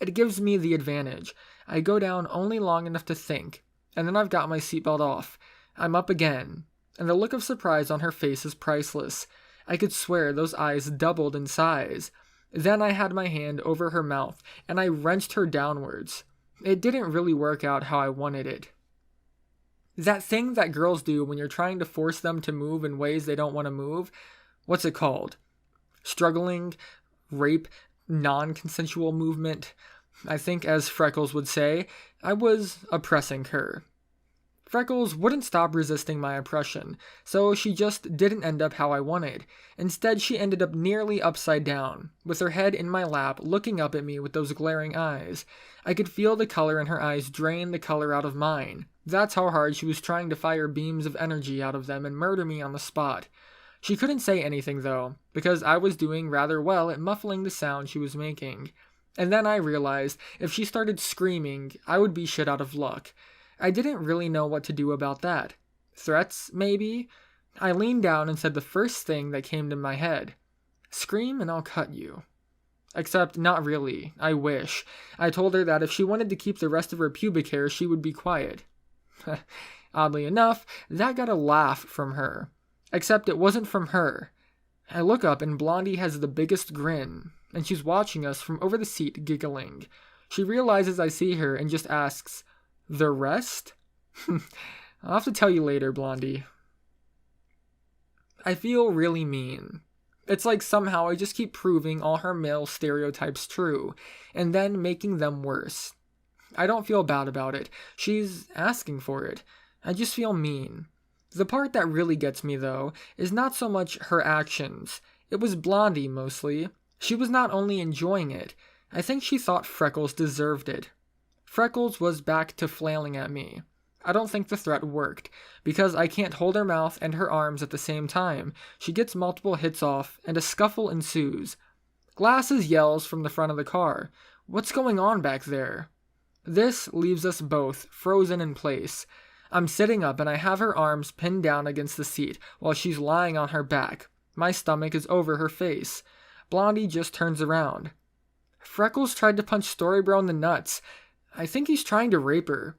It gives me the advantage. I go down only long enough to think, and then I've got my seatbelt off. I'm up again, and the look of surprise on her face is priceless. I could swear those eyes doubled in size. Then I had my hand over her mouth, and I wrenched her downwards. It didn't really work out how I wanted it. That thing that girls do when you're trying to force them to move in ways they don't want to move, what's it called? Struggling, rape, non-consensual movement. I think, as Freckles would say, I was oppressing her. Freckles wouldn't stop resisting my oppression, so she just didn't end up how I wanted. Instead, she ended up nearly upside down, with her head in my lap, looking up at me with those glaring eyes. I could feel the color in her eyes drain the color out of mine. That's how hard she was trying to fire beams of energy out of them and murder me on the spot. She couldn't say anything, though, because I was doing rather well at muffling the sound she was making. And then I realized if she started screaming, I would be shit out of luck. I didn't really know what to do about that. Threats, maybe? I leaned down and said the first thing that came to my head. Scream and I'll cut you. Except not really. I wish. I told her that if she wanted to keep the rest of her pubic hair, she would be quiet. Oddly enough, that got a laugh from her. Except it wasn't from her. I look up and Blondie has the biggest grin, and she's watching us from over the seat giggling. She realizes I see her and just asks, "The rest?" I'll have to tell you later, Blondie. I feel really mean. It's like somehow I just keep proving all her male stereotypes true, and then making them worse. I don't feel bad about it. She's asking for it. I just feel mean. The part that really gets me, though, is not so much her actions. It was Blondie, mostly. She was not only enjoying it, I think she thought Freckles deserved it. Freckles was back to flailing at me. I don't think the threat worked, because I can't hold her mouth and her arms at the same time. She gets multiple hits off, and a scuffle ensues. Glasses yells from the front of the car. What's going on back there? This leaves us both frozen in place. I'm sitting up and I have her arms pinned down against the seat while she's lying on her back. My stomach is over her face. Blondie just turns around. Freckles tried to punch Storybro in the nuts. I think he's trying to rape her.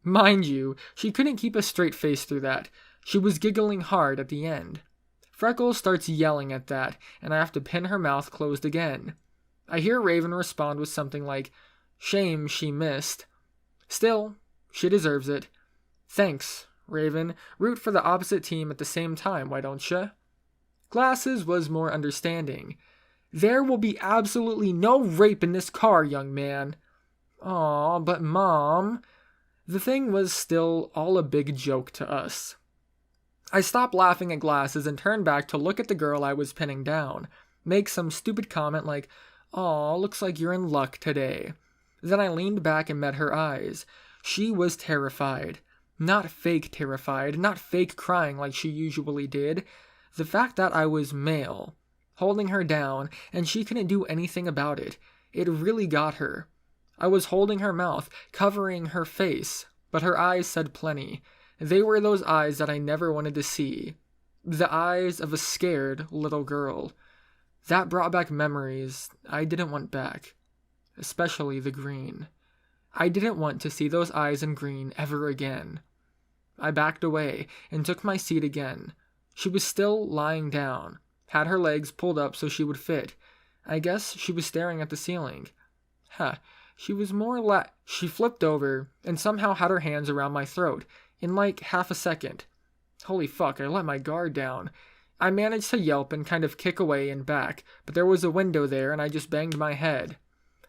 Mind you, she couldn't keep a straight face through that. She was giggling hard at the end. Freckles starts yelling at that, and I have to pin her mouth closed again. I hear Raven respond with something like, "Shame she missed." Still, she deserves it. Thanks, Raven. Root for the opposite team at the same time, why don't ya? Glasses was more understanding. There will be absolutely no rape in this car, young man. Aw, but Mom... The thing was still all a big joke to us. I stopped laughing at Glasses and turned back to look at the girl I was pinning down, make some stupid comment like, "Aw, looks like you're in luck today." Then I leaned back and met her eyes. She was terrified. Not fake terrified, not fake crying like she usually did. The fact that I was male, holding her down, and she couldn't do anything about it, it really got her. I was holding her mouth, covering her face, but her eyes said plenty. They were those eyes that I never wanted to see. The eyes of a scared little girl. That brought back memories I didn't want back. Especially the green. I didn't want to see those eyes in green ever again. I backed away and took my seat again. She was still lying down, had her legs pulled up so she would fit. I guess she was staring at the ceiling. She was She flipped over and somehow had her hands around my throat in like half a second. Holy fuck, I let my guard down. I managed to yelp and kind of kick away and back, but there was a window there and I just banged my head.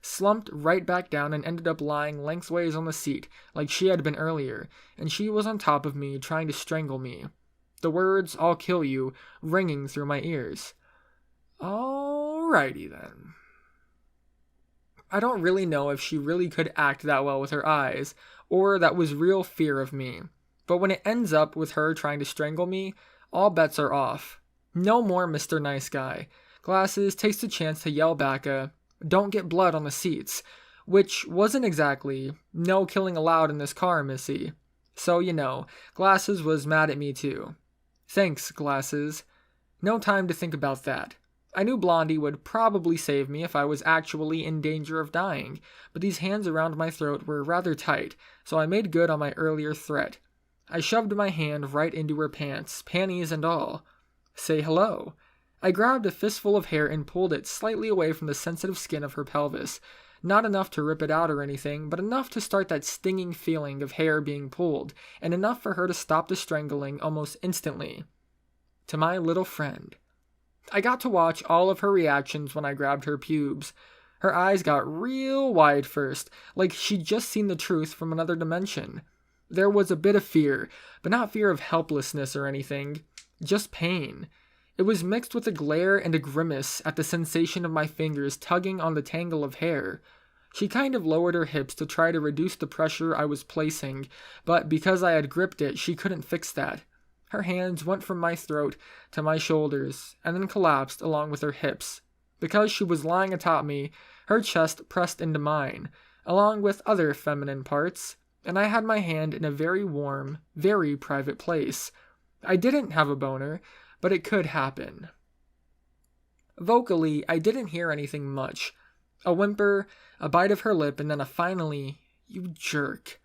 Slumped right back down and ended up lying lengthways on the seat like she had been earlier, and she was on top of me trying to strangle me. The words, "I'll kill you," ringing through my ears. Alrighty then. I don't really know if she really could act that well with her eyes, or that was real fear of me. But when it ends up with her trying to strangle me, all bets are off. No more Mr. Nice Guy. Glasses takes the chance to yell back "Don't get blood on the seats," which wasn't exactly, "No killing allowed in this car, missy." So, Glasses was mad at me too. Thanks, Glasses. No time to think about that. I knew Blondie would probably save me if I was actually in danger of dying, but these hands around my throat were rather tight, so I made good on my earlier threat. I shoved my hand right into her pants, panties and all. Say hello. I grabbed a fistful of hair and pulled it slightly away from the sensitive skin of her pelvis. Not enough to rip it out or anything, but enough to start that stinging feeling of hair being pulled, and enough for her to stop the strangling almost instantly. To my little friend. I got to watch all of her reactions when I grabbed her pubes. Her eyes got real wide first, like she'd just seen the truth from another dimension. There was a bit of fear, but not fear of helplessness or anything, just pain. It was mixed with a glare and a grimace at the sensation of my fingers tugging on the tangle of hair. She kind of lowered her hips to try to reduce the pressure I was placing, but because I had gripped it, she couldn't fix that. Her hands went from my throat to my shoulders, and then collapsed along with her hips. Because she was lying atop me, her chest pressed into mine, along with other feminine parts, and I had my hand in a very warm, very private place. I didn't have a boner, but it could happen. Vocally, I didn't hear anything much. A whimper, a bite of her lip, and then a finally, "You jerk."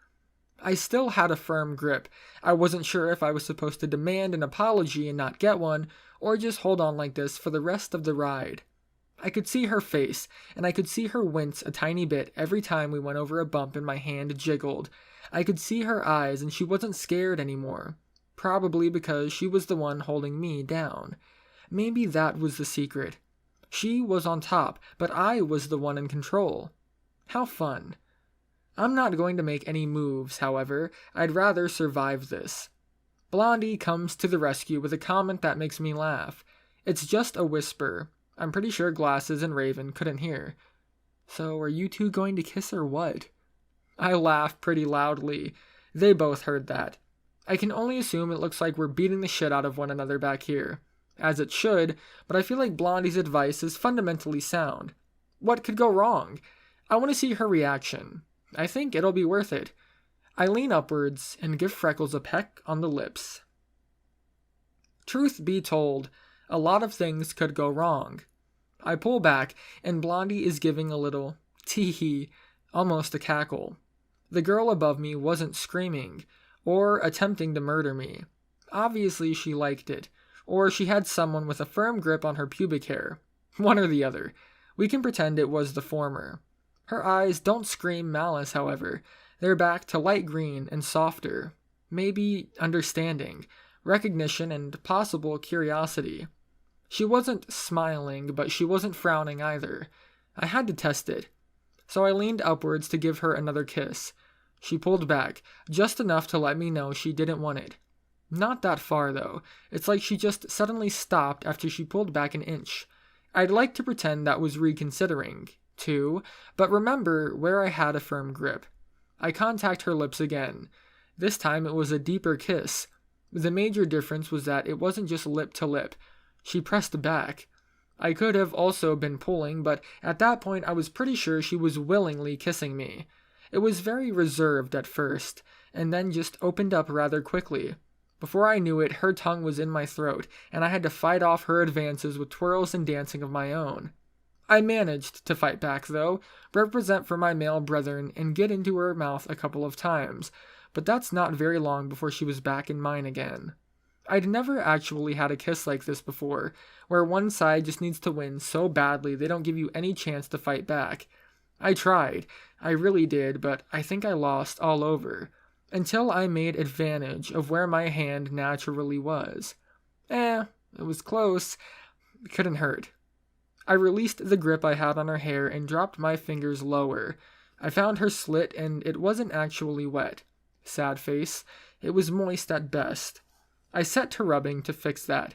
I still had a firm grip. I wasn't sure if I was supposed to demand an apology and not get one, or just hold on like this for the rest of the ride. I could see her face, and I could see her wince a tiny bit every time we went over a bump and my hand jiggled. I could see her eyes, and she wasn't scared anymore. Probably because she was the one holding me down. Maybe that was the secret. She was on top, but I was the one in control. How fun. I'm not going to make any moves, however. I'd rather survive this. Blondie comes to the rescue with a comment that makes me laugh. It's just a whisper. I'm pretty sure Glasses and Raven couldn't hear. "So are you two going to kiss or what?" I laughed pretty loudly. They both heard that. I can only assume it looks like we're beating the shit out of one another back here. As it should, but I feel like Blondie's advice is fundamentally sound. What could go wrong? I want to see her reaction. I think it'll be worth it. I lean upwards and give Freckles a peck on the lips. Truth be told, a lot of things could go wrong. I pull back, and Blondie is giving a little tee-hee, almost a cackle. The girl above me wasn't screaming, or attempting to murder me. Obviously she liked it, or she had someone with a firm grip on her pubic hair. One or the other. We can pretend it was the former. Her eyes don't scream malice, however. They're back to light green and softer. Maybe understanding, recognition, and possible curiosity. She wasn't smiling, but she wasn't frowning either. I had to test it. So I leaned upwards to give her another kiss. She pulled back, just enough to let me know she didn't want it. Not that far, though. It's like she just suddenly stopped after she pulled back an inch. I'd like to pretend that was reconsidering, too, but remember where I had a firm grip. I contact her lips again. This time it was a deeper kiss. The major difference was that it wasn't just lip to lip. She pressed back. I could have also been pulling, but at that point I was pretty sure she was willingly kissing me. It was very reserved at first, and then just opened up rather quickly. Before I knew it, her tongue was in my throat, and I had to fight off her advances with twirls and dancing of my own. I managed to fight back, though, represent for my male brethren, and get into her mouth a couple of times, but that's not very long before she was back in mine again. I'd never actually had a kiss like this before, where one side just needs to win so badly they don't give you any chance to fight back. I tried, I really did, but I think I lost all over, until I made advantage of where my hand naturally was. It was close. It couldn't hurt. I released the grip I had on her hair and dropped my fingers lower. I found her slit, and it wasn't actually wet. Sad face. It was moist at best. I set to rubbing to fix that.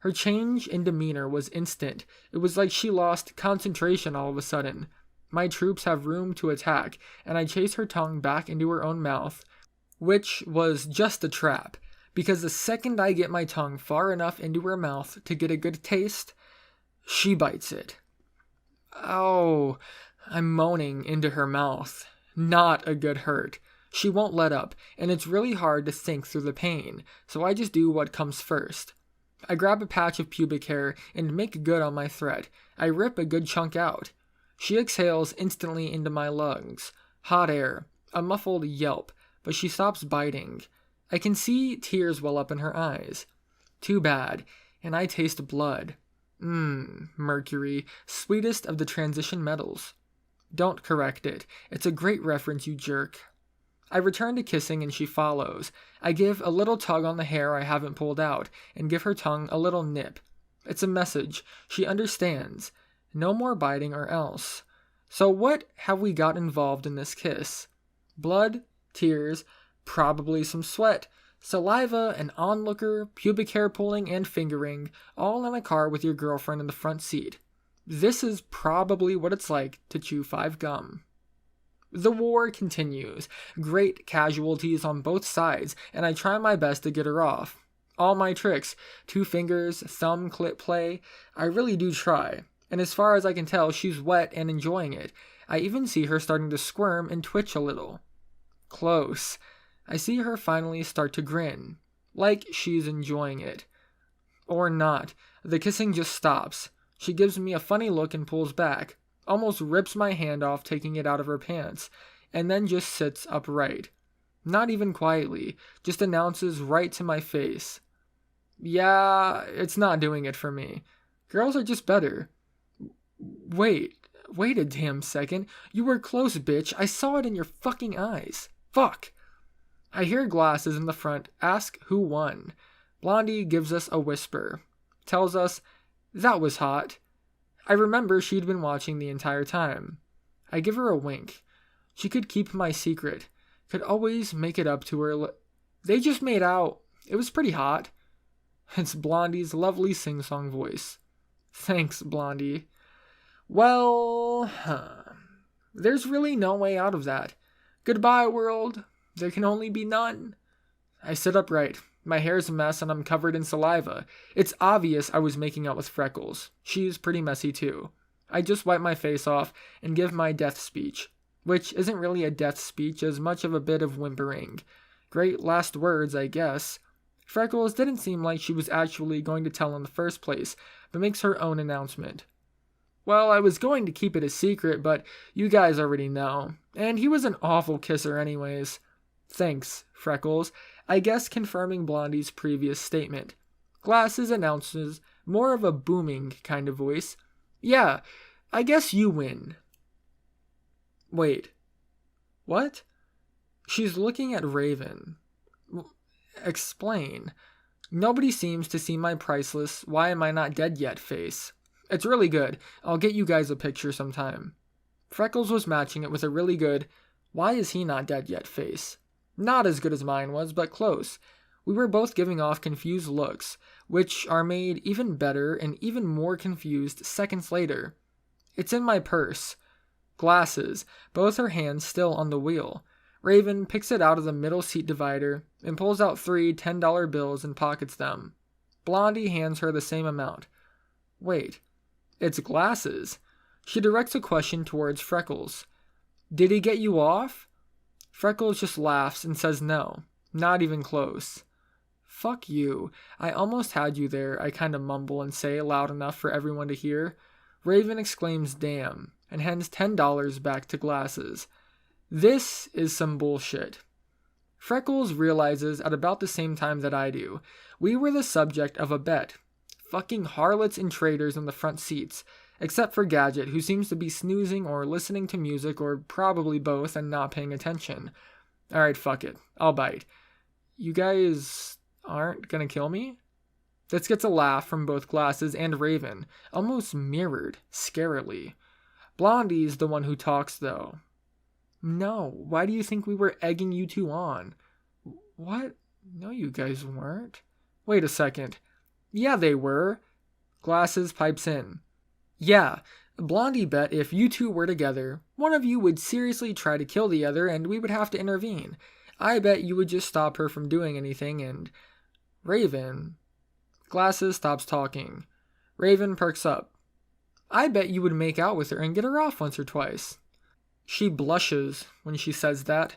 Her change in demeanor was instant. It was like she lost concentration all of a sudden. My troops have room to attack, and I chase her tongue back into her own mouth, which was just a trap, because the second I get my tongue far enough into her mouth to get a good taste, she bites it. Oh, I'm moaning into her mouth. Not a good hurt. She won't let up, and it's really hard to think through the pain, so I just do what comes first. I grab a patch of pubic hair and make good on my threat. I rip a good chunk out. She exhales instantly into my lungs. Hot air. A muffled yelp, but she stops biting. I can see tears well up in her eyes. Too bad, and I taste blood. Mercury, sweetest of the transition metals. Don't correct it. It's a great reference, you jerk. I return to kissing and she follows. I give a little tug on the hair I haven't pulled out, and give her tongue a little nip. It's a message. She understands. No more biting or else. So what have we got involved in this kiss? Blood, tears, Probably some sweat, saliva, an onlooker, pubic hair pulling, and fingering, all in a car with your girlfriend in the front seat. This is probably what it's like to chew 5 gum. The war continues. Great casualties on both sides, and I try my best to get her off. All my tricks, 2 fingers, thumb clip play, I really do try. And as far as I can tell, she's wet and enjoying it. I even see her starting to squirm and twitch a little. Close. I see her finally start to grin, like she's enjoying it. Or not. The kissing just stops. She gives me a funny look and pulls back, almost rips my hand off, taking it out of her pants, and then just sits upright. Not even quietly, just announces right to my face. Yeah, it's not doing it for me. Girls are just better. Wait a damn second. You were close, bitch. I saw it in your fucking eyes. Fuck. I hear Glasses in the front ask who won. Blondie gives us a whisper. Tells us, that was hot. I remember she'd been watching the entire time. I give her a wink. She could keep my secret. Could always make it up to her. They just made out. It was pretty hot. It's Blondie's lovely sing-song voice. Thanks, Blondie. Well, there's really no way out of that. Goodbye, world. There can only be none. I sit upright. My hair's a mess and I'm covered in saliva. It's obvious I was making out with Freckles. She's pretty messy too. I just wipe my face off and give my death speech, which isn't really a death speech as much of a bit of whimpering. Great last words, I guess. Freckles didn't seem like she was actually going to tell in the first place, but makes her own announcement. Well, I was going to keep it a secret, but you guys already know. And he was an awful kisser anyways. Thanks, Freckles. I guess confirming Blondie's previous statement. Glasses announces, more of a booming kind of voice. Yeah, I guess you win. Wait. What? She's looking at Raven. Explain. Nobody seems to see my priceless "why am I not dead yet" face. It's really good. I'll get you guys a picture sometime. Freckles was matching it with a really good "why is he not dead yet" face. Not as good as mine was, but close. We were both giving off confused looks, which are made even better and even more confused seconds later. It's in my purse. Glasses, both her hands still on the wheel. Raven picks it out of the middle seat divider and pulls out 3 $10 bills and pockets them. Blondie hands her the same amount. Wait, it's Glasses. She directs a question towards Freckles. Did he get you off? Freckles just laughs and says no, not even close. Fuck you. I almost had you there, I kind of mumble and say loud enough for everyone to hear. Raven exclaims damn, and hands $10 back to Glasses. This is some bullshit. Freckles realizes at about the same time that I do. We were the subject of a bet. Fucking harlots and traitors in the front seats, except for Gadget, who seems to be snoozing or listening to music or probably both and not paying attention. Alright, fuck it. I'll bite. You guys aren't gonna kill me? This gets a laugh from both Glasses and Raven, almost mirrored, scarily. Blondie's the one who talks, though. No, why do you think we were egging you two on? What? No, you guys weren't. Wait a second. Yeah, they were. Glasses pipes in. Yeah, Blondie bet if you two were together, one of you would seriously try to kill the other and we would have to intervene. I bet you would just stop her from doing anything and... Raven... Glasses stops talking. Raven perks up. I bet you would make out with her and get her off once or twice. She blushes when she says that.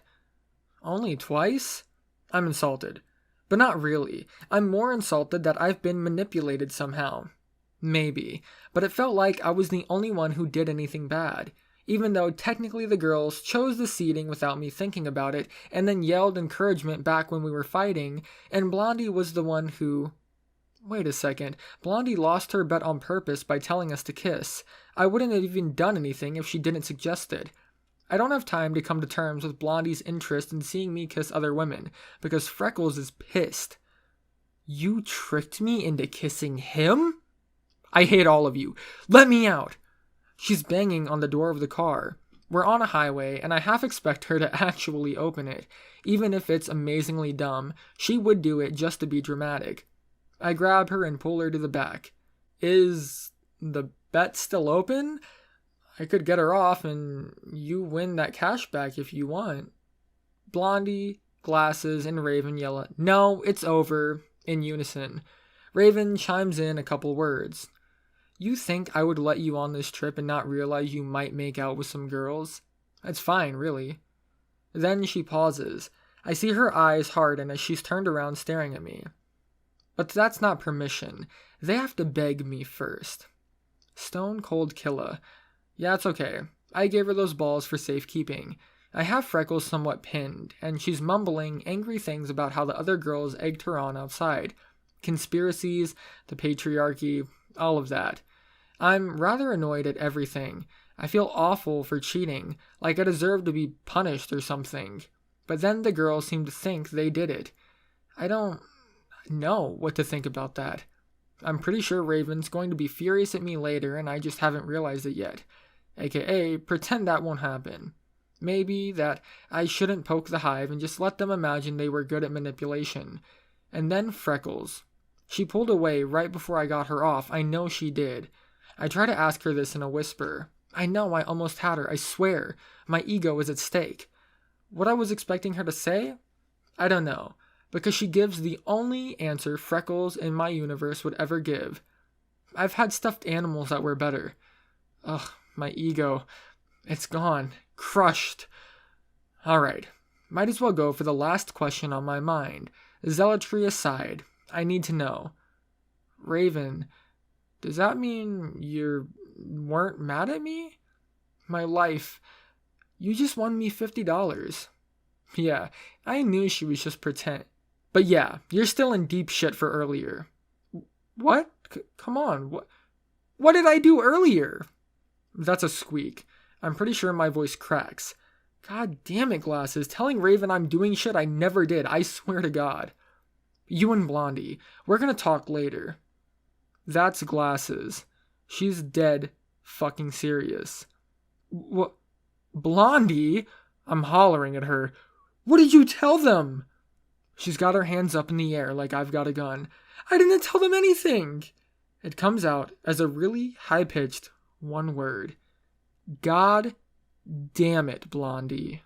Only twice? I'm insulted. But not really. I'm more insulted that I've been manipulated somehow. Maybe. But it felt like I was the only one who did anything bad. Even though technically the girls chose the seating without me thinking about it, and then yelled encouragement back when we were fighting, and Blondie was the one who... Wait a second. Blondie lost her bet on purpose by telling us to kiss. I wouldn't have even done anything if she didn't suggest it. I don't have time to come to terms with Blondie's interest in seeing me kiss other women, because Freckles is pissed. You tricked me into kissing him? I hate all of you. Let me out! She's banging on the door of the car. We're on a highway, and I half expect her to actually open it. Even if it's amazingly dumb, she would do it just to be dramatic. I grab her and pull her to the back. Is the bet still open? I could get her off and you win that cash back if you want. Blondie, Glasses, and Raven yell at, "No, it's over," in unison. Raven chimes in a couple words. "You think I would let you on this trip and not realize you might make out with some girls? That's fine, really." Then she pauses. I see her eyes harden as she's turned around staring at me. But that's not permission. They have to beg me first. Stone cold killer. Yeah, it's okay. I gave her those balls for safekeeping. I have Freckles somewhat pinned, and she's mumbling angry things about how the other girls egged her on outside. Conspiracies, the patriarchy, all of that. I'm rather annoyed at everything. I feel awful for cheating, like I deserve to be punished or something. But then the girls seem to think they did it. I don't know what to think about that. I'm pretty sure Raven's going to be furious at me later and I just haven't realized it yet. AKA, pretend that won't happen. Maybe that I shouldn't poke the hive and just let them imagine they were good at manipulation. And then Freckles. She pulled away right before I got her off. I know she did. I try to ask her this in a whisper. I know I almost had her, I swear. My ego is at stake. What I was expecting her to say? I don't know, because she gives the only answer Freckles in my universe would ever give. I've had stuffed animals that were better. Ugh, my ego. It's gone. Crushed. Alright, might as well go for the last question on my mind. Zealotry aside, I need to know. Raven, does that mean you weren't mad at me? My life. You just won me $50. Yeah, I knew she was just pretend. But yeah, you're still in deep shit for earlier. What? Come on, what did I do earlier? That's a squeak. I'm pretty sure my voice cracks. God damn it, Glasses. Telling Raven I'm doing shit I never did, I swear to God. You and Blondie, we're gonna talk later. That's Glasses. She's dead fucking serious. What? Blondie? I'm hollering at her. What did you tell them? She's got her hands up in the air like I've got a gun. I didn't tell them anything. It comes out as a really high-pitched one word. God damn it, Blondie.